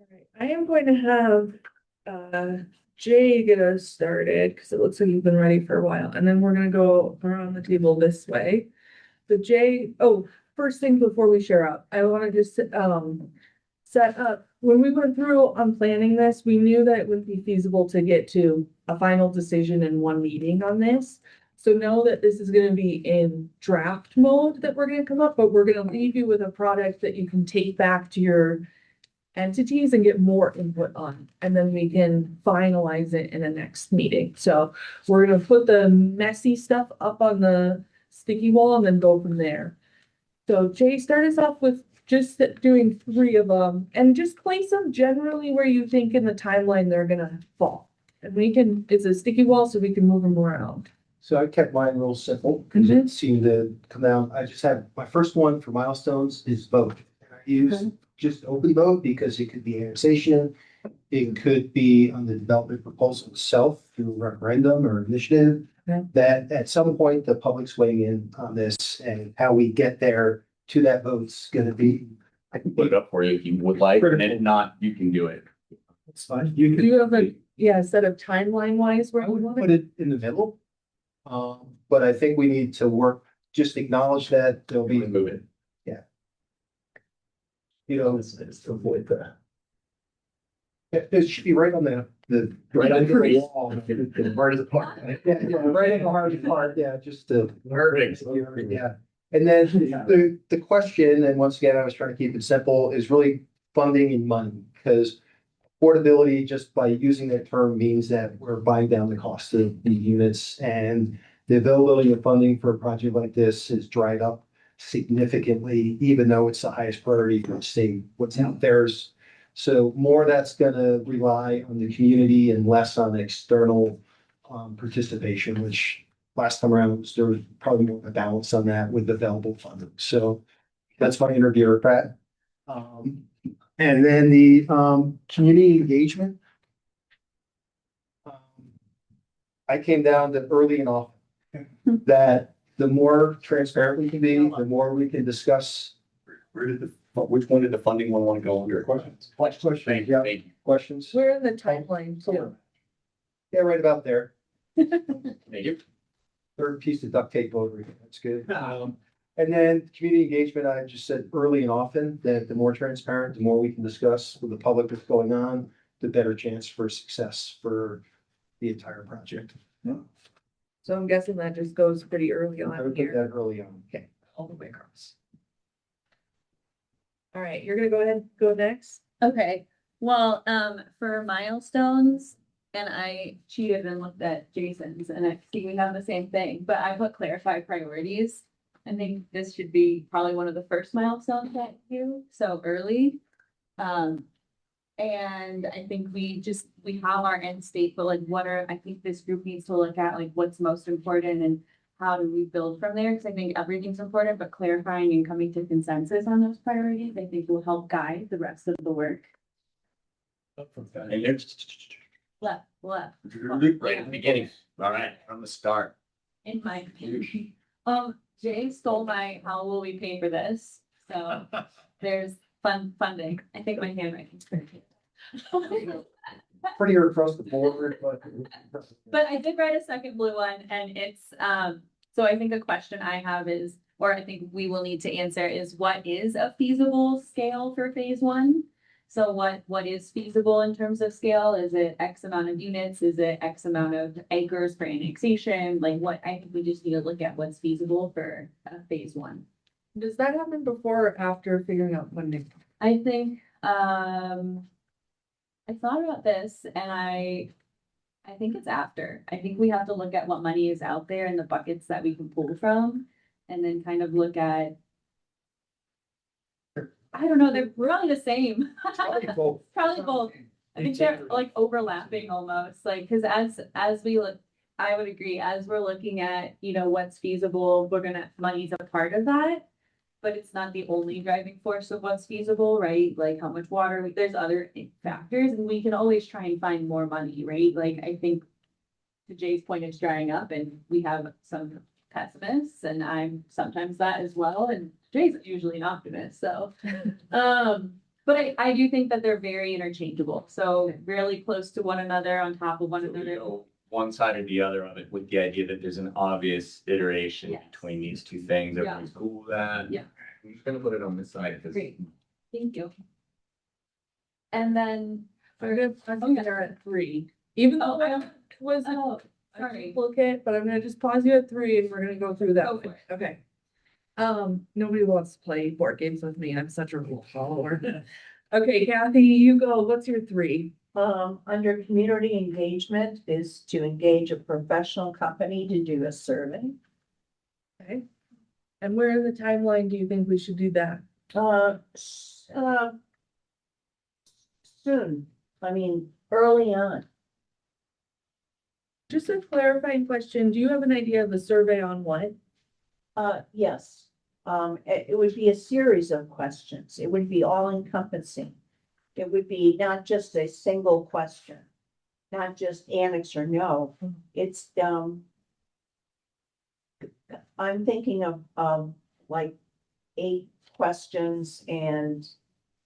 Alright, I am going to have Jay get us started because it looks like you've been ready for a while, and then we're gonna go around the table this way. So Jay, oh, first thing before we share out, I want to just set up, when we went through on planning this, we knew that it wouldn't be feasible to get to a final decision in one meeting on this. So know that this is gonna be in draft mode that we're gonna come up, but we're gonna leave you with a product that you can take back to your entities and get more input on, and then we can finalize it in the next meeting. So we're gonna put the messy stuff up on the sticky wall and then go from there. So Jay, start us off with just doing 3 of them and just place them generally where you think in the timeline they're gonna fall. And we can, it's a sticky wall, so we can move them around. So I kept mine real simple because it seemed to come out. I just have, my first one for milestones is vote. And I use just open vote because it could be annexation. It could be on the development proposal itself through referendum or initiative. Okay. That at some point, the public's weighing in on this, and how we get there to that vote's gonna be. I can put it up for you if you would like, and if not, you can do it. It's fine. Do you have a, yeah, set of timeline wise where I you would want put it? it in the middle. But I think we need to work, just acknowledge that there'll be, Move it. you know, It's to avoid the. it should be right on the. Right on the crease. wall. The part is apart. Yeah, right in the hard part, yeah, just to. Perfect. Yeah, and then the question, and once again, I was trying to keep it simple, is really funding and money, because affordability, just by using that term, means that we're buying down the cost of the units, and the availability of funding for a project like this has dried up significantly, even though it's the highest priority for the state, what's out there. So more that's gonna rely on the community and less on external participation, which last time around, there was probably more of a balance on that with available funding. So that's my inner bureaucrat. And then the community engagement. I came down to early and often. That the more transparent we can be, the more we can discuss. Where did which one did the funding one want to go under? Questions, Thank you. yeah, Thank you. questions? We're in the timeline too. Yeah, right about there. Thank you. Third piece of duct tape over here. That's good. And then community engagement, I just said early and often, that the more transparent, the more we can discuss with the public what's going on, the better chance for success for the entire project. So I'm guessing that just goes pretty early I on would put here. that early on. Okay, all the way across. All right, you're gonna go ahead, go next. Okay, well, for milestones, and I cheated and looked at Jason's and I see we have the same thing, but I put clarify priorities. I think this should be probably one of the first milestones that you, so early. And I think we have our end state, but like I think this group needs to look at like what's most important and how do we build from there? Cause I think everything's important, but clarifying and coming to consensus on those priorities, I think will help guide the rest of the work. And there's Left. right at the beginning. All right, from the start. In my opinion. Jay stole my, how will we pay for this? So there's funding. I think my handwriting's pretty good. Prettier across the board, but. But I did write a second blue one and it's, so I think a question I have is, or I think we will need to answer is what is a feasible scale for phase one? So what is feasible in terms of scale? Is it X amount of units? Is it X amount of acres for annexation? Like what, I think we just need to look at what's feasible for phase one. Does that happen before or after figuring out funding? I think, I thought about this and I think it's after. I think we have to look at what money is out there and the buckets that we can pull from. And then kind of look at, I don't know, they're probably the same. Probably both. I think they're like overlapping almost, like, cause as we look, I would agree, as we're looking at, what's feasible, money's a part of that. But it's not the only driving force of what's feasible, right? Like how much water, there's other factors and we can always try and find more money, right? Like I think to Jay's point, it's drying up and we have some pessimists and I'm sometimes that as well. And Jay's usually an optimist, so. But I do think that they're very interchangeable. So really close to one another, on top of one another. One side or the other of it with the idea that there's an obvious iteration Yes. between these two things. Yeah. Everybody's cool with that. Yeah. I'm just gonna put it on this side because Great. Thank you. And then, I'm gonna they're at 3. Even though that was oh, a sorry. duplicate, but I'm gonna just pause you at 3 and we're gonna go through that. Go one. for it. Okay. Nobody wants to play board games with me. I'm such a rule follower. Okay, Kathy, you go. What's your 3? Under community engagement is to engage a professional company to do a survey. Okay. And where in the timeline do you think we should do that? Soon, I mean, early on. Just a clarifying question. Do you have an idea of the survey on what? Yes, it would be a series of questions. It would be all encompassing. It would be not just a single question, not just annex or no. It's, I'm thinking of like 8 questions and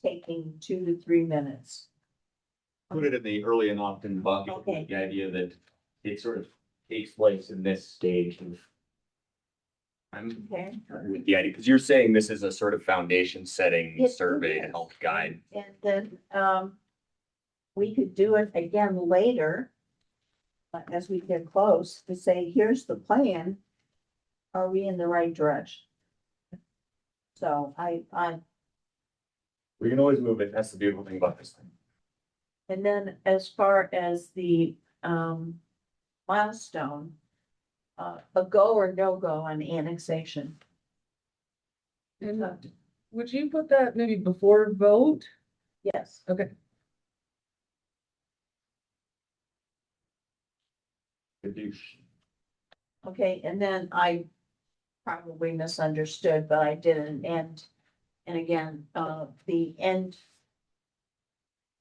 taking 2 to 3 minutes. put it in the early and often bucket. Okay. With the idea that it sort of takes place in this stage of. I'm Okay. with the idea, because you're saying this is a sort of foundation setting Yes, it survey to is. help guide. And then, we could do it again later. As we get close to say, here's the plan. Are we in the right direction? So We can always move it. That's the beautiful thing about this thing. and then as far as the, milestone, a go or no go on annexation. And would you put that maybe before vote? Yes. Okay. Good do. Okay, and then I probably misunderstood, but I did an end. And again, the end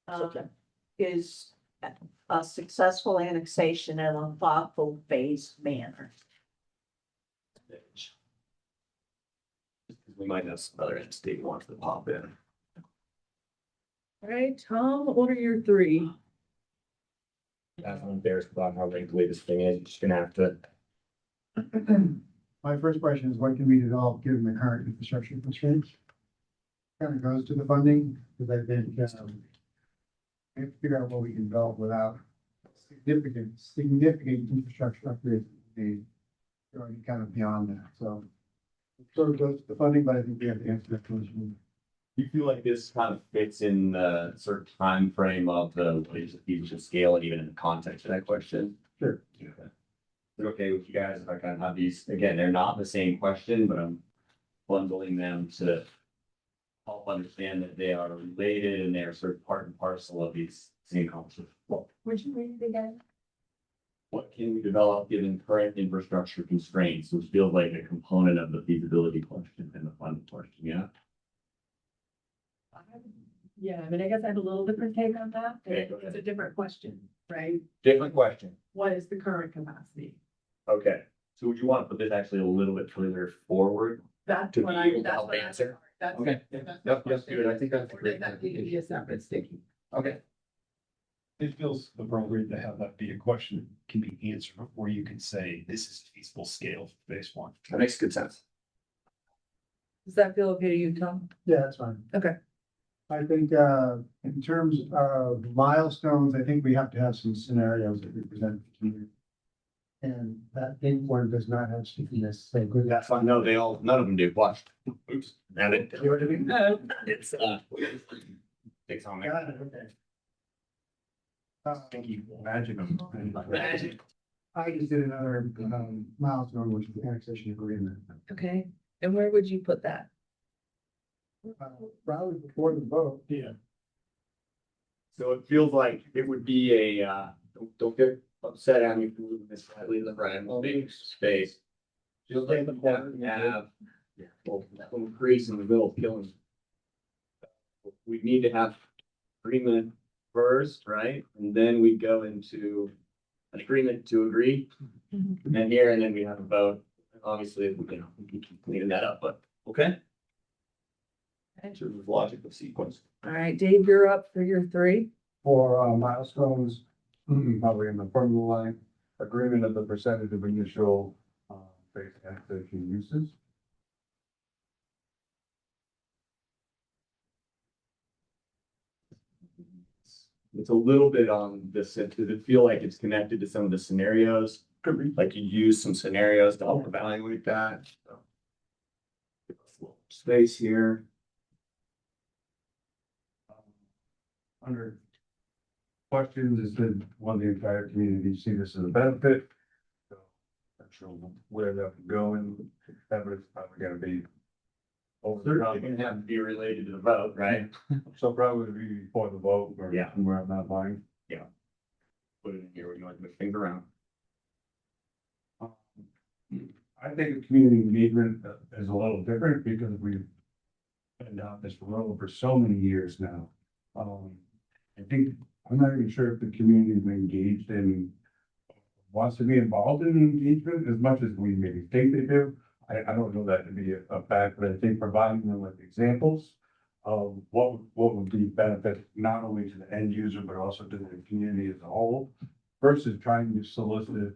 It's okay. is a successful annexation in a thoughtful phased manner. We might have some other entity who wants to pop in. All right, Tom, what are your three? I'm embarrassed about how wrinkly this thing is. You're just gonna have to. My first question is, what can we develop given the current infrastructure constraints? Kind of goes to the funding, because I think, we have to figure out what we can develop without significant infrastructure upgrades. We're already kind of beyond that, so. It sort of goes to the funding, but I think we have to answer that question. You feel like this kind of fits in the sort of time frame of the what is the feasible scale and even in the context of that question? Sure. Yeah. Is it okay with you guys if I kind of have these, again, they're not the same question, but I'm bundling them to help understand that they are related and they're sort of part and parcel of these same concepts. Well, Would you read it again? what can we develop given current infrastructure constraints, which feels like a component of the feasibility question and the funding question, yeah? Yeah, I mean, I guess I have a little different take on that. Okay, go ahead. It's a different question, right? Different question. What is the current capacity? Okay, so would you want to put this actually a little bit further forward? That's To what be I, able to that's help what I. answer? That's. Okay. that's my Yep, question. good. I think that's a Or great does that need to be a separate sticky? Okay. It feels appropriate to have that be a question that can be answered before you can say, this is feasible scale for phase one. That makes good sense. Does that feel okay to you, Tom? Yeah, that's fine. Okay. I think, in terms of milestones, I think we have to have some scenarios that we present to the community. And that think one does not have stickiness, so good. That's fine. No, they all, none of them do. Watch. Oops. Now it. You know what I mean? It's, takes on there. Got it, okay. Thank you. Magic. Magic. I just did another, milestone, which is the annexation agreement. Okay, and where would you put that? Probably before the vote. Yeah. So it feels like it would be a, don't get upset at me for moving this slightly to the right, we'll make space. Just like the corner, have, well, that little crease in the middle killing. We need to have agreement first, right? And then we go into an agreement to agree. And then here, and then we have a vote. Obviously, you know, we can keep cleaning that up, but, okay? Sort of logic of sequence. All right, Dave, you're up for your three. For milestones, probably in the formula line, agreement of the percentage of initial phase annexation uses. It's a little bit on this, does it feel like it's connected to some of the scenarios? Could be. Like you use some scenarios to help evaluate that. So. Give us a little space here. Under questions, is that one of the entire community see this as a benefit? So, not sure where that would go, and that was probably gonna be over the Certainly top. gonna have to be related to the vote, right? So probably be before the vote or Yeah. somewhere on that line. Put it in here, we can like move things around. I think the community engagement is a little different because we've been down this road for so many years now. I think, I'm not even sure if the community is engaged in, wants to be involved in engagement as much as we maybe think they do. I don't know that to be a fact, but I think providing them with examples of what would be benefit not only to the end user, but also to the community as a whole, versus trying to solicit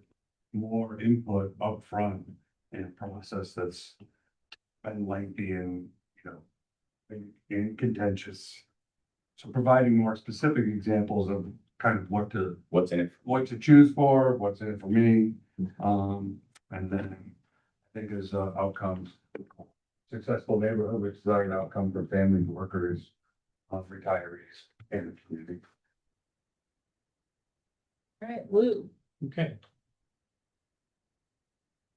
more input upfront in a process that's been lengthy and, you know, and contentious. So providing more specific examples of kind of What's in it? what to choose for, what's in it for me. And then I think as outcomes, successful neighborhood, which is an outcome for families, workers, retirees, and the community. All right, Lou. Okay.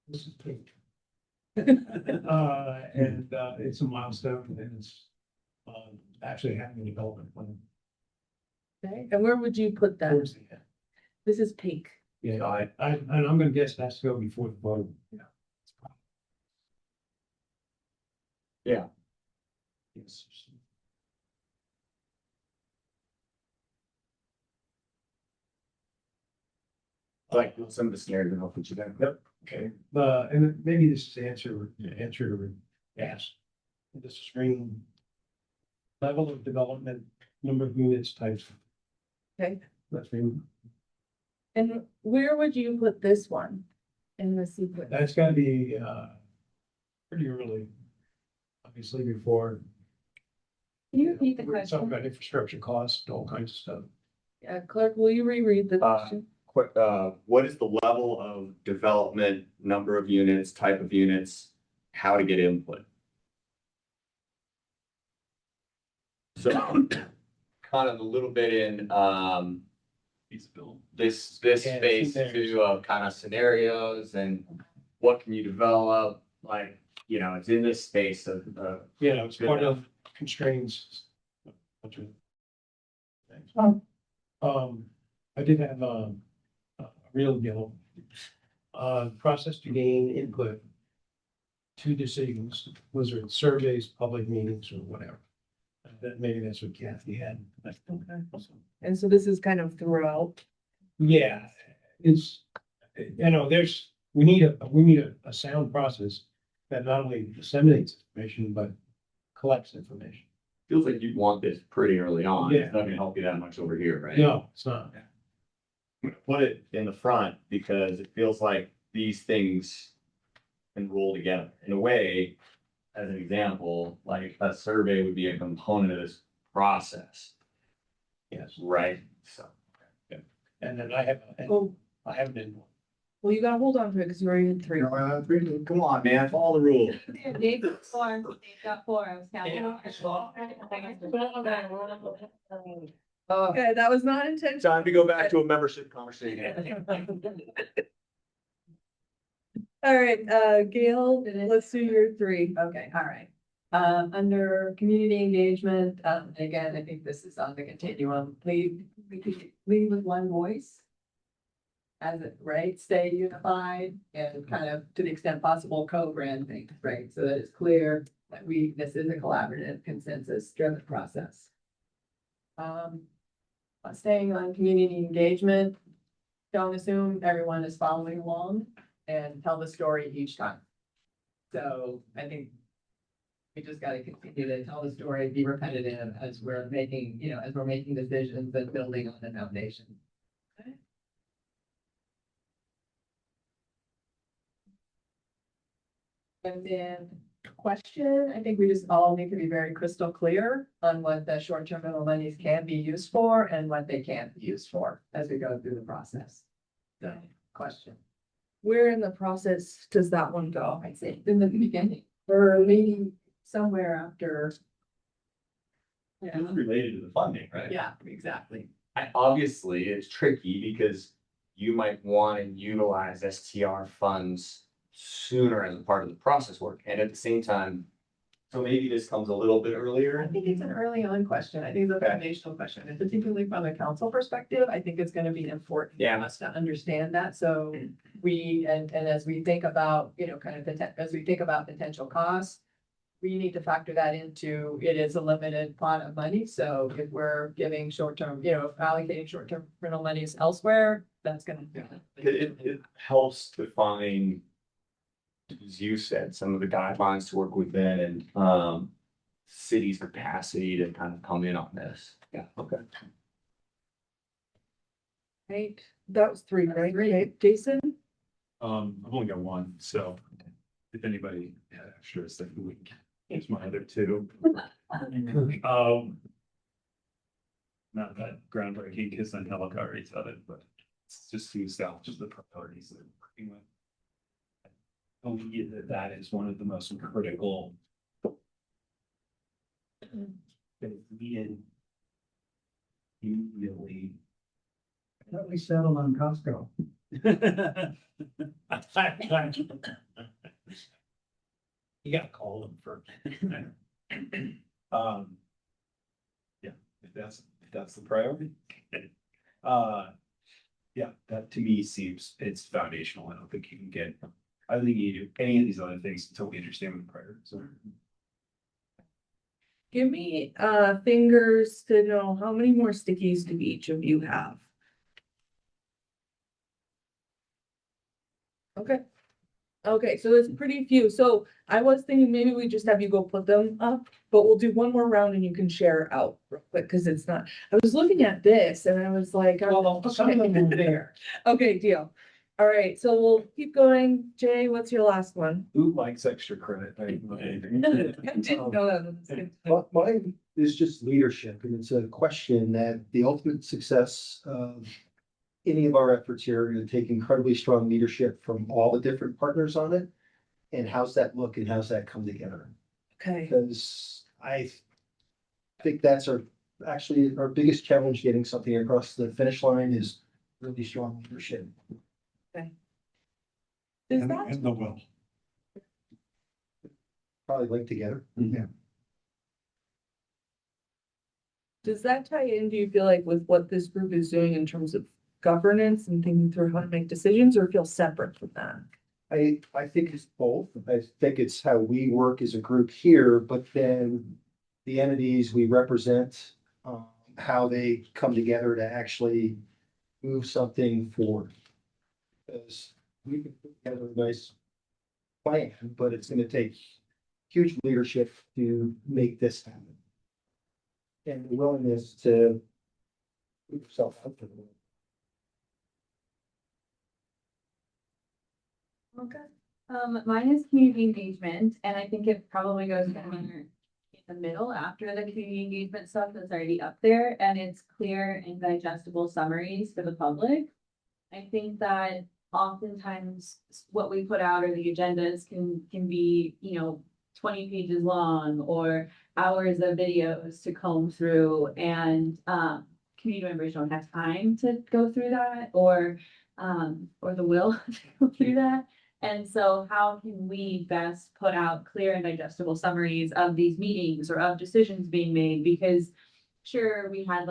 This is pink. It's a milestone and it's, actually having a development plan. Okay, and where would you put that? Towards the end. This is pink. Yeah, and I'm gonna guess that's to go before the vote. Yeah. Yes. Like some of the scenarios, I'll put you down. Yep. Okay, and then maybe this is answer asked. The screen. Level of development, number of units, types. Okay. That's me. And where would you put this one in the sequence? That's gotta be, pretty early. Obviously before. Can you repeat the We're talking question? about infrastructure costs, all kinds of stuff. Yeah, clerk, will you reread the question? Quick, what is the level of development, number of units, type of units, how to get input? So kind of a little bit in, Feasibility. this Yeah, space scenarios. too of kind of scenarios and what can you develop? Like, you know, it's in this space of, Yeah, it's part of constraints. I did have a real deal. Process to gain input to decisions, was it surveys, public meetings or whatever. That maybe that's what Kathy had. Okay. And so this is kind of throughout. Yeah, it's, you know, we need a sound process that not only disseminates information, but collects information. feels like you'd want this pretty early on. Yeah. It's not gonna help you that much over here, right? No, it's not. Put it in the front because it feels like these things can roll together. In a way, as an example, like a survey would be a component of this process, Yes, right? So. and then I have, Oh, I have an input. well, you gotta hold on to it because you already had three. Come on, man, follow the rules. Dave got four, Dave got four, I was counting. Okay, that was not intentional. Time to go back to a membership conversation. All right, Gail, let's do your three. Okay, all right. Under community engagement, again, I think this is on the continuum, lead with one voice. As it, right, stay unified and kind of to the extent possible co-brand things, right? So that it's clear that this is a collaborative consensus driven process. Staying on community engagement, don't assume everyone is following along and tell the story each time. So I think we just gotta continue to tell the story, be repetitive as we're making, as we're making decisions and building on the foundation. And then question, I think we just all need to be very crystal clear on what the short-term rental monies can be used for and what they can't be used for as we go through the process. So, question. Where in the process does that one go? I'd say in the beginning, or maybe somewhere after. Yeah, It's related to the funding, right? yeah, exactly. Obviously, it's tricky because you might want to utilize STR funds sooner as a part of the process work. And at the same time, so maybe this comes a little bit I earlier. think it's an early on question. I think it's a foundational question, and particularly from a council perspective, I think it's gonna be important for Yeah. us to understand that. So and as we think about, kind of as we think about potential costs, we need to factor that into, it is a limited pot of money. So if we're giving short-term, allocating short-term rental monies elsewhere, that's gonna. It helps define, as you said, some of the guidelines to work within and city's capacity to kind of come in on this. Yeah, okay. Right, that was three, right? Okay, Jason? I've only got one, so if anybody had extras, then we can use my other two. Not that groundbreaking because I know I've already said it, but it's just to establish the priorities that we're working with. I believe that is one of the most critical. That is needed immediately. Thought we settled on Costco. You gotta call them first. Yeah, if that's the priority. Yeah, that to me seems, it's foundational. I don't think you can get, I don't think you do any of these other things until we understand what the priorities are. Give me fingers to know how many more stickies do each of you have? Okay. Okay, so it's pretty few. So I was thinking maybe we just have you go put them up, but we'll do one more round and you can share out real quick, because it's not, I was looking at this and I was like. Well, some of them are there. Okay, deal. All right, so we'll keep going. Jay, what's your last one? Who likes extra credit? I didn't know that. Mine is just leadership, and it's a question that the ultimate success of any of our efforts here are gonna take incredibly strong leadership from all the different partners on it. And how's that look and how's that come together? Okay, Because I think that's actually our biggest challenge getting something across the finish line is really strong leadership. does that, And the will. Probably linked together. does that tie in, do you feel like, with what this group is doing in terms of governance and thinking through how to make decisions, or feel separate from that? I think it's both. I think it's how we work as a group here, but then the entities we represent, how they come together to actually move something forward. Because we can put together a nice plan, but it's gonna take huge leadership to make this happen. And the willingness to put yourself out there. Okay. Mine is community engagement, and I think it probably goes somewhere in the middle after the community engagement stuff that's already up there, and it's clear and digestible summaries for the public. I think that oftentimes what we put out or the agendas can be, 20 pages long or hours of videos to comb through, and community members don't have time to go through that or the will to go through that. And so how can we best put out clear and digestible summaries of these meetings or of decisions being made? Because sure, we had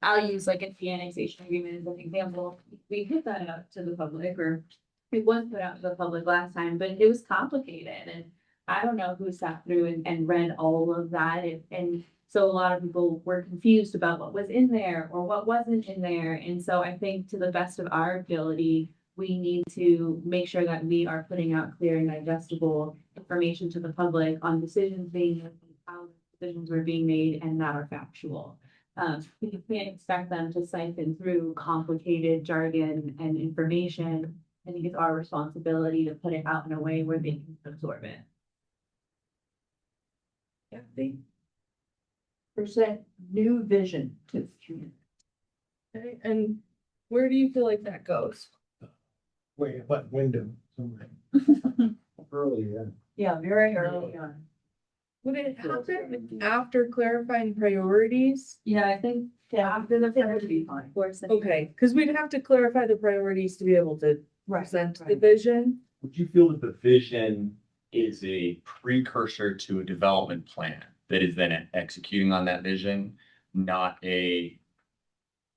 I'll use an annexation agreement as an example. We put that out to the public, or it was put out to the public last time, but it was complicated. And I don't know who sat through and read all of that. And so a lot of people were confused about what was in there or what wasn't in there. And so I think, to the best of our ability, we need to make sure that we are putting out clear and digestible information to the public on decisions being made, how decisions were being made, and that are factual. We can't expect them to siphon through complicated jargon and information. I think it's our responsibility to put it out in a way where they can absorb it. Present new vision to the community. Okay, and where do you feel like that goes? Wait, what window? Somewhere. Early, yeah. Yeah, very early on. Would it happen after clarifying priorities? Yeah, I think After the priority line. Okay, because we'd have to clarify the priorities to be able to present the vision. Would you feel that the vision is a precursor to a development plan that is then executing on that vision, not a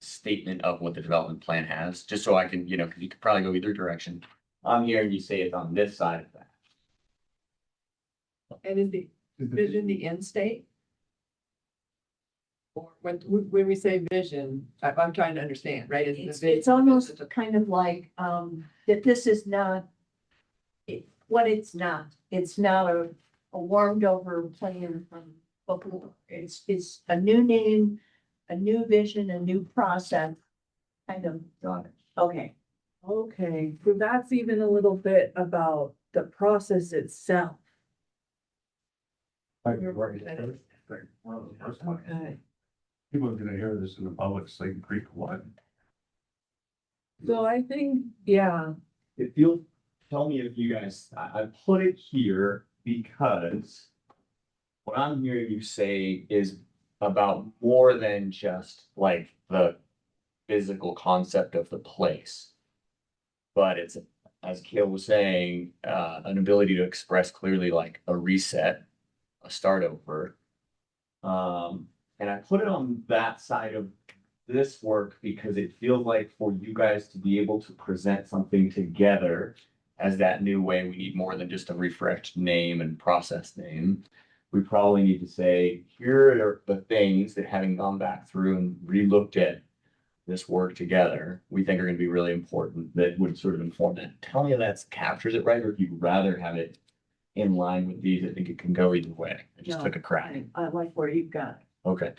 statement of what the development plan has? Just so I can, because you could probably go either direction. I'm here and you say it's on this side of that. And is the vision the end state? Or when we say vision, I'm trying to understand, right? It's almost kind of like, that this is not what it's not. It's not a warmed over plan from before. It's a new name, a new vision, a new process. Kind of, okay. Okay, so that's even a little bit about the process itself. Okay. People are gonna hear this in the public, Slate Creek, what? So I think, yeah, If you'll tell me if you guys, I put it here because what I'm hearing you say is about more than just like the physical concept of the place. But it's, as Kale was saying, an ability to express clearly like a reset, a start over. And I put it on that side of this work because it feels like for you guys to be able to present something together as that new way, we need more than just a refreshed name and process name. We probably need to say, here are the things that, having gone back through and relooked at this work together, we think are gonna be really important, that would sort of inform that. Tell me if that captures it right, or if you'd rather have it in line with these. I think it can go either way. I just No, took a crack. I like where you've got. Okay.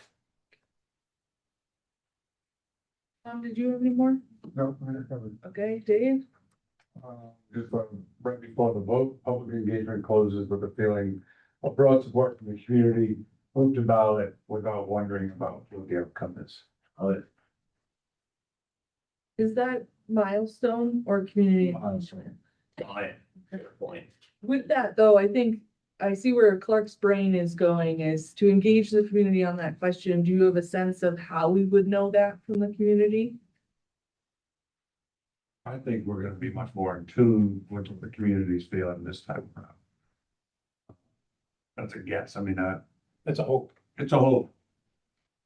Did you have any more? No, I covered. Okay, Dave? Just right before the vote, public engagement closes with a feeling of broad support from the community, move to ballot without wondering about what the outcome is. Is that milestone or community? Milestone. Got it. Fair point. With that, though, I think I see where Clark's brain is going, is to engage the community on that question. Do you have a sense of how we would know that from the community? I think we're gonna be much more in tune with what the community's feeling this time around. That's a guess. I mean, That's a hope. it's a hope.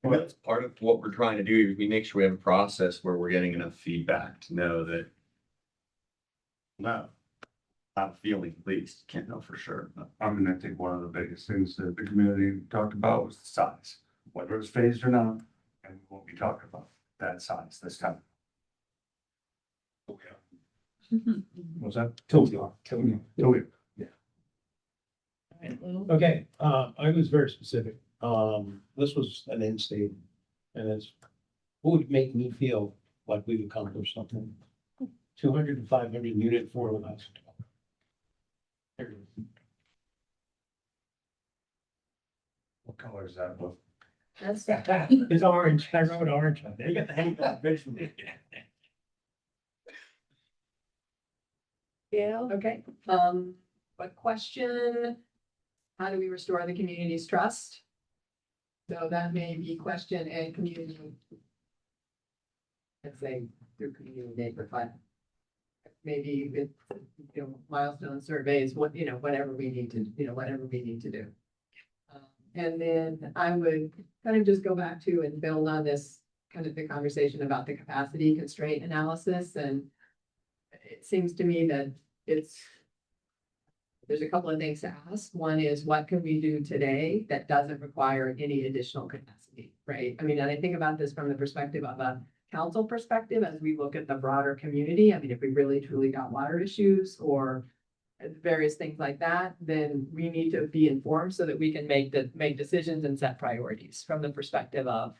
I think that's part of what we're trying to do, is we make sure we have a process where we're getting enough feedback to know that. No, not feeling at least, can't know for sure. I mean, I think one of the biggest things that the community talked about was the size, whether it's phased or not, and what we talked about, that size this time. What's that? Till we are, till we are. Till we- Okay, I was very specific. This was an end state. And it's, what would make me feel like we've accomplished something? 200 to 500 unit affordable housing. There it is. What color is that book? That's, It's orange. I wrote orange on there. You got the hang of that visually. Yeah. Okay, what question? How do we restore the community's trust? So that may be question and community. Let's say through community neighbor fund. Maybe with, milestone surveys, whatever we need to, whatever we need to do. And then I would kind of just go back to and build on this, kind of the conversation about the capacity constraint analysis, and it seems to me that there's a couple of things to ask. One is, what can we do today that doesn't require any additional capacity, right? I mean, and I think about this from the perspective of a council perspective, as we look at the broader community. I mean, if we really truly got water issues or various things like that, then we need to be informed so that we can make decisions and set priorities from the perspective of,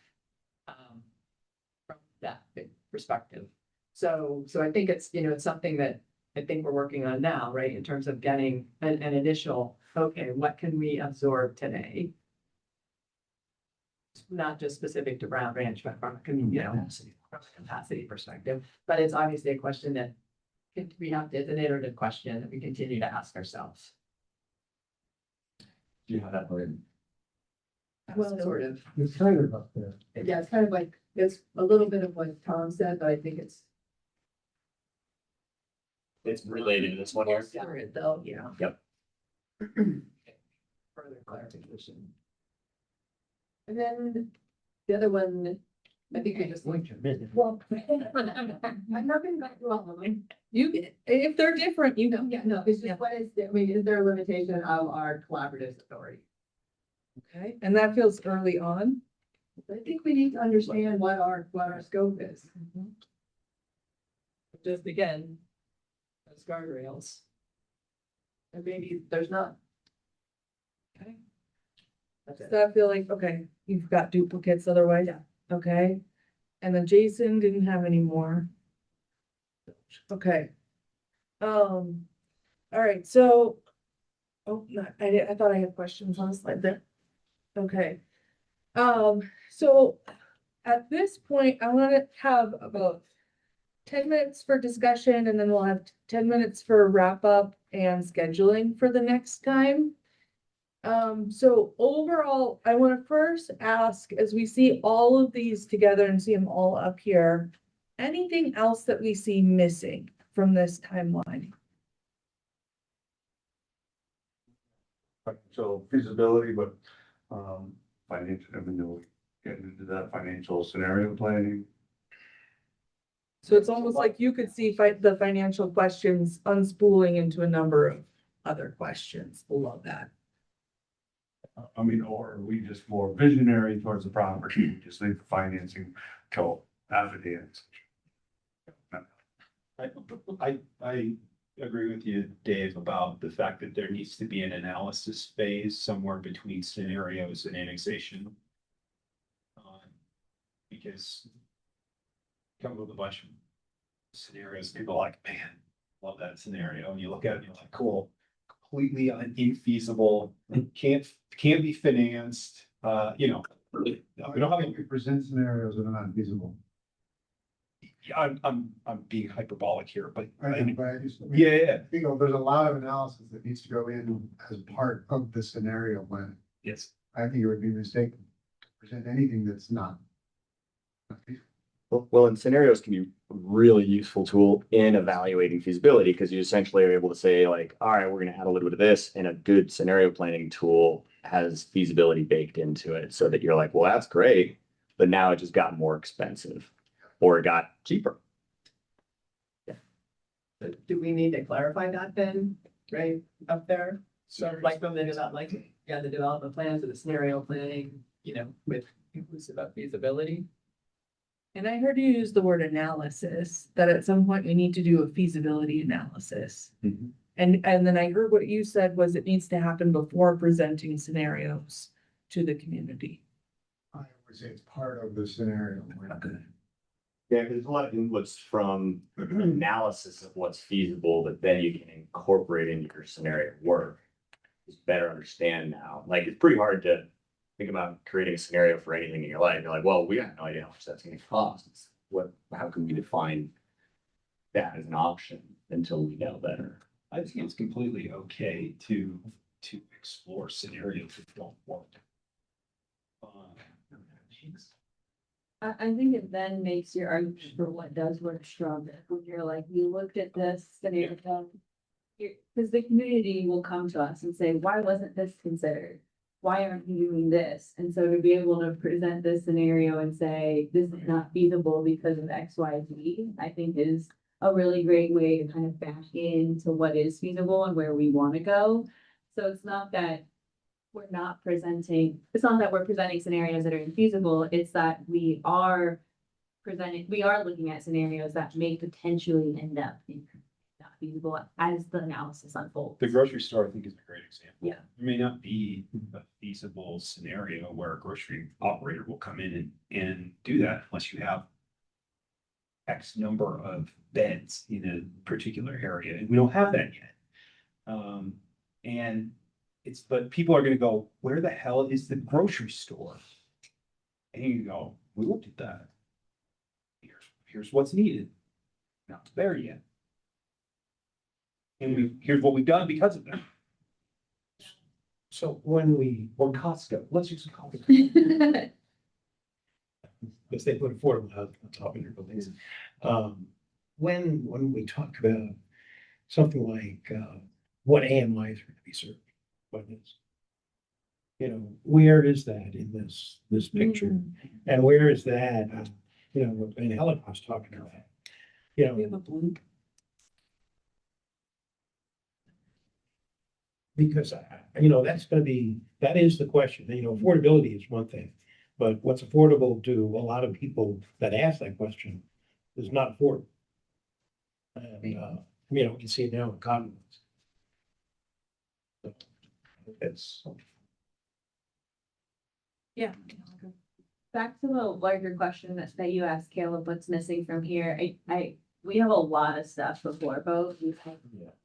from that big perspective. So I think it's, it's something that I think we're working on now, right? In terms of getting an initial, okay, what can we absorb today? Not just specific to Brown Ranch, but from a community, from a capacity perspective. But it's obviously a question that we have to, it's an iterative question that we continue to ask ourselves. Do you have that word? Well, sort of. It's kind of up there. Yeah, it's kind of like, it's a little bit of what Tom said, but I think it's. It's related to this one here. Separate though, yeah. Yep. Further clarification. And then the other one, I think we just. Well, I'm not gonna go through all of them. If they're different, you No, yeah, no, it's just, what is, I mean, is there a limitation of our collaborative authority? Okay, and that feels early on. I think we need to understand what our scope is. Just again, those guardrails. And maybe there's not. Okay. That's Does it. that feel like, okay, you've got duplicates otherwise? Yeah. Okay, and then Jason didn't have any more. Okay. All right, so. Oh, no, I thought I had questions on the slide there. Okay. So at this point, I want to have about 10 minutes for discussion, and then we'll have 10 minutes for wrap up and scheduling for the next time. So overall, I want to first ask, as we see all of these together and see them all up here, anything else that we see missing from this timeline? So feasibility, but, financial, I mean, we'll get into that financial scenario planning. So it's almost like you could see the financial questions unspooling into a number of other questions below that. I mean, or are we just more visionary towards the property, we just leave the financing till after the annexation. I agree with you, Dave, about the fact that there needs to be an analysis phase somewhere between scenarios and annexation. Because come up with a bunch of scenarios, people are like, man, love that scenario. And you look at it and you're like, cool, completely infeasible, can't be financed, we don't have We present scenarios that are not feasible. I'm being hyperbolic here, but Yeah. There's a lot of analysis that needs to go in as part of the scenario plan. yes. I think it would be mistaken to present anything that's not. Well, and scenarios can be a really useful tool in evaluating feasibility because you essentially are able to say like, all right, we're going to add a little bit of this, and a good scenario planning tool has feasibility baked into it so that you're like, well, that's great, but now it just got more expensive or it got cheaper. Do we need to clarify that then, right, up there? So like from the the development plans or the scenario planning, with inclusive of feasibility. And I heard you use the word analysis, that at some point we need to do a feasibility analysis. Mhm. And then I heard what you said was it needs to happen before presenting scenarios to the community. I would say it's part of the scenario. Yeah, there's a lot of inputs from analysis of what's feasible that then you can incorporate into your scenario work. Just better understand now. Like, it's pretty hard to think about creating a scenario for anything in your life. You're like, well, we have no idea how much that's gonna cost. How can we define that as an option until we know better? I think it's completely okay to explore scenarios that don't work. I think it then makes your argument for what does work stronger, when you're like, you looked at this scenario. Because the community will come to us and say, why wasn't this considered? Why aren't you doing this? And so to be able to present this scenario and say, this is not feasible because of X, Y, Z, I think is a really great way to kind of back into what is feasible and where we want to go. So it's not that we're presenting scenarios that are infeasible, it's that we are looking at scenarios that may potentially end up being not feasible as the analysis unfolds. The grocery store, I think, is a great example. Yeah. It may not be a feasible scenario where a grocery operator will come in and do that unless you have X number of beds in a particular area, and we don't have that yet. But people are gonna go, where the hell is the grocery store? And you go, we looked at that. Here's what's needed. Not there yet. And here's what we've done because of that. So when Or Costco, let's use Costco. because they put affordable housing on top of their buildings. When we talk about something like, what AMIs are to be served, what is, where is that in this picture? And where is that, and Helen was talking about, We have a blue. because, that is the question, affordability is one thing. But what's affordable to a lot of people that ask that question is not affordable. And, we can see it now in condos. So, it's, Yeah. Back to the larger question that you asked, Caleb, what's missing from here? We have a lot of stuff before vote. We've had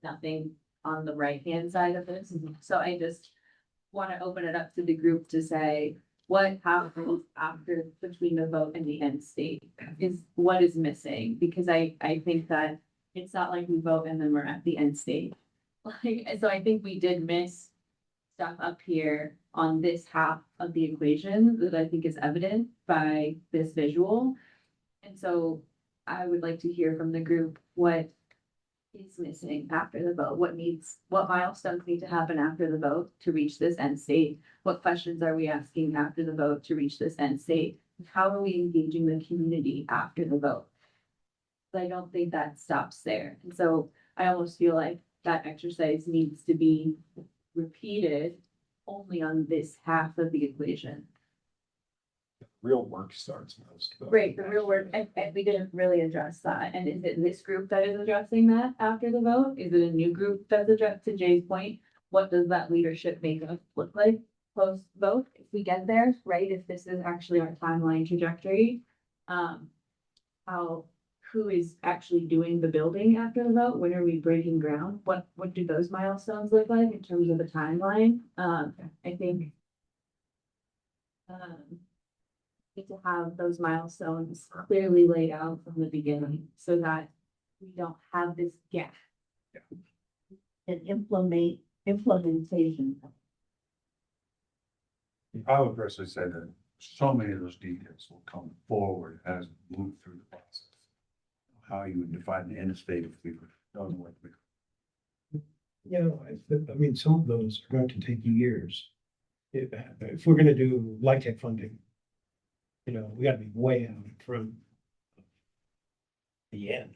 nothing on the right-hand side of this. So I just want to open it up to the group to say, what happens after between the vote and the end state is what is missing, because I think that it's not like we vote and then we're at the end state. So I think we did miss stuff up here on this half of the equation that I think is evident by this visual. And so I would like to hear from the group what is missing after the vote, what milestones need to happen after the vote to reach this end state? What questions are we asking after the vote to reach this end state? How are we engaging the community after the vote? But I don't think that stops there. And so I almost feel like that exercise needs to be repeated only on this half of the equation. real work starts most. though. Right, the real work, and we didn't really address that. And is it this group that is addressing that after the vote? Is it a new group that's addressed, to Jay's point? What does that leadership makeup look like post vote? If we get there, right, if this is actually our timeline trajectory? How, who is actually doing the building after the vote? When are we breaking ground? What do those milestones look like in terms of the timeline? I think. Need to have those milestones clearly laid out from the beginning so that we don't have this gap. And implementation. I would personally say that so many of those details will come forward as we move through the process. How you would define the end state if we don't know what we. You know, I mean, some of those are going to take years. If we're gonna do LIHTC funding, you know, we gotta be way out from the end.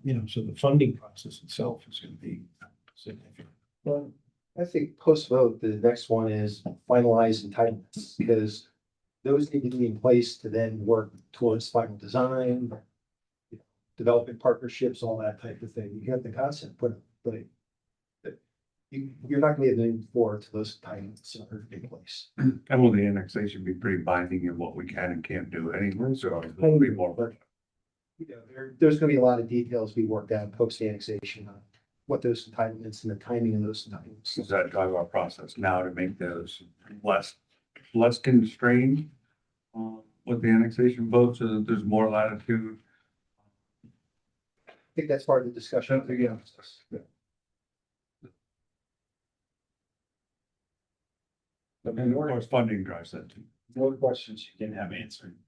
You know, so the funding process itself is gonna be significant. Well, I think post-vote, the next one is finalize entitlements, because those need to be in place to then work towards final design, development partnerships, all that type of thing. You have the concept, but you're not gonna be able to move forward to those entitlements are in place. And will the annexation be pretty binding in what we can and can't do anyway, so it'll be more. You know, there's gonna be a lot of details we worked out post annexation on what those entitlements and the timing of those entitlements. Is that drive our process now to make those less constrained? With the annexation vote, so that there's more latitude? I think that's part of the discussion. Yeah. And of course, funding drives that too. More questions you can have answered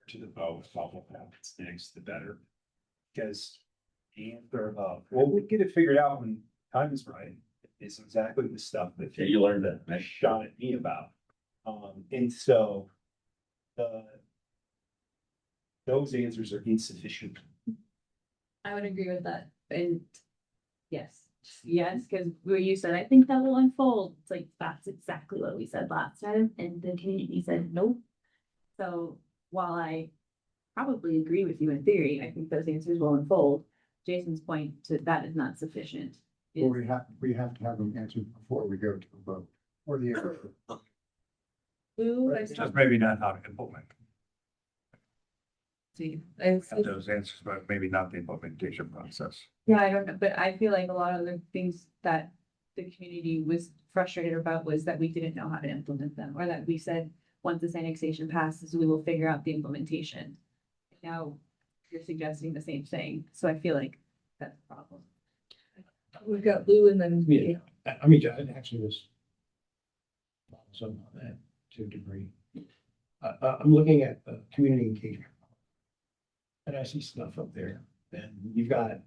to the vote about what happens next, the better. Because the answer of, well, we get it figured out when time is right, is exactly the stuff that you learned that shot at me about. And so those answers are insufficient. I would agree with that, and yes, because where you said, I think that will unfold, it's like, that's exactly what we said last time, and the community said nope. So while I probably agree with you in theory, I think those answers will unfold. Jason's point to that is not sufficient. Well, we have to have them answered before we go to the vote. Or the. Ooh, I Just maybe not how to implement. see. Have those answers, but maybe not the implementation process. Yeah, I don't know, but I feel like a lot of the things that the community was frustrated about was that we didn't know how to implement them, or that we said, once this annexation passes, we will figure out the implementation. Now, you're suggesting the same thing, so I feel like that's a problem. We've got Lou and then. Yeah, I mean, I actually was. Some on that to a degree. I'm looking at the community engagement. And I see stuff up there, and you've got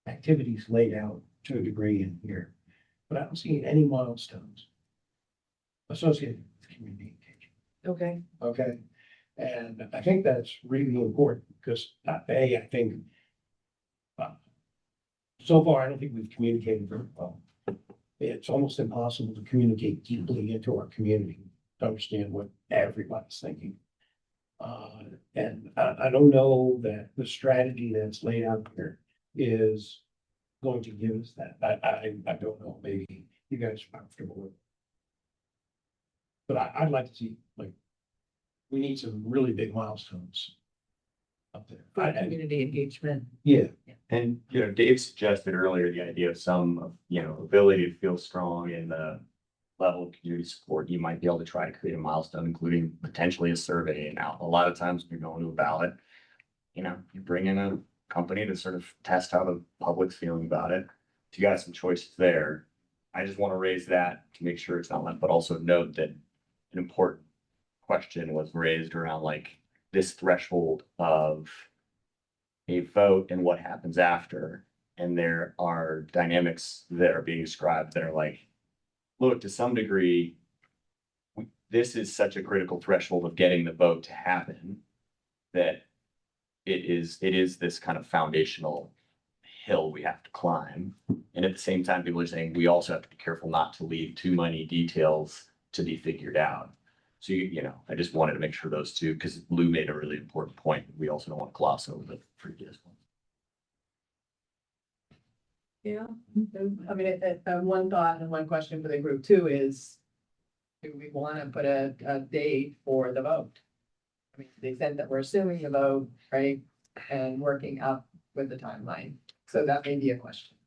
activities laid out to a degree in here, but I don't see any milestones associated with community engagement. Okay. Okay, and I think that's really important because I think so far, I don't think we've communicated very well. It's almost impossible to communicate deeply into our community to understand what everybody's thinking. And I don't know that the strategy that's laid out here is going to give us that. I don't know, maybe you guys are comfortable with it. But I'd like to see, like, we need some really big milestones up there. For community engagement. Yeah, And, Dave suggested earlier the idea of some, ability to feel strong in the level of community support. You might be able to try to create a milestone, including potentially a survey. And a lot of times when you're going to a ballot, you bring in a company to sort of test how the public's feeling about it. So you got some choices there. I just want to raise that to make sure it's not left, but also note that an important question was raised around like this threshold of a vote and what happens after. And there are dynamics that are being described that are like, look, to some degree, this is such a critical threshold of getting the vote to happen that it is this kind of foundational hill we have to climb. And at the same time, people are saying we also have to be careful not to leave too many details to be figured out. So you know, I just wanted to make sure those two, because Lou made a really important point. We also don't want to gloss over the previous one. Yeah, I mean, one thought and one question for the group too is, do we want to put a date for the vote? I mean, to the extent that we're assuming the vote, right, and working up with the timeline. So that may be a question.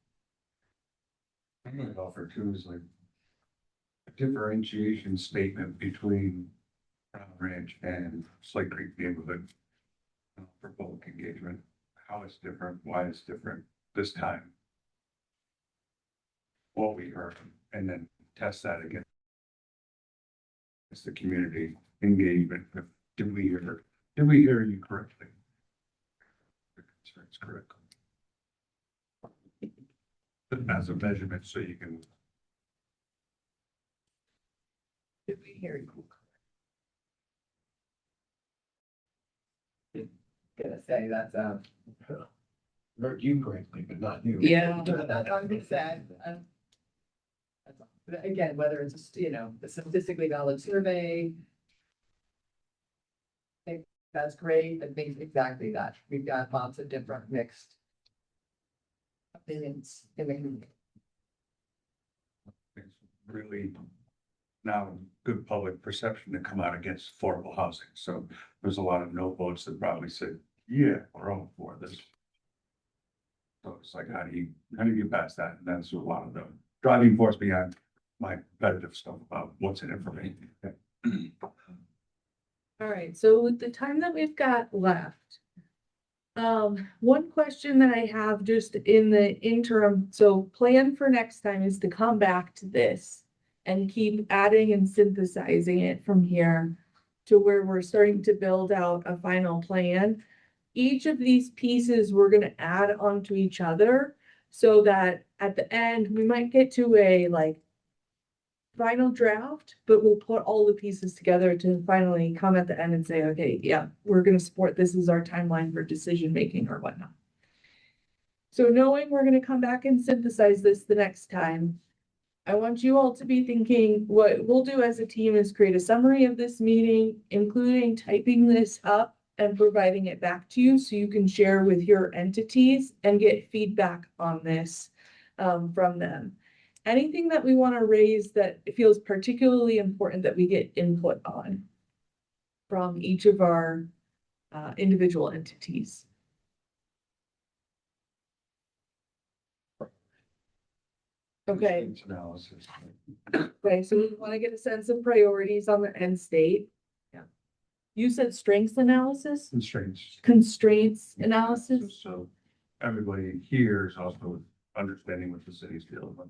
I'm gonna offer too is like a differentiation statement between Crown Ranch and Slate Creek neighborhood for public engagement, how it's different, why it's different this time. What we heard, and then test that against the community engagement. Did we hear you correctly? The concerns correctly. As a measurement, so you can. Did we hear you? Gonna say that's Heard you correctly, but not you. Yeah. That's what we said. But again, whether it's, a statistically valid survey. I think that's great. I think exactly that. We've got lots of different mixed opinions in the community. It's really now good public perception to come out against affordable housing. So there's a lot of no votes that probably said, yeah, we're all for this. So it's like, how do you get past that? And that's a lot of the driving force behind my competitive stuff about what's in it for me. All right, so with the time that we've got left. One question that I have just in the interim, so plan for next time is to come back to this. And keep adding and synthesizing it from here to where we're starting to build out a final plan. Each of these pieces we're gonna add onto each other so that at the end, we might get to a like final draft, but we'll put all the pieces together to finally come at the end and say, okay, yeah, we're gonna support, this is our timeline for decision making or whatnot. So knowing we're gonna come back and synthesize this the next time, I want you all to be thinking, what we'll do as a team is create a summary of this meeting, including typing this up and providing it back to you so you can share with your entities and get feedback on this from them. Anything that we want to raise that feels particularly important that we get input on from each of our individual entities. Okay. Analysis. Okay, so we want to get a sense of priorities on the end state. Yeah. You said strengths analysis, Constraints. constraints analysis. So everybody here is also understanding what the city's dealing with.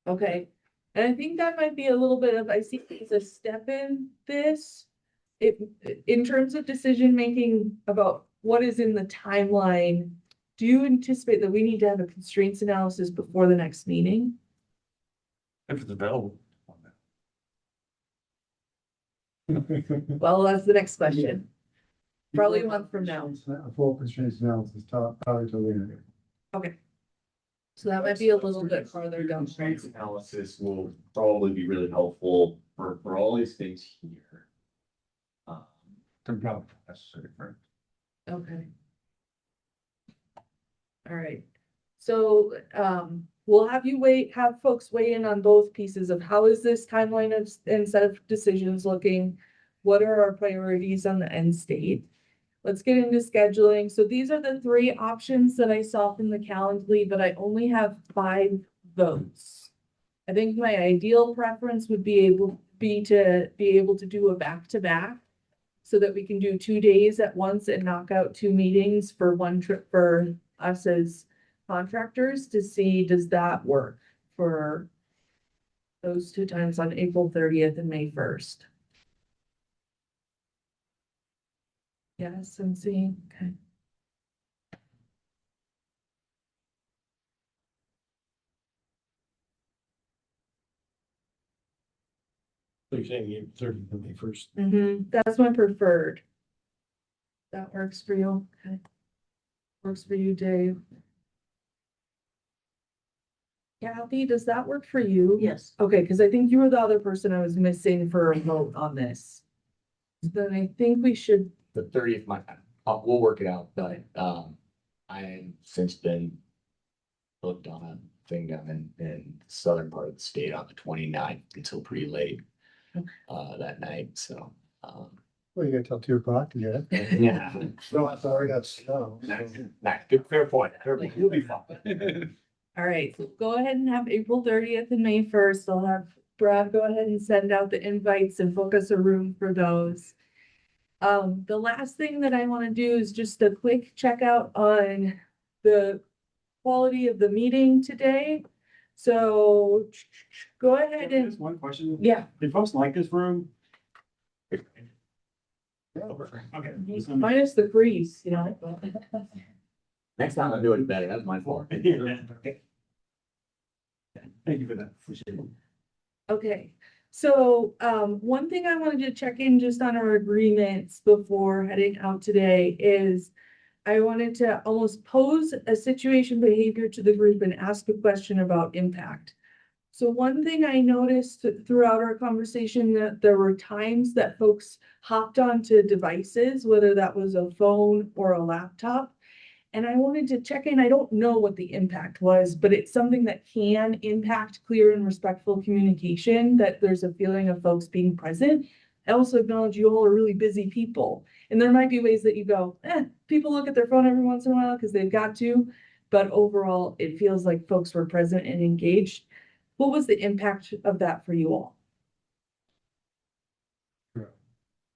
Okay, and I think that might be a little bit of, I see it as a step in this. In terms of decision making about what is in the timeline, do you anticipate that we need to have a constraints analysis before the next meeting? If it's available. Well, that's the next question. Probably a month from now. A full constraints analysis, probably till later. Okay. So that might be a little bit farther down. Constraints analysis will probably be really helpful for all these things here. They're probably necessary for it. Okay. All right, so we'll have folks weigh in on both pieces of how is this timeline of and set of decisions looking? What are our priorities on the end state? Let's get into scheduling. So these are the three options that I saw from the Calendly, but I only have 5 votes. I think my ideal preference would be able to do a back-to-back so that we can do 2 days at once and knock out 2 meetings for one trip for us as contractors to see, does that work for those 2 times on April 30th and May 1st? Yes, I'm seeing, okay. So you're saying April 30th and May 1st. That's my preferred. That works for you, okay. Works for you, Dave. Kathy, does that work for you? Yes. Okay, because I think you were the other person I was missing for a vote on this. Then I think we should, The 30th, we'll work it out, but, I've since been booked on a thing down in the southern part of the state on the 29th until pretty late, that night, so, Well, you gotta tell 2 o'clock to get it. yeah. No, I thought I got snow. Nice, good, fair point, you'll be fine. all right, so go ahead and have April 30th and May 1st. I'll have Brad go ahead and send out the invites and book us a room for those. The last thing that I want to do is just a quick checkout on the quality of the meeting today. So go ahead and, Just one question. yeah, Do folks like this room? Okay. minus the freeze, you know. Next time I'll do it better, that's my fault. Thank you for that. Appreciate it. Okay, so, one thing I wanted to check in just on our agreements before heading out today is I wanted to almost pose a situation behavior to the group and ask a question about impact. So one thing I noticed throughout our conversation that there were times that folks hopped onto devices, whether that was a phone or a laptop. And I wanted to check in. I don't know what the impact was, but it's something that can impact clear and respectful communication, that there's a feeling of folks being present. I also acknowledge you all are really busy people. And there might be ways that you go, people look at their phone every once in a while because they've got to. But overall, it feels like folks were present and engaged. What was the impact of that for you all?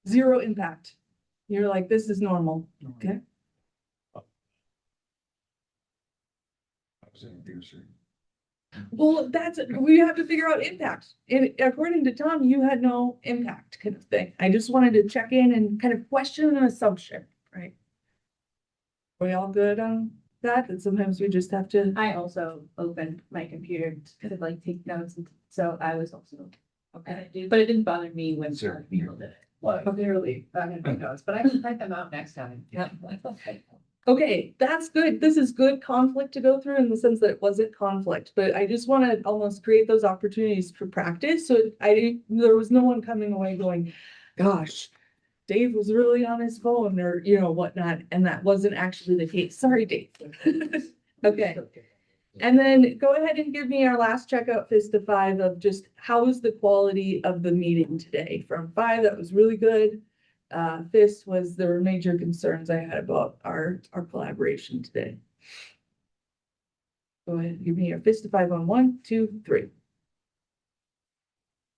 Zero impact. You're like, this is normal. Okay. Well, we have to figure out impact. And according to Tom, you had no impact kind of thing. I just wanted to check in and kind of question an assumption, right? We all good on that? And sometimes we just have to, I also opened my computer to like take notes, and so I was also, okay, but it didn't bother me when Sure. people did it. Well, clearly, I'm gonna make notes, but I can write them out next time. Yeah. okay, that's good. This is good conflict to go through in the sense that it wasn't conflict, but I just want to almost create those opportunities for practice. So there was no one coming away going, gosh, Dave was really on his phone or, whatnot. And that wasn't actually the case. Sorry, Dave. Okay. And then go ahead and give me our last checkout fist of 5 of just how was the quality of the meeting today? From 5, that was really good. Fist was there were major concerns I had about our collaboration today. Go ahead and give me your fist of 5 on 1, 2, 3.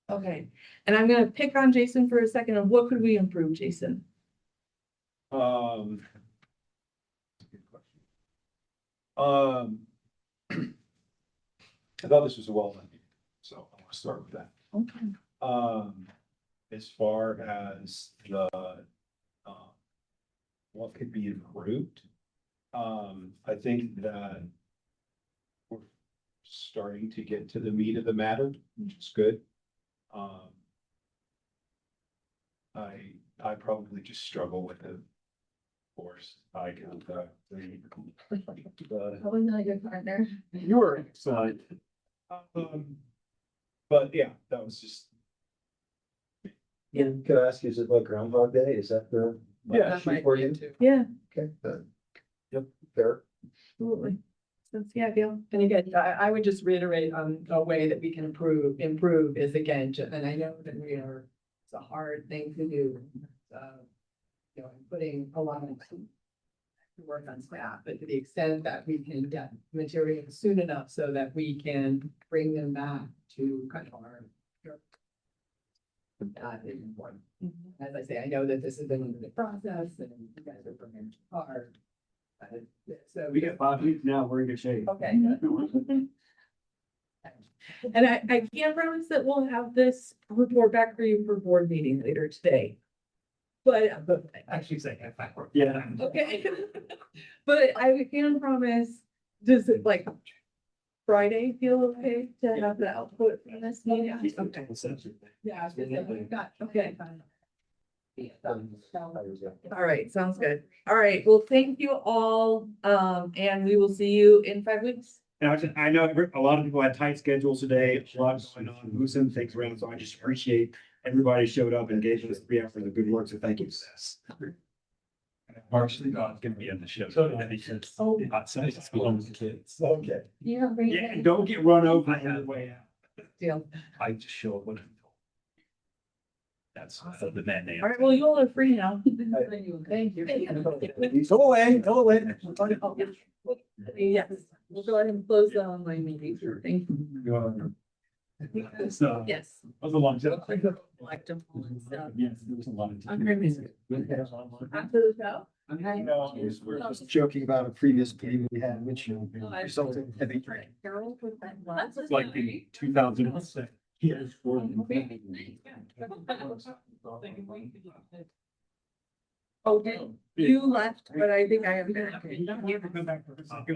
Okay, and I'm gonna pick on Jason for a second of what could we improve, Jason? I thought this was a well done meeting, so I want to start with that. Okay. As far as the, what could be improved, I think that we're starting to get to the meat of the matter, which is good. I probably just struggle with the force. I can, Probably not a good partner. you're excellent. But yeah, that was just. Yeah. Could I ask you, is it like Groundhog Day? Is that the? Yeah, That might for be you? it too. Yeah, Okay, yep, fair. absolutely. Yeah, Gail. And again, I would just reiterate on a way that we can improve is again, and I know that it's a hard thing to do. Putting a lot of work on staff, but to the extent that we can get materials soon enough so that we can bring them back to kind of our. That is important. As I say, I know that this has been a limited process and you guys are working hard. So We got 5 weeks now, we're in good shape. okay. And I can't promise that we'll have this report back for you for board meeting later today. But Actually, say that backward. Yeah. okay, but I can promise, does it like Friday feel okay to have the output from this meeting? Yeah, I was gonna say, we've got, Okay. So- All right, sounds good. All right, well, thank you all, and we will see you in 5 weeks. And I know a lot of people had tight schedules today, a lot going on, moving things around, so I just appreciate everybody showed up and gave us 3 hours of good work, so thank you. Partially not gonna be in the show. So- Oh. Hot Sunday school with the kids. Okay. You don't bring. Yeah, and don't get run over on the way out. Deal. I just show up when I'm told. That's the man name. All right, well, you all are free now. Thank you. Go away, go away. Yes, we'll go ahead and close the online meeting. Thank you. So, that Yes. was a long time. Elect them all and stuff. Yes, there was a lot of. I'm gonna miss it. After the show? We're just joking about a previous meeting we had, which resulted in a Carol with that. It's like in 2000. Yes. Okay, you left, but I think I am back. Go back for a second.